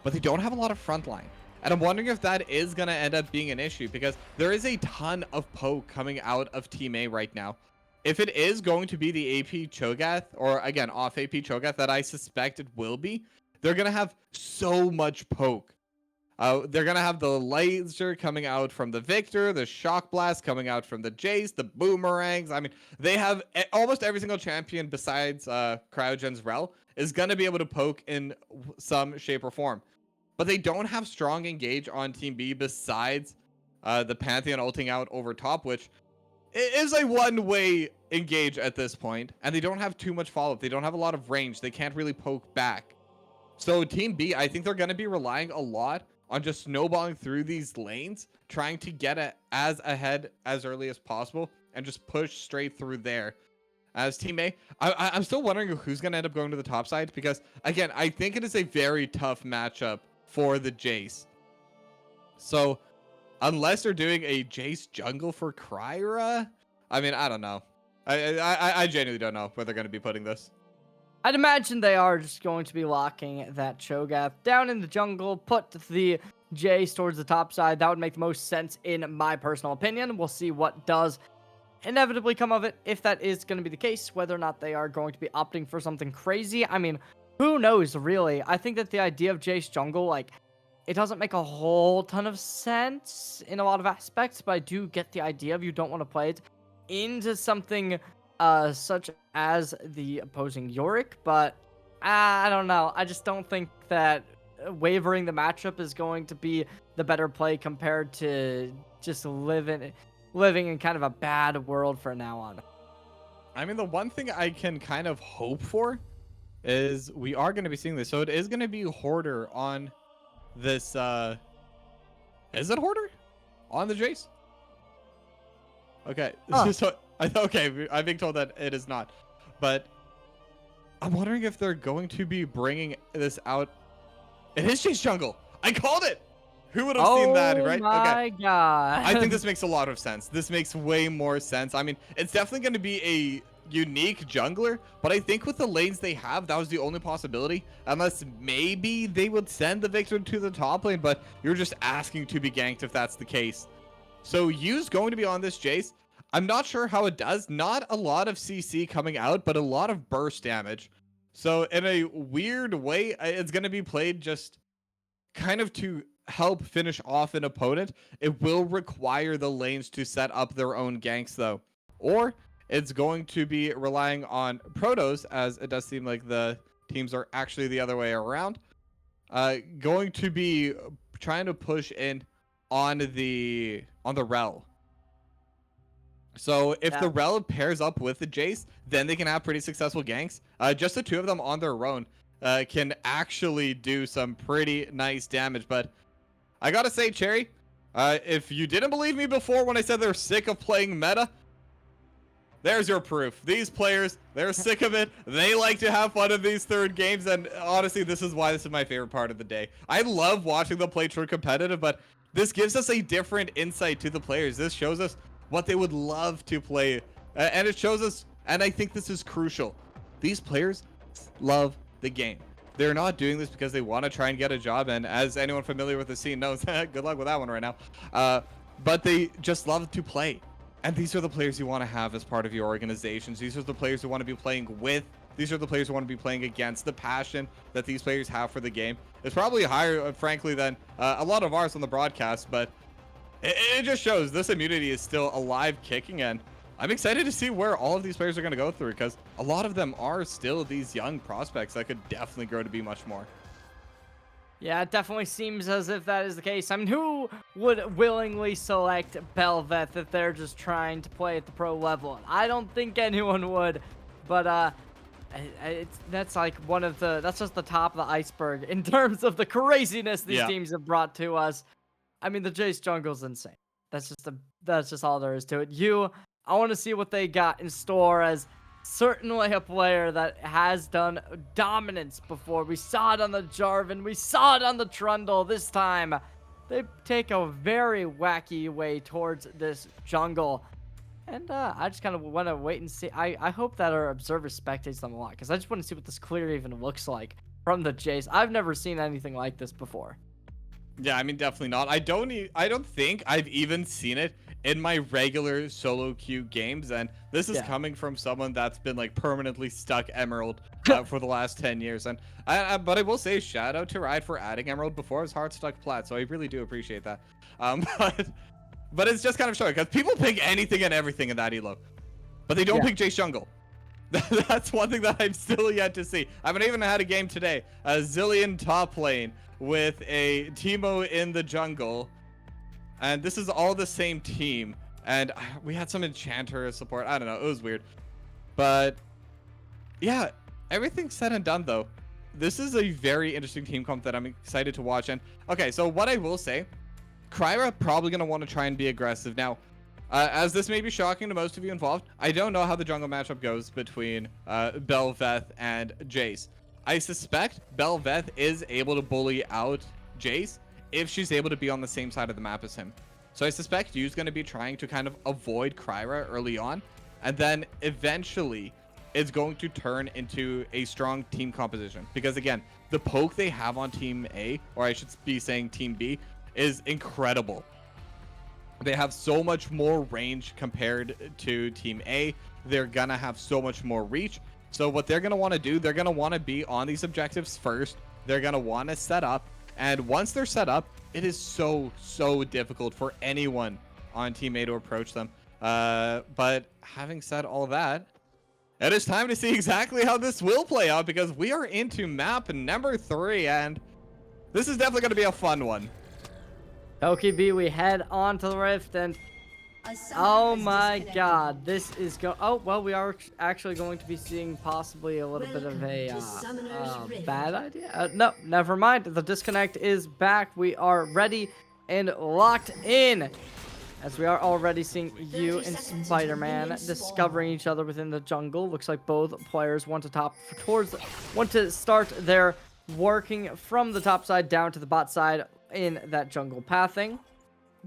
But they don't have a lot of front line. And I'm wondering if that is going to end up being an issue, because there is a ton of poke coming out of Team A right now. If it is going to be the AP Cho'Gath, or again, off AP Cho'Gath that I suspect it will be, they're going to have so much poke. They're going to have the laser coming out from the Victor, the Shock Blast coming out from the Jace, the Boomerangs. I mean, they have almost every single champion besides Cryogen's Rel is going to be able to poke in some shape or form. But they don't have strong engage on Team B besides the Pantheon ulting out over top, which is a one-way engage at this point. And they don't have too much follow-up. They don't have a lot of range. They can't really poke back. So Team B, I think they're going to be relying a lot on just snowballing through these lanes, trying to get as ahead as early as possible, and just push straight through there. As Team A, I'm still wondering who's going to end up going to the top side, because, again, I think it is a very tough matchup for the Jace. So, unless they're doing a Jace jungle for Kryra, I mean, I don't know. I genuinely don't know where they're going to be putting this. I'd imagine they are just going to be locking that Cho'Gath down in the jungle, put the Jace towards the top side. That would make the most sense in my personal opinion. We'll see what does inevitably come of it, if that is going to be the case, whether or not they are going to be opting for something crazy. I mean, who knows, really? I think that the idea of Jace jungle, like, it doesn't make a whole ton of sense in a lot of aspects, but I do get the idea of you don't want to play it into something such as the opposing Yorick, but I don't know. I just don't think that wavering the matchup is going to be the better play compared to just living in kind of a bad world from now on. I mean, the one thing I can kind of hope for is we are going to be seeing this. So it is going to be Hoarder on this. Is it Hoarder on the Jace? Okay. Huh. So okay, I'm being told that it is not, but I'm wondering if they're going to be bringing this out. It is Jace jungle. I called it. Who would have seen that, right? Oh my god. I think this makes a lot of sense. This makes way more sense. I mean, it's definitely going to be a unique jungler, but I think with the lanes they have, that was the only possibility. Unless maybe they would send the Victor to the top lane, but you're just asking to be ganked if that's the case. So Yu's going to be on this Jace. I'm not sure how it does. Not a lot of CC coming out, but a lot of burst damage. So in a weird way, it's going to be played just kind of to help finish off an opponent. It will require the lanes to set up their own ganks, though. Or it's going to be relying on Protos, as it does seem like the teams are actually the other way around. Going to be trying to push in on the Rel. So if the Rel pairs up with the Jace, then they can have pretty successful ganks. Just the two of them on their own can actually do some pretty nice damage. But I gotta say, Cherry, if you didn't believe me before when I said they're sick of playing meta, there's your proof. These players, they're sick of it. They like to have fun in these third games, and honestly, this is why this is my favorite part of the day. I love watching them play true competitive, but this gives us a different insight to the players. This shows us what they would love to play, and it shows us, and I think this is crucial, these players love the game. They're not doing this because they want to try and get a job, and as anyone familiar with the scene knows, good luck with that one right now, but they just love to play. And these are the players you want to have as part of your organizations. These are the players who want to be playing with. These are the players who want to be playing against. The passion that these players have for the game is probably higher, frankly, than a lot of ours on the broadcast, but it just shows this immunity is still alive, kicking, and I'm excited to see where all of these players are going to go through, because a lot of them are still these young prospects that could definitely grow to be much more. Yeah, it definitely seems as if that is the case. I mean, who would willingly select Bel'Veth if they're just trying to play at the pro level? I don't think anyone would, but that's like that's just the top of the iceberg in terms of the craziness these teams have brought to us. I mean, the Jace jungle's insane. That's just all there is to it. I want to see what they got in store, as certainly a player that has done dominance before. We saw it on the Jarvan. We saw it on the Trundle. This time, they take a very wacky way towards this jungle. And I just kind of want to wait and see. I hope that our observer spectates them a lot, because I just want to see what this clear even looks like from the Jace. I've never seen anything like this before. Yeah, I mean, definitely not. I don't think I've even seen it in my regular solo queue games, and this is Yeah. coming from someone that's been like permanently stuck Emerald for the last 10 years. And but I will say, shout out to Riot for adding Emerald before it was hard stuck Plat, so I really do appreciate that. But it's just kind of showing because people pick anything and everything in that elo, but they don't Yeah. pick Jace jungle. That's one thing that I've still yet to see. I haven't even had a game today. A Zillion top lane with a Teemo in the jungle. And this is all the same team. And we had some enchanter support. I don't know. It was weird. But yeah, everything said and done though. This is a very interesting team comp that I'm excited to watch. And okay, so what I will say, Kryra probably going to want to try and be aggressive. Now, as this may be shocking to most of you involved, I don't know how the jungle matchup goes between Bel'Veth and Jace. I suspect Bel'Veth is able to bully out Jace if she's able to be on the same side of the map as him. So I suspect Yu's going to be trying to kind of avoid Kryra early on, and then eventually it's going to turn into a strong team composition. Because again, the poke they have on Team A, or I should be saying Team B, is incredible. They have so much more range compared to Team A. They're gonna have so much more reach. So what they're gonna want to do, they're gonna want to be on these objectives first. They're gonna want to set up, and once they're set up, it is so difficult for anyone on Team A to approach them. But having said all that, it is time to see exactly how this will play out, because we are into map number 3, and this is definitely gonna be a fun one. Toki B, we head on to the rift, and oh my god, this is oh, well, we are actually going to be seeing possibly a little bit of a bad idea. No, never mind. The disconnect is back. We are ready and locked in, as we are already seeing you and Spider-Man discovering each other within the jungle. Looks like both players want to start their working from the top side down to the bot side in that jungle pathing.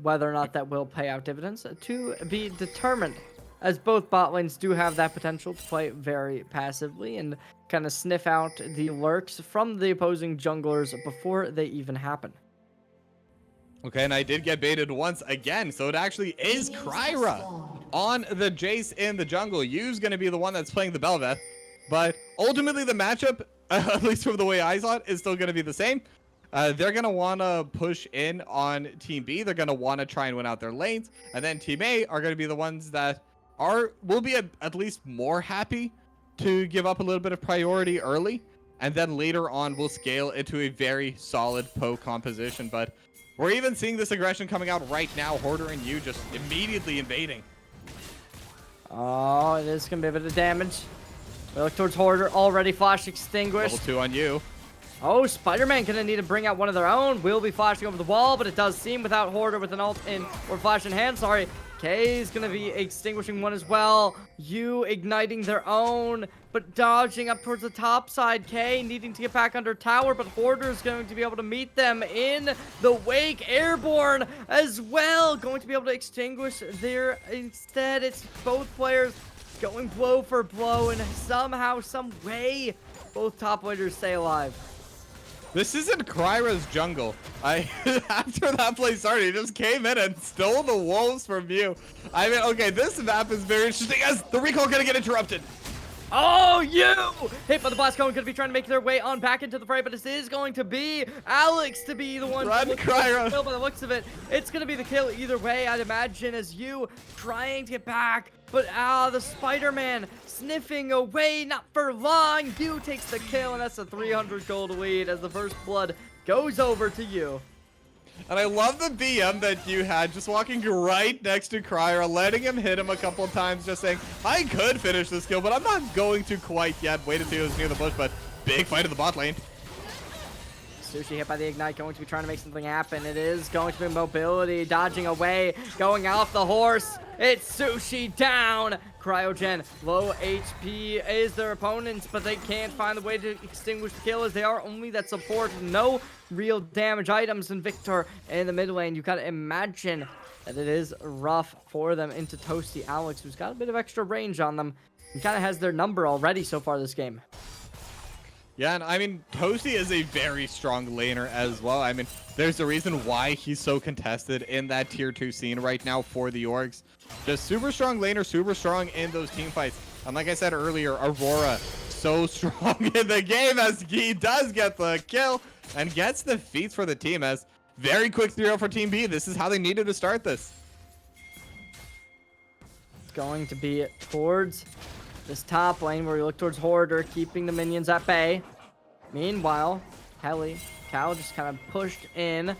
Whether or not that will pay out dividends to be determined, as both bot lanes do have that potential to play very passively and kind of sniff out the lurks from the opposing junglers before they even happen. Okay, and I did get baited once again, so it actually is Kryra on the Jace in the jungle. Yu's going to be the one that's playing the Bel'Veth, but ultimately the matchup, at least from the way I saw it, is still going to be the same. They're going to want to push in on Team B. They're going to want to try and win out their lanes. And then Team A are going to be the ones that will be at least more happy to give up a little bit of priority early. And then later on, we'll scale into a very solid poke composition. But we're even seeing this aggression coming out right now. Hoarder and Yu just immediately invading. Oh, it is going to be a bit of damage. We look towards Hoarder, already flash extinguished. Level 2 on Yu. Oh, Spider-Man gonna need to bring out one of their own. Will be flashing over the wall, but it does seem without Hoarder with an ult in, or flash in hand, sorry. Kay's gonna be extinguishing one as well. Yu igniting their own, but dodging up towards the top side. Kay needing to get back under tower, but Hoarder is going to be able to meet them in the wake. Airborne as well, going to be able to extinguish there. Instead, it's both players going blow for blow, and somehow, some way, both top laners stay alive. This isn't Kryra's jungle. After that play started, he just came in and stole the wolves from you. I mean, okay, this map is very interesting as the recall gonna get interrupted. Oh, you! Hit by the blast cone, gonna be trying to make their way on back into the fray, but this is going to be Alex to be the one. Run, Kryra! By the looks of it, it's gonna be the kill either way, I'd imagine, as you trying to get back, but the Spider-Man sniffing away, not for long. You takes the kill, and that's a 300 gold lead as the first blood goes over to you. And I love the BM that you had just walking right next to Kryra, letting him hit him a couple times, just saying, I could finish this kill, but I'm not going to quite yet. Wait until he was near the bush, but big fight in the bot lane. Sushi hit by the Ignite, going to be trying to make something happen. It is going to be mobility, dodging away, going off the horse. It's Sushi down. Cryogen, low HP is their opponents, but they can't find the way to extinguish the kill as they are only that support. No real damage items. And Victor in the mid lane, you gotta imagine that it is rough for them into Toasty Alex, who's got a bit of extra range on them and kind of has their number already so far this game. Yeah, and I mean, Toasty is a very strong laner as well. I mean, there's a reason why he's so contested in that tier 2 scene right now for the orgs. Just super strong laner, super strong in those team fights. And like I said earlier, Aurora, so strong in the game as he does get the kill and gets the feats for the team as very quick 3-0 for Team B. This is how they needed to start this. It's going to be towards this top lane where we look towards Hoarder, keeping the minions at bay. Meanwhile, Cal just kind of pushed in.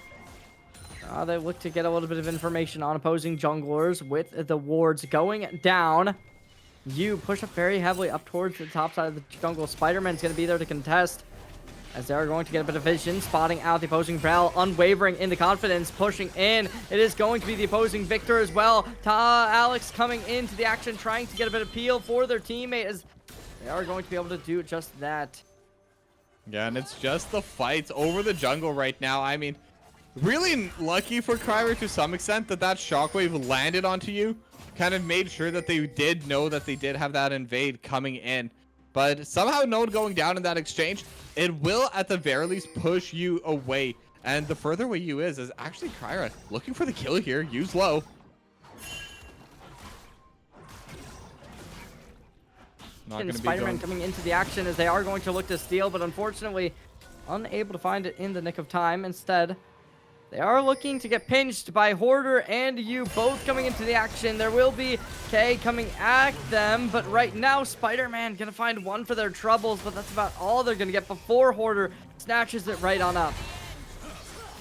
They look to get a little bit of information on opposing junglers with the wards going down. You push up very heavily up towards the top side of the jungle. Spider-Man's going to be there to contest, as they're going to get a bit of vision, spotting out the opposing Bell, unwavering in the confidence, pushing in. It is going to be the opposing Victor as well. Alex coming into the action, trying to get a bit of peel for their teammate, as they are going to be able to do just that. Yeah, and it's just the fights over the jungle right now. I mean, really lucky for Cryer to some extent that shockwave landed onto you. Kind of made sure that they did know that they did have that invade coming in. But somehow no going down in that exchange, it will at the very least push you away. And the further away you is actually Cryer looking for the kill here. Use low. Not And gonna be Spider-Man going. coming into the action as they are going to look to steal, but unfortunately unable to find it in the nick of time. Instead, they are looking to get pinched by Hoarder and you both coming into the action. There will be K coming at them, but right now Spider-Man gonna find one for their troubles, but that's about all they're gonna get before Hoarder snatches it right on up.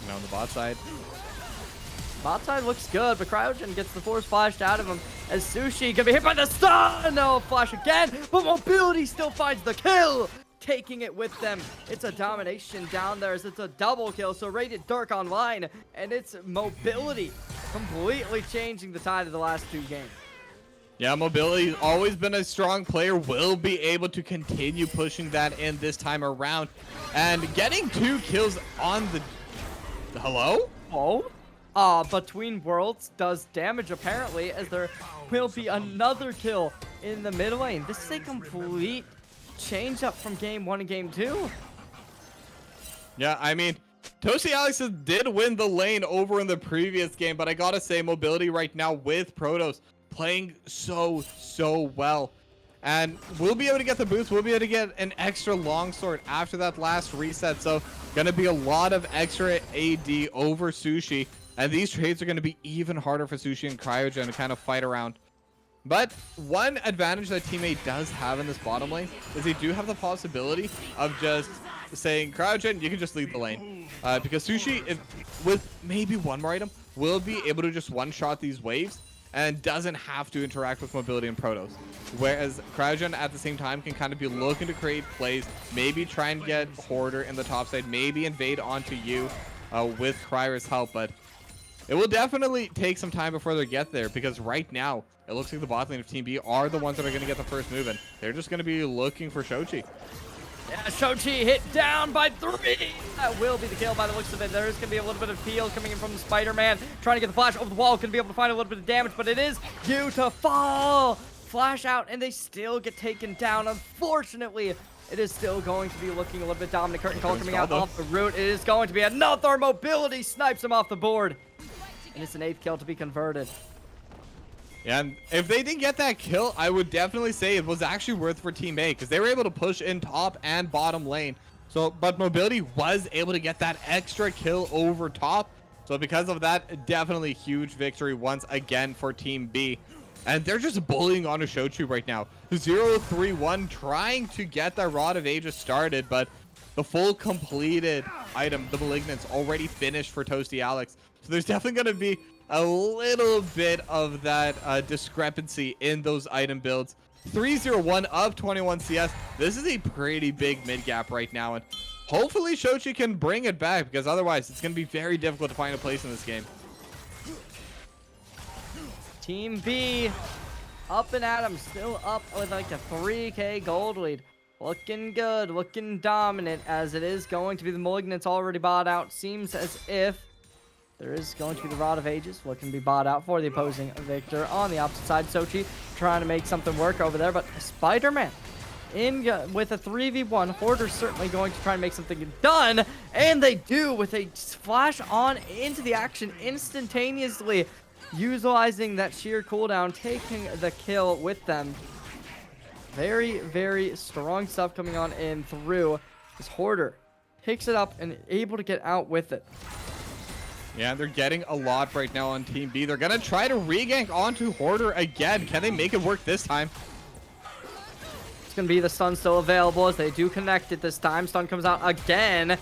Now on the bot side. Bot side looks good, but Cryogen gets the force flashed out of him as Sushi gonna be hit by the stun. No, flash again, but Mobility still finds the kill, taking it with them. It's a domination down there as it's a double kill, so Radiant Dark online, and it's Mobility completely changing the tide of the last two games. Yeah, Mobility's always been a strong player, will be able to continue pushing that in this time around. And getting 2 kills on the... Hello? Oh? Between Worlds does damage apparently, as there will be another kill in the mid lane. This is a complete change up from game 1 and game 2. Yeah, I mean, Toasty Alex did win the lane over in the previous game, but I gotta say, Mobility right now with Protoss playing so well. And we'll be able to get the boost. We'll be able to get an extra longsword after that last reset. So gonna be a lot of extra AD over Sushi. And these trades are going to be even harder for Sushi and Cryogen to kind of fight around. But one advantage that teammate does have in this bottom lane is they do have the possibility of just saying, Cryogen, you can just lead the lane. Because Sushi, with maybe one more item, will be able to just one-shot these waves and doesn't have to interact with Mobility and Protoss. Whereas Cryogen at the same time can kind of be looking to create plays, maybe try and get Hoarder in the top side, maybe invade onto you with Cryer's help, but it will definitely take some time before they get there, because right now it looks like the bot lane of Team B are the ones that are going to get the first move, and they're just going to be looking for Shochi. Yeah, Shochi hit down by 3. That will be the kill by the looks of it. There is going to be a little bit of peel coming in from the Spider-Man, trying to get the flash over the wall. Going to be able to find a little bit of damage, but it is beautiful. Flash out, and they still get taken down. Unfortunately, it is still going to be looking a little bit dominant. Curtain call coming out off the root. It is going to be another Mobility. Snipes him off the board. And it's an 8th kill to be converted. Yeah, and if they didn't get that kill, I would definitely say it was actually worth for Team A, because they were able to push in top and bottom lane. So, but Mobility was able to get that extra kill over top. So because of that, definitely huge victory once again for Team B. And they're just bullying on Shochu right now. 0-3-1 trying to get the Rod of Ages started, but the full completed item, the Malignant's already finished for Toasty Alex. So there's definitely going to be a little bit of that discrepancy in those item builds. 301 up 21 CS. This is a pretty big mid gap right now, and hopefully Shochi can bring it back, because otherwise it's going to be very difficult to find a place in this game. Team B up and at 'em, still up with like a 3k gold lead. Looking good, looking dominant, as it is going to be the Malignants already bought out. Seems as if there is going to be the Rod of Ages looking to be bought out for the opposing Victor on the opposite side. Sochi trying to make something work over there, but Spider-Man in with a 3v1. Hoarder's certainly going to try and make something done, and they do with a flash on into the action instantaneously, utilizing that sheer cooldown, taking the kill with them. Very, very strong stuff coming on in through. This Hoarder picks it up and able to get out with it. Yeah, they're getting a lot right now on Team B. They're going to try to regank onto Hoarder again. Can they make it work this time? It's going to be the stun still available as they do connect it this time. Stun comes out again,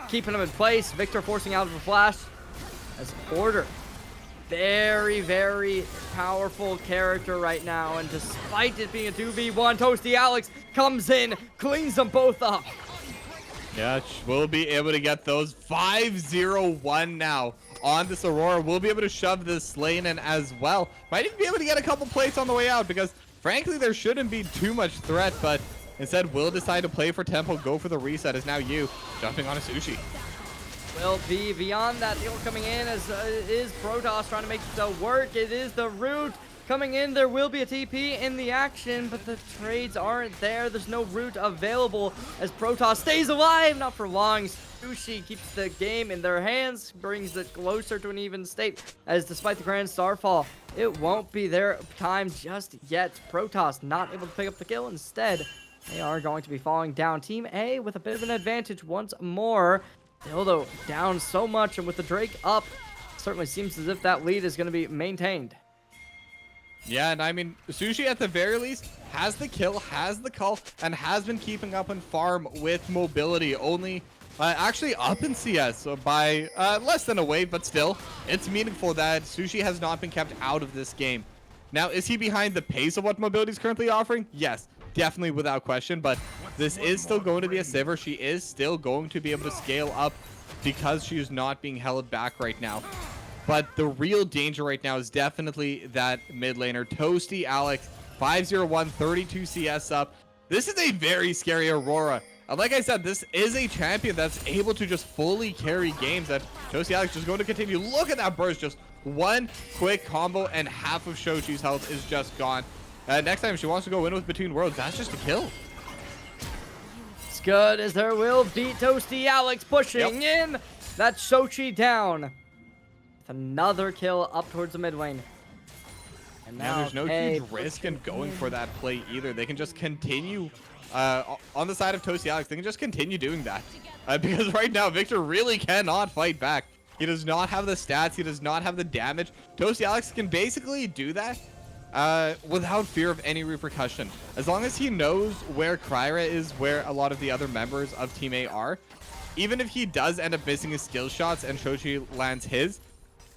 keeping him in place. Victor forcing out of the flash as Hoarder. Very, very powerful character right now. And despite it being a 2v1, Toasty Alex comes in, cleans them both up. Yeah, we'll be able to get those 5-0-1 now on this Aurora. We'll be able to shove this lane in as well. Might even be able to get a couple plates on the way out because, frankly, there shouldn't be too much threat. But instead, we'll decide to play for tempo, go for the reset. Is now you jumping on a Sushi. Will be beyond that. Heal coming in as is Protoss trying to make the work. It is the root coming in. There will be a TP in the action, but the trades aren't there. There's no root available as Protoss stays alive. Not for long. Sushi keeps the game in their hands, brings it closer to an even state, as despite the Grand Starfall, it won't be their time just yet. Protoss not able to pick up the kill. Instead, they are going to be falling down. Team A with a bit of an advantage once more. Still, though, down so much, and with the Drake up, certainly seems as if that lead is going to be maintained. Yeah, and I mean, Sushi at the very least has the kill, has the call, and has been keeping up in farm with mobility. Only actually up in CS by less than a wave, but still, it's meaningful that Sushi has not been kept out of this game. Now, is he behind the pace of what mobility is currently offering? Yes, definitely without question, but this is still going to be a Sivir. She is still going to be able to scale up because she is not being held back right now. But the real danger right now is definitely that mid laner. Toasty Alex, 501, 32 CS up. This is a very scary Aurora. And like I said, this is a champion that's able to just fully carry games. That Toasty Alex is going to continue. Look at that burst. Just one quick combo and half of Shochi's health is just gone. Next time she wants to go in with Between Worlds, that's just a kill. It's good as there will be Toasty Alex pushing in. That's Shochi down. With another kill up towards the mid lane. And now there's no huge risk in going for that play either. They can just continue on the side of Toasty Alex. They can just continue doing that. Because right now, Victor really cannot fight back. He does not have the stats. He does not have the damage. Toasty Alex can basically do that without fear of any repercussion. As long as he knows where Kryra is, where a lot of the other members of Team A are, even if he does end up missing his skill shots and Shochi lands his,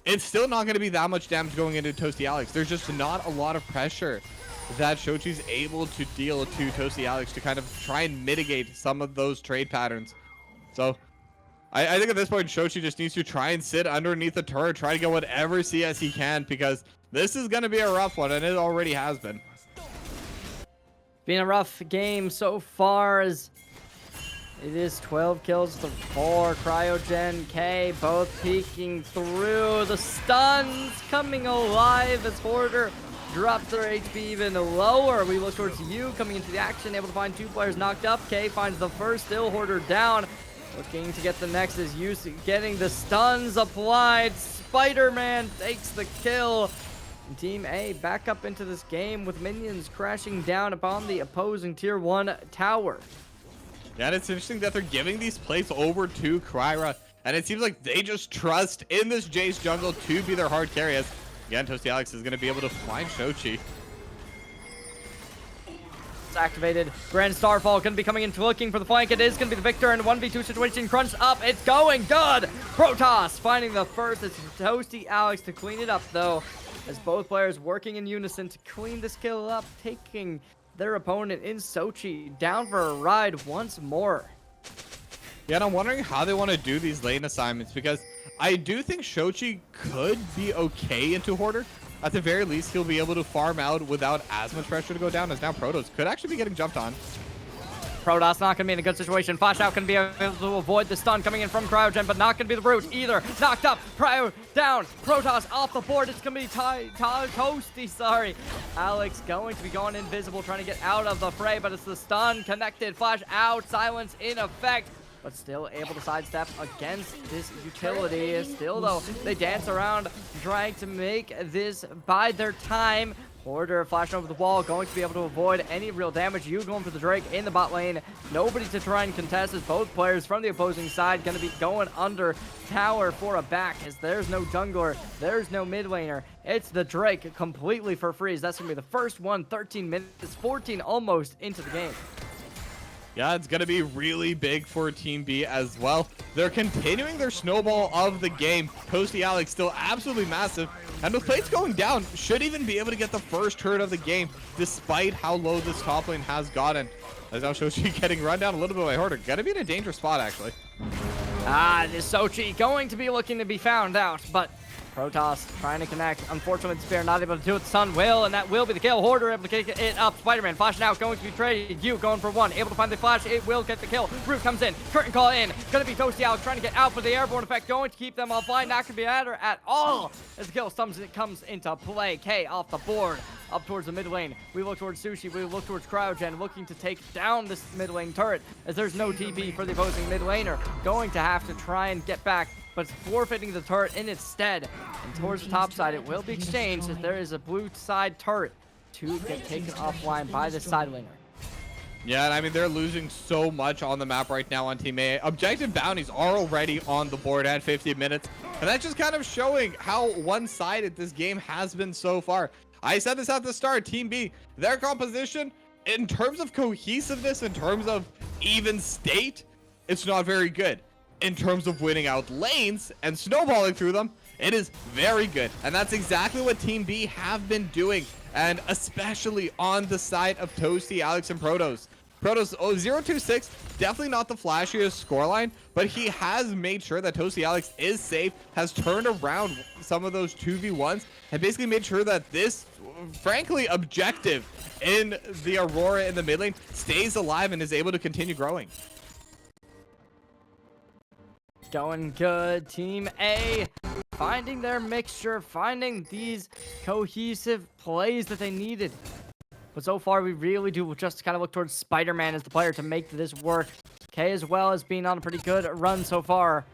it's still not going to be that much damage going into Toasty Alex. There's just not a lot of pressure that Shochi's able to deal to Toasty Alex to kind of try and mitigate some of those trade patterns. So I think at this point, Shochi just needs to try and sit underneath the turret, try to get whatever CS he can, because this is going to be a rough one, and it already has been. Been a rough game so far as it is 12 kills to 4. Cryogen, K, both peeking through. The stuns coming alive as Hoarder drops their HP even lower. We look towards you coming into the action, able to find 2 players knocked up. K finds the first, still Hoarder down. Looking to get the next is used to getting the stuns applied. Spider-Man takes the kill. And Team A back up into this game with minions crashing down upon the opposing tier 1 tower. Yeah, and it's interesting that they're giving these plays over to Kryra, and it seems like they just trust in this Jace jungle to be their hard carry. As again, Toasty Alex is going to be able to find Shochi. It's activated. Grand Starfall going to be coming in looking for the flank. It is going to be the Victor in 1v2 situation. Crunched up. It's going good. Protoss finding the first. It's Toasty Alex to clean it up, though, as both players working in unison to clean this kill up, taking their opponent in Sochi down for a ride once more. Yeah, and I'm wondering how they want to do these lane assignments, because I do think Shochi could be okay into Hoarder. At the very least, he'll be able to farm out without as much pressure to go down, as now Protoss could actually be getting jumped on. Protoss not going to be in a good situation. Flash out going to be able to avoid the stun coming in from Cryogen, but not going to be the root either. Knocked up, Cryo down, Protoss off the board. It's going to be Toasty, sorry. Alex going to be going invisible, trying to get out of the fray, but it's the stun connected. Flash out, silence in effect, but still able to sidestep against this utility. Still, though, they dance around, trying to make this bide their time. Hoarder flashing over the wall, going to be able to avoid any real damage. You going for the Drake in the bot lane. Nobody to try and contest as both players from the opposing side going to be going under tower for a back, as there's no jungler, there's no mid laner. It's the Drake completely for free. That's going to be the first one, 13 minutes, 14 almost into the game. Yeah, it's going to be really big for Team B as well. They're continuing their snowball of the game. Toasty Alex still absolutely massive. And with plates going down, should even be able to get the first turret of the game, despite how low this top lane has gotten. As now Sochi getting run down a little bit by Hoarder. Gonna be in a dangerous spot, actually. This Sochi going to be looking to be found out, but Protoss trying to connect. Unfortunately, Spear not able to do it. Sun will, and that will be the kill. Hoarder able to kick it up. Spider-Man flashing out, going to be traded. You going for one, able to find the flash. It will get the kill. Root comes in. Curtain call in. Gonna be Toasty Alex trying to get out, but the airborne effect going to keep them offline. Not gonna be matter at all as the kill comes into play. K off the board. Up towards the mid lane. We look towards Sushi. We look towards Cryogen, looking to take down this mid lane turret, as there's no TP for the opposing mid laner. Going to have to try and get back, but forfeiting the turret in its stead. And towards the top side, it will be exchanged, as there is a blue side turret to get taken offline by the side laner. Yeah, and I mean, they're losing so much on the map right now on Team A. Objective bounties are already on the board at 50 minutes. And that's just kind of showing how one-sided this game has been so far. I said this at the start, Team B, their composition, in terms of cohesiveness, in terms of even state, it's not very good. In terms of winning out lanes and snowballing through them, it is very good. And that's exactly what Team B have been doing, and especially on the side of Toasty, Alex, and Protoss. Protoss 026, definitely not the flashiest scoreline, but he has made sure that Toasty Alex is safe, has turned around some of those 2v1s, and basically made sure that this, frankly, objective in the Aurora in the mid lane stays alive and is able to continue growing. Going good. Team A finding their mixture, finding these cohesive plays that they needed. But so far, we really do just kind of look towards Spider-Man as the player to make this work. K as well as being on a pretty good run so far.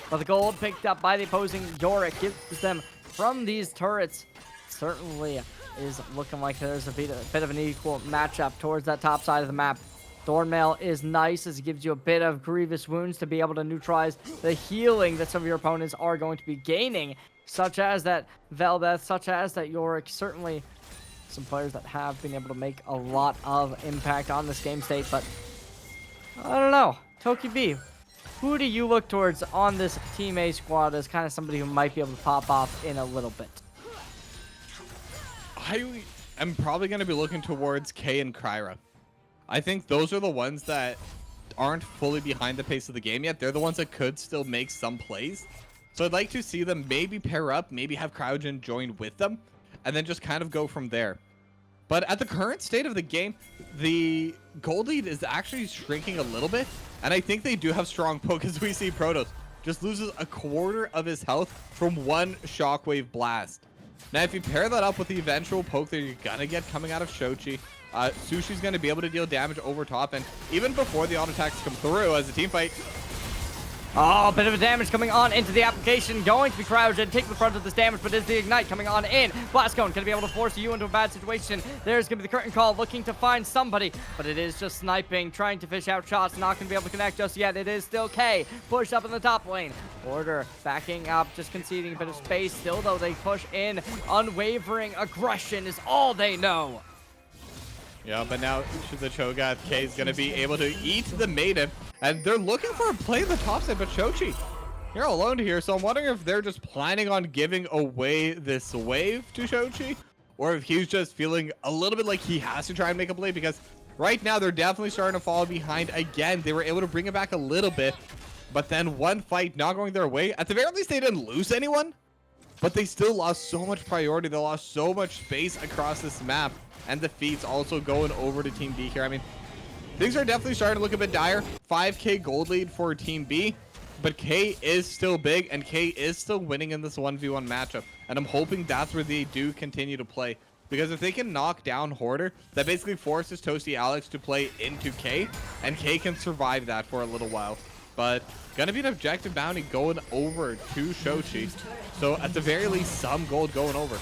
But the gold picked up by the opposing Yorick gives them from these turrets. Certainly is looking like there's a bit of an equal matchup towards that top side of the map. Thornmail is nice, as it gives you a bit of grievous wounds to be able to neutralize the healing that some of your opponents are going to be gaining, such as that Velbeth, such as that Yorick. Certainly some players that have been able to make a lot of impact on this game state, but I don't know. Toki B, who do you look towards on this Team A squad as kind of somebody who might be able to pop off in a little bit? I am probably going to be looking towards K and Kyra. I think those are the ones that aren't fully behind the pace of the game yet. They're the ones that could still make some plays. So I'd like to see them maybe pair up, maybe have Cryogen join with them, and then just kind of go from there. But at the current state of the game, the gold lead is actually shrinking a little bit, and I think they do have strong poke, as we see Protoss just loses a quarter of his health from one shockwave blast. Now, if you pair that up with the eventual poke that you're gonna get coming out of Shochi, Sushi's going to be able to deal damage over top, and even before the auto attacks come through as a team fight. Oh, a bit of a damage coming on into the application. Going to be Cryogen, take the brunt of this damage, but is the Ignite coming on in. Blast Cone going to be able to force you into a bad situation. There's going to be the Curtain Call, looking to find somebody, but it is just sniping, trying to fish out shots. Not going to be able to connect just yet. It is still K. Push up in the top lane. Order backing up, just conceding a bit of space. Still, though, they push in. Unwavering aggression is all they know. Yeah, but now the Cho'Gath K is going to be able to eat the Maiden, and they're looking for a play in the top side, but Shochi, you're alone here, so I'm wondering if they're just planning on giving away this wave to Shochi, or if he's just feeling a little bit like he has to try and make a play, because right now they're definitely starting to fall behind again. They were able to bring it back a little bit, but then one fight not going their way. At the very least, they didn't lose anyone, but they still lost so much priority. They lost so much space across this map. And the feats also going over to Team B here. I mean, things are definitely starting to look a bit dire. 5k gold lead for Team B, but K is still big, and K is still winning in this 1v1 matchup. And I'm hoping that's where they do continue to play. Because if they can knock down Hoarder, that basically forces Toasty Alex to play into K, and K can survive that for a little while. But gonna be an objective bounty going over to Shochi. So at the very least, some gold going over.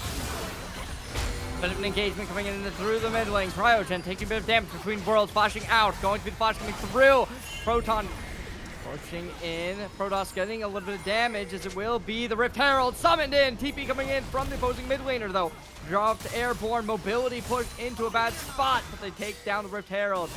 Bit of an engagement coming in through the mid lane. Cryogen taking a bit of damage between worlds, flashing out. Going to be the flash coming through. Proton pushing in. Protoss getting a little bit of damage as it will be the Rift Herald summoned in. TP coming in from the opposing mid laner though. Dropped airborne mobility pushed into a bad spot, but they take down the Rift Herald.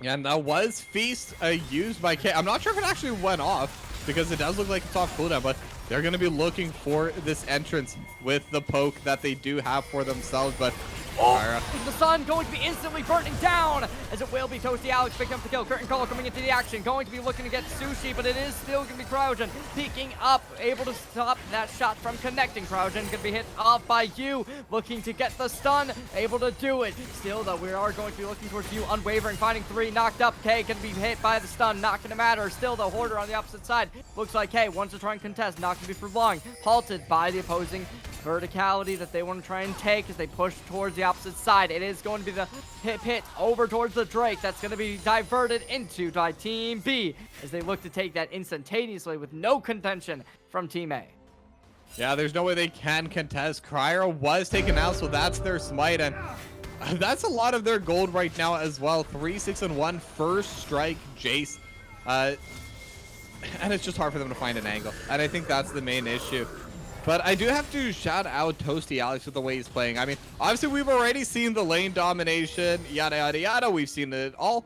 Yeah, and that was Feast used by K. I'm not sure if it actually went off because it does look like it's off cooldown, but they're going to be looking for this entrance with the poke that they do have for themselves. But The sun going to be instantly burning down as it will be Toasty Alex picking up the kill. Curtain Call coming into the action, going to be looking to get Sushi, but it is still going to be Cryogen peeking up, able to stop that shot from connecting. Cryogen going to be hit off by you, looking to get the stun, able to do it. Still though, we are going to be looking towards you, unwavering, finding 3, knocked up. K can be hit by the stun, not going to matter. Still though, Hoarder on the opposite side. Looks like K wants to try and contest, not going to be for long. Halted by the opposing verticality that they want to try and take as they push towards the opposite side. It is going to be the hit over towards the Drake. That's going to be diverted into by Team B as they look to take that instantaneously with no contention from Team A. yeah, there's no way they can contest. Cryo was taken out, so that's their smite, and that's a lot of their gold right now as well. 3, 6, and 1 first strike Jace. And it's just hard for them to find an angle, and I think that's the main issue. But I do have to shout out Toasty Alex with the way he's playing. I mean, obviously we've already seen the lane domination, yada yada yada. We've seen it all.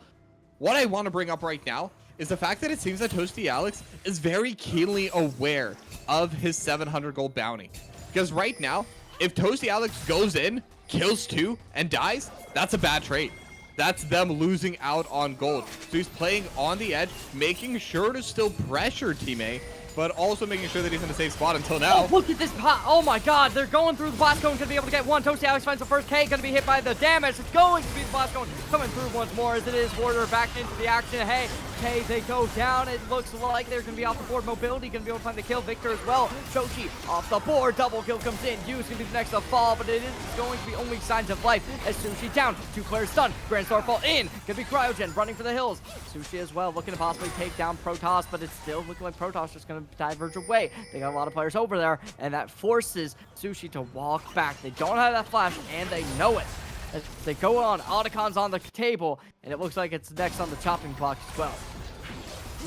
What I want to bring up right now is the fact that it seems that Toasty Alex is very keenly aware of his 700 gold bounty. Because right now, if Toasty Alex goes in, kills 2, and dies, that's a bad trade. That's them losing out on gold. So he's playing on the edge, making sure to still pressure Team A, but also making sure that he's in a safe spot until now. Oh, look at this pot. Oh my god, they're going through the blast cone. Gonna be able to get one. Toasty Alex finds the first K. Gonna be hit by the damage. It's going to be the blast cone coming through once more as it is Hoarder back into the action. Hey, K, they go down. It looks like they're gonna be off the board. Mobility gonna be able to find the kill. Victor as well. Shochi off the board. Double kill comes in. Yu's gonna be the next to fall, but it is going to be only signs of life as Sushi down. 2 players stunned. Grand Starfall in. Gonna be Cryogen running for the hills. Sushi as well looking to possibly take down Protoss, but it's still looking like Protoss just gonna diverge away. They got a lot of players over there, and that forces Sushi to walk back. They don't have that flash, and they know it. As they go on, Otacon's on the table, and it looks like it's next on the chopping block as well.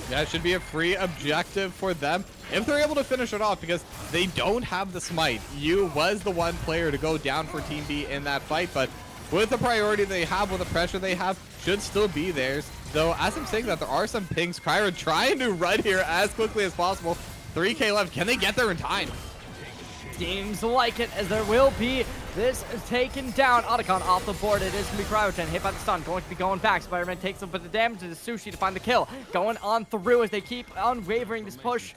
Yeah, it should be a free objective for them if they're able to finish it off, because they don't have the smite. Yu was the one player to go down for Team B in that fight, but with the priority they have, with the pressure they have, should still be theirs. Though, as I'm saying that, there are some pings. Kyra trying to run here as quickly as possible. 3k left. Can they get there in time? Seems like it, as there will be this taken down. Otacon off the board. It is going to be Cryogen hit by the stun. Going to be going back. Spider-Man takes a bit of damage to the Sushi to find the kill. Going on through as they keep unwavering this push.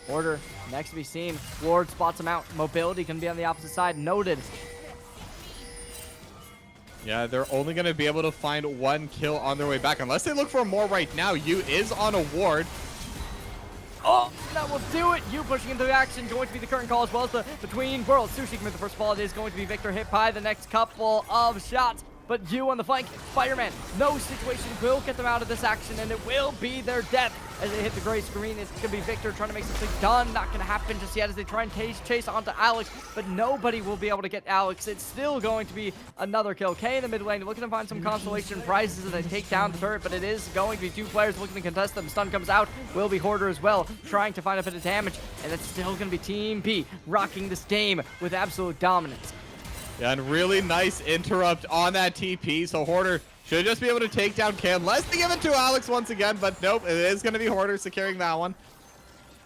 Order next to be seen. Ward spots him out. Mobility can be on the opposite side. Noted. Yeah, they're only going to be able to find 1 kill on their way back. Unless they look for more right now. Yu is on a ward. Oh, that will do it. You pushing into the action. Going to be the curtain call as well as the between worlds. Sushi commit the first fall. It is going to be Victor hit by the next couple of shots. But you on the flank, Spider-Man, no situation will get them out of this action, and it will be their death as they hit the gray screen. It's going to be Victor trying to make something done. Not going to happen just yet as they try and chase onto Alex, but nobody will be able to get Alex. It's still going to be another kill. K in the mid lane looking to find some consolation prizes as they take down the turret, but it is going to be 2 players looking to contest them. Stun comes out, will be Hoarder as well, trying to find a bit of damage, and it's still going to be Team B rocking this game with absolute dominance. Yeah, and really nice interrupt on that TP. So Hoarder should just be able to take down K unless they give it to Alex once again. But nope, it is going to be Hoarder securing that one.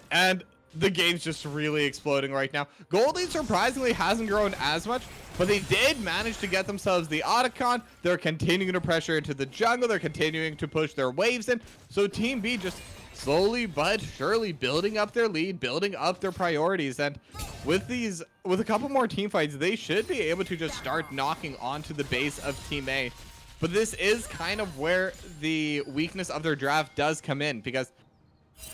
And the game's just really exploding right now. Gold lead surprisingly hasn't grown as much, but they did manage to get themselves the Otacon. They're continuing to pressure into the jungle. They're continuing to push their waves in. So Team B just slowly but surely building up their lead, building up their priorities, and with a couple more team fights, they should be able to just start knocking onto the base of Team A. But this is kind of where the weakness of their draft does come in, because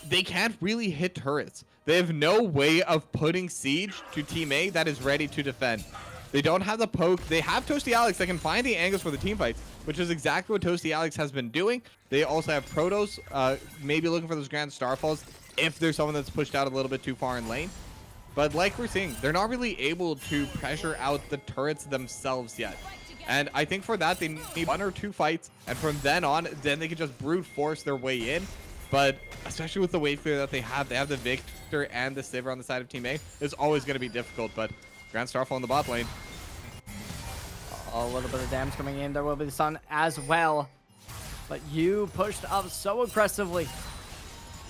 they can't really hit turrets. They have no way of putting siege to Team A that is ready to defend. They don't have the poke. They have Toasty Alex that can find the angles for the team fights, which is exactly what Toasty Alex has been doing. They also have Protoss, maybe looking for those Grand Starfalls if there's someone that's pushed out a little bit too far in lane. But like we're seeing, they're not really able to pressure out the turrets themselves yet. And I think for that, they need 1 or 2 fights. And from then on, then they can just brute force their way in. But especially with the wave clear that they have the Victor and the Sivir on the side of Team A. It's always going to be difficult. But Grand Starfall in the bot lane. A little bit of damage coming in. There will be the Sun as well. But you pushed up so aggressively.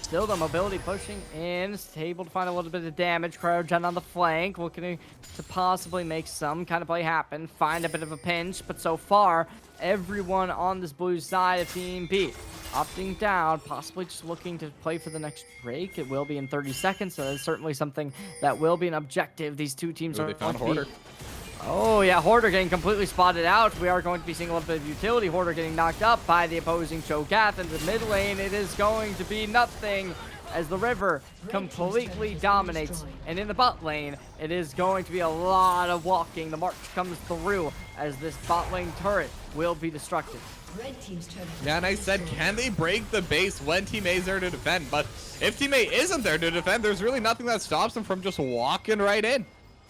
Still the mobility pushing in, able to find a little bit of damage. Cryogen on the flank, looking to possibly make some kind of play happen, find a bit of a pinch, but so far, everyone on this blue side of Team B opting down, possibly just looking to play for the next break. It will be in 30 seconds, so that's certainly something that will be an objective. These two teams are They found going to Hoarder. be... Oh, yeah, Hoarder getting completely spotted out. We are going to be seeing a little bit of utility. Hoarder getting knocked up by the opposing Cho'Gath. In the mid lane, it is going to be nothing as the River completely dominates. And in the bot lane, it is going to be a lot of walking. The march comes through as this bot lane turret will be destructed. Red team's turret. Yeah, and I said, can they break the base when Team A is there to defend? But if Team A isn't there to defend, there's really nothing that stops them from just walking right in.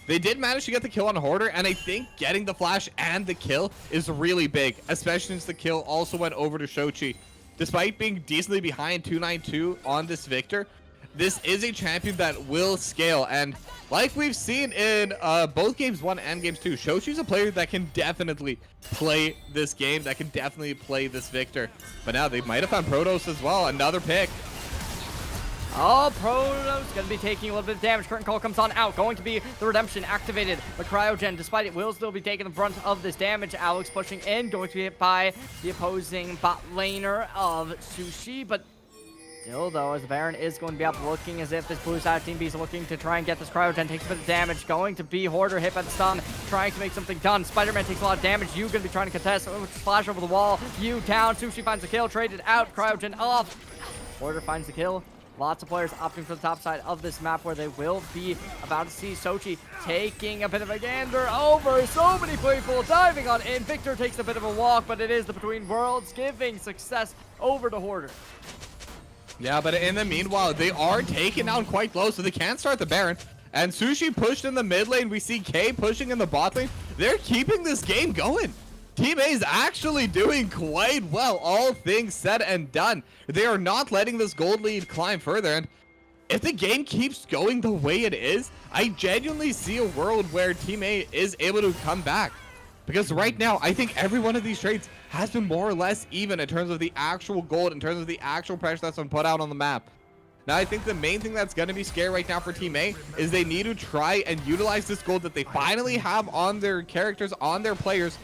They did manage to get the kill on Hoarder, and I think getting the flash and the kill is really big, especially since the kill also went over to Shochi. Despite being decently behind 292 on this Victor, this is a champion that will scale, and like we've seen in both games 1 and games 2, Shochi's a player that can definitely play this game, that can definitely play this Victor. But now they might have found Protoss as well, another pick. Oh, Protoss going to be taking a little bit of damage. Curtain Call comes on out. Going to be the Redemption activated. But Cryogen, despite it, will still be taking the brunt of this damage. Alex pushing in. Going to be hit by the opposing bot laner of Sushi. But still, though, as the Baron is going to be up looking as if this blue side Team B is looking to try and get this Cryogen. Takes a bit of damage. Going to be Hoarder hit by the stun. Trying to make something done. Spider-Man takes a lot of damage. You going to be trying to contest. Splash over the wall. You down. Sushi finds the kill. Traded out. Cryogen off. Hoarder finds the kill. Lots of players opting for the top side of this map where they will be about to see Sochi taking a bit of a gander over. So many people diving on in. Victor takes a bit of a walk, but it is the Between Worlds giving success over to Hoarder. Yeah, but in the meanwhile, they are taken down quite low, so they can't start the Baron. And Sushi pushed in the mid lane. We see K pushing in the bot lane. They're keeping this game going. Team A is actually doing quite well, all things said and done. They are not letting this gold lead climb further, and if the game keeps going the way it is, I genuinely see a world where Team A is able to come back. Because right now, I think every one of these trades has been more or less even in terms of the actual gold, in terms of the actual pressure that's been put out on the map. Now, I think the main thing that's going to be scary right now for Team A is they need to try and utilize this gold that they finally have on their characters, on their players,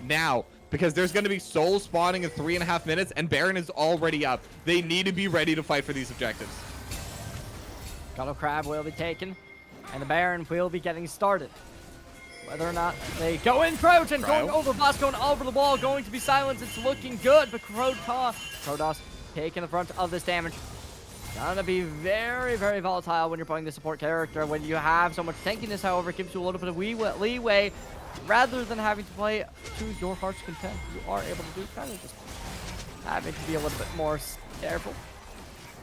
now, because there's going to be soul spawning in 3.5 minutes and Baron is already up. They need to be ready to fight for these objectives. Gullo Crab will be taken, and the Baron will be getting started. Whether or not they go in, Cryogen going over boss, going over the wall, going to be silenced. It's looking good, but Protoss taking the front of this damage. Gonna be very, very volatile when you're playing the support character. When you have so much tankiness, however, it gives you a little bit of leeway. Rather than having to play to your heart's content, you are able to do kind of just having to be a little bit more careful.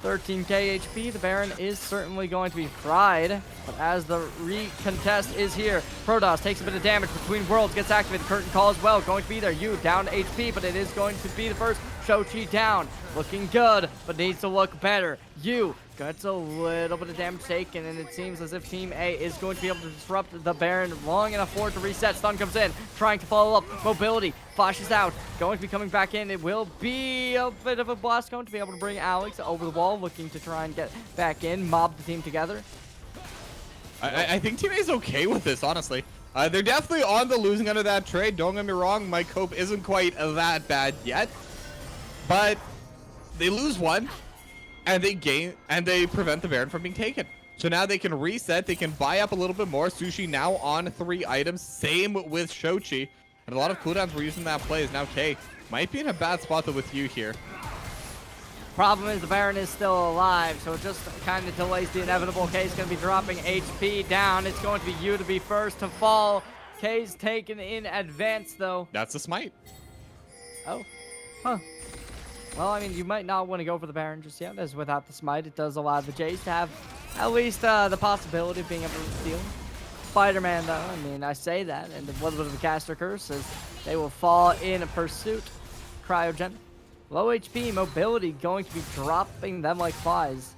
13k HP, the Baron is certainly going to be fried, but as the recontest is here, Protoss takes a bit of damage. Between Worlds gets activated. Curtain Call as well, going to be there. You down to HP, but it is going to be the first. Shochi down, looking good, but needs to look better. You gets a little bit of damage taken, and it seems as if Team A is going to be able to disrupt the Baron long enough for it to reset. Stun comes in, trying to follow up. Mobility flashes out, going to be coming back in. It will be a bit of a blast, going to be able to bring Alex over the wall, looking to try and get back in, mob the team together. I think Team A is okay with this, honestly. They're definitely on the losing end of that trade. Don't get me wrong, my cope isn't quite that bad yet. But they lose one, and they gain, and they prevent the Baron from being taken. So now they can reset, they can buy up a little bit more. Sushi now on 3 items, same with Shochi. And a lot of cooldowns were using that plays. Now K might be in a bad spot though with you here. Problem is the Baron is still alive, so it just kind of delays the inevitable. K's going to be dropping HP down. It's going to be you to be first to fall. K's taken in advance, though. That's a smite. Oh. Huh. Well, I mean, you might not want to go for the Baron just yet, as without the smite, it does allow the Jays to have at least the possibility of being able to steal. Spider-Man, though, I mean, I say that, and a little bit of a caster curse as they will fall in pursuit. Cryogen. Low HP, mobility going to be dropping them like flies.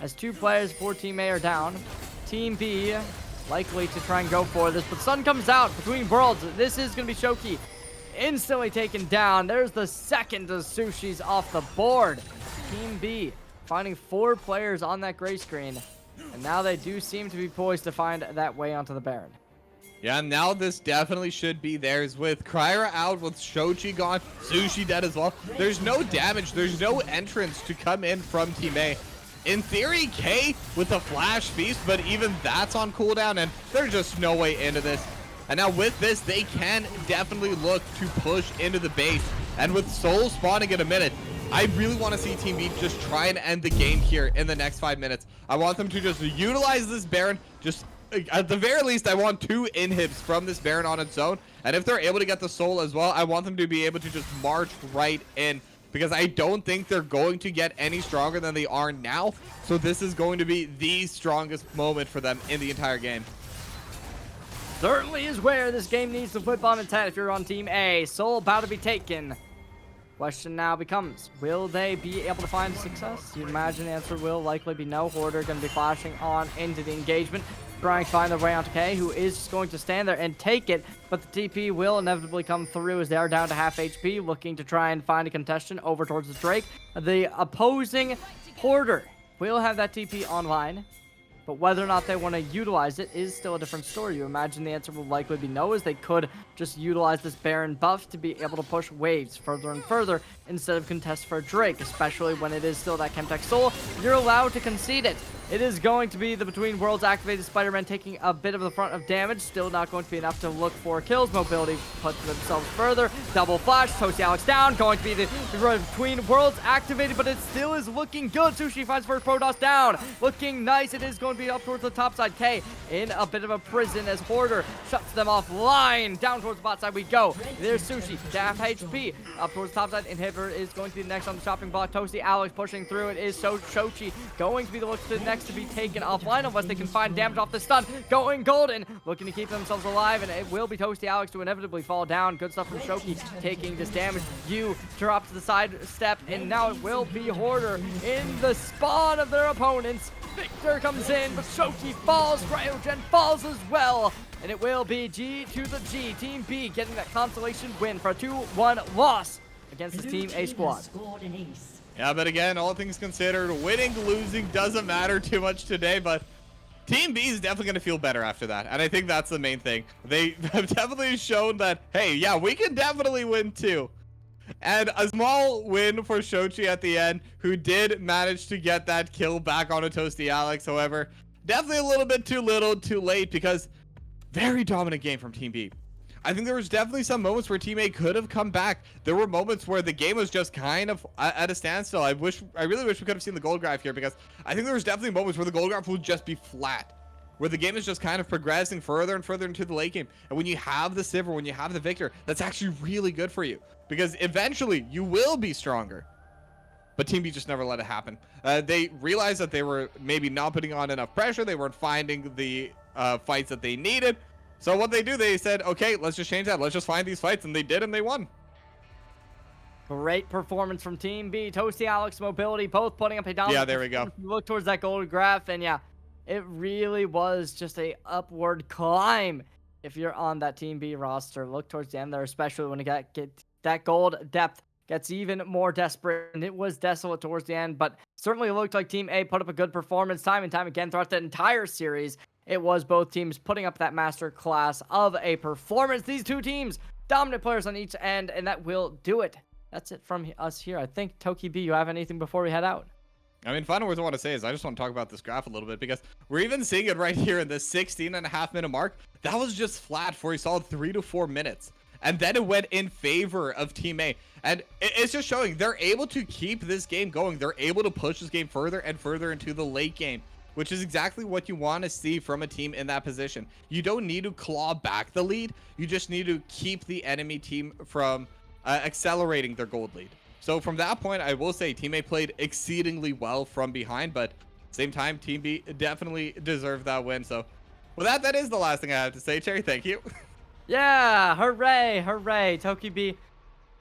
As 2 players for Team A are down. Team B likely to try and go for this, but Sun comes out between worlds. This is going to be Shoki. Instantly taken down. There's the second of Sushi's off the board. Team B finding 4 players on that gray screen. And now they do seem to be poised to find that way onto the Baron. Yeah, now this definitely should be theirs with Kryra out, with Shochi gone, Sushi dead as well. There's no damage. There's no entrance to come in from Team A. In theory, K with the Flash Feast, but even that's on cooldown, and there's just no way into this. And now with this, they can definitely look to push into the base. And with Soul spawning in a minute, I really want to see Team B just try and end the game here in the next 5 minutes. I want them to just utilize this Baron, just at the very least, I want 2 inhibs from this Baron on its own. And if they're able to get the Soul as well, I want them to be able to just march right in. Because I don't think they're going to get any stronger than they are now. So this is going to be the strongest moment for them in the entire game. Certainly is where this game needs to flip on its head if you're on Team A. Soul about to be taken. Question now becomes, will they be able to find success? You'd imagine the answer will likely be no. Hoarder going to be flashing on into the engagement, trying to find their way onto K, who is just going to stand there and take it, but the TP will inevitably come through as they are down to half HP, looking to try and find a contestant over towards the Drake. The opposing Hoarder will have that TP online, but whether or not they want to utilize it is still a different story. You imagine the answer will likely be no, as they could just utilize this Baron buff to be able to push waves further and further instead of contest for Drake, especially when it is still that Chemtech Soul. You're allowed to concede it. It is going to be the Between Worlds activated Spider-Man taking a bit of the front of damage. Still not going to be enough to look for kills. Mobility puts themselves further. Double flash. Toasty Alex down. Going to be the Between Worlds activated, but it still is looking good. Sushi finds first Protoss down. Looking nice. It is going to be up towards the top side. K in a bit of a prison as Hoarder shuts them offline. Down towards the bot side we go. There's Sushi. Half HP. Up towards the top side. Inhibitor is going to be next on the shopping block. Toasty Alex pushing through. It is Shochi going to be the look to the next to be taken offline unless they can find damage off the stun. Going golden, looking to keep themselves alive, and it will be Toasty Alex to inevitably fall down. Good stuff from Shoki, taking this damage. You drop to the side step, and now it will be Hoarder in the spawn of their opponents. Victor comes in, but Shoki falls. Cryogen falls as well. And it will be G to the G. Team B getting that consolation win for a 2-1 loss against the Team A squad. Yeah, but again, all things considered, winning, losing doesn't matter too much today, but Team B is definitely going to feel better after that. And I think that's the main thing. They have definitely shown that, hey, yeah, we can definitely win too. And a small win for Shochi at the end, who did manage to get that kill back on a Toasty Alex. However, definitely a little bit too little, too late, because very dominant game from Team B. I think there was definitely some moments where Team A could have come back. There were moments where the game was just kind of at a standstill. I really wish we could have seen the gold graph here, because I think there was definitely moments where the gold graph would just be flat, where the game is just kind of progressing further and further into the late game. And when you have the Sivir, when you have the Victor, that's actually really good for you, because eventually you will be stronger. But Team B just never let it happen. They realized that they were maybe not putting on enough pressure. They weren't finding the fights that they needed. So what they do, they said, okay, let's just change that. Let's just find these fights. And they did, and they won. Great performance from Team B. Toasty Alex, Mobility, both putting up a dominant. Yeah, there we go. Look towards that gold graph, and yeah, it really was just a upward climb if you're on that Team B roster. Look towards the end there, especially when you get that gold depth gets even more desperate, and it was desolate towards the end, but certainly looked like Team A put up a good performance time and time again throughout the entire series. It was both teams putting up that master class of a performance. These two teams, dominant players on each end, and that will do it. That's it from us here. I think, Toki B, you have anything before we head out? I mean, final words I want to say is I just want to talk about this graph a little bit, because we're even seeing it right here in the 16.5 minute mark. That was just flat for a solid 3 to 4 minutes. and then it went in favor of Team A. And it's just showing they're able to keep this game going. They're able to push this game further and further into the late game, which is exactly what you want to see from a team in that position. You don't need to claw back the lead. You just need to keep the enemy team from accelerating their gold lead. So from that point, I will say Team A played exceedingly well from behind, but same time, Team B definitely deserved that win. So with that, that is the last thing I have to say. Cherry, thank you. Yeah, hooray, hooray, Toki B.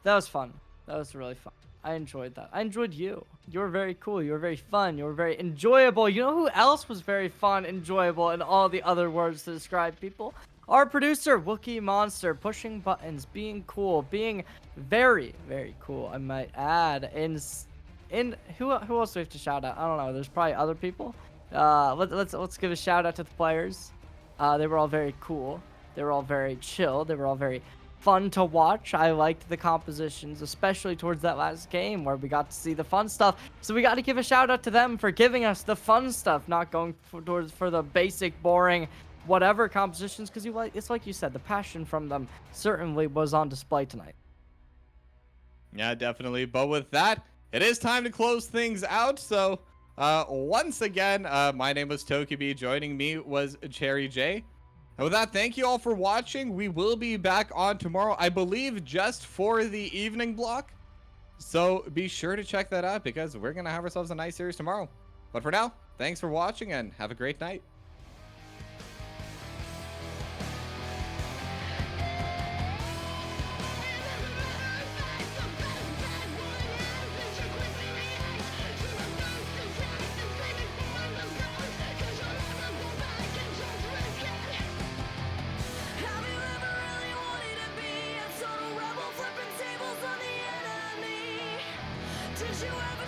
That was fun. That was really fun. I enjoyed that. I enjoyed you. You were very cool. You were very fun. You were very enjoyable. You know who else was very fun, enjoyable, and all the other words to describe people? Our producer, Wookie Monster, pushing buttons, being cool, being very, very cool, I might add. In who else do we have to shout out? I don't know. There's probably other people. Let's give a shout out to the players. They were all very cool. They were all very chill. They were all very fun to watch. I liked the compositions, especially towards that last game where we got to see the fun stuff. So we got to give a shout out to them for giving us the fun stuff, not going for the basic, boring, whatever compositions. Because it's like you said, the passion from them certainly was on display tonight. Yeah, definitely. But with that, it is time to close things out. So once again, my name was Tokibi. Joining me was Cherry J. And with that, thank you all for watching. We will be back on tomorrow, I believe, just for the evening block. So be sure to check that out because we're going to have ourselves a nice series tomorrow. But for now, thanks for watching and have a great night. Have you ever really wanted to be a total rebel, flipping tables on the enemy? Did you ever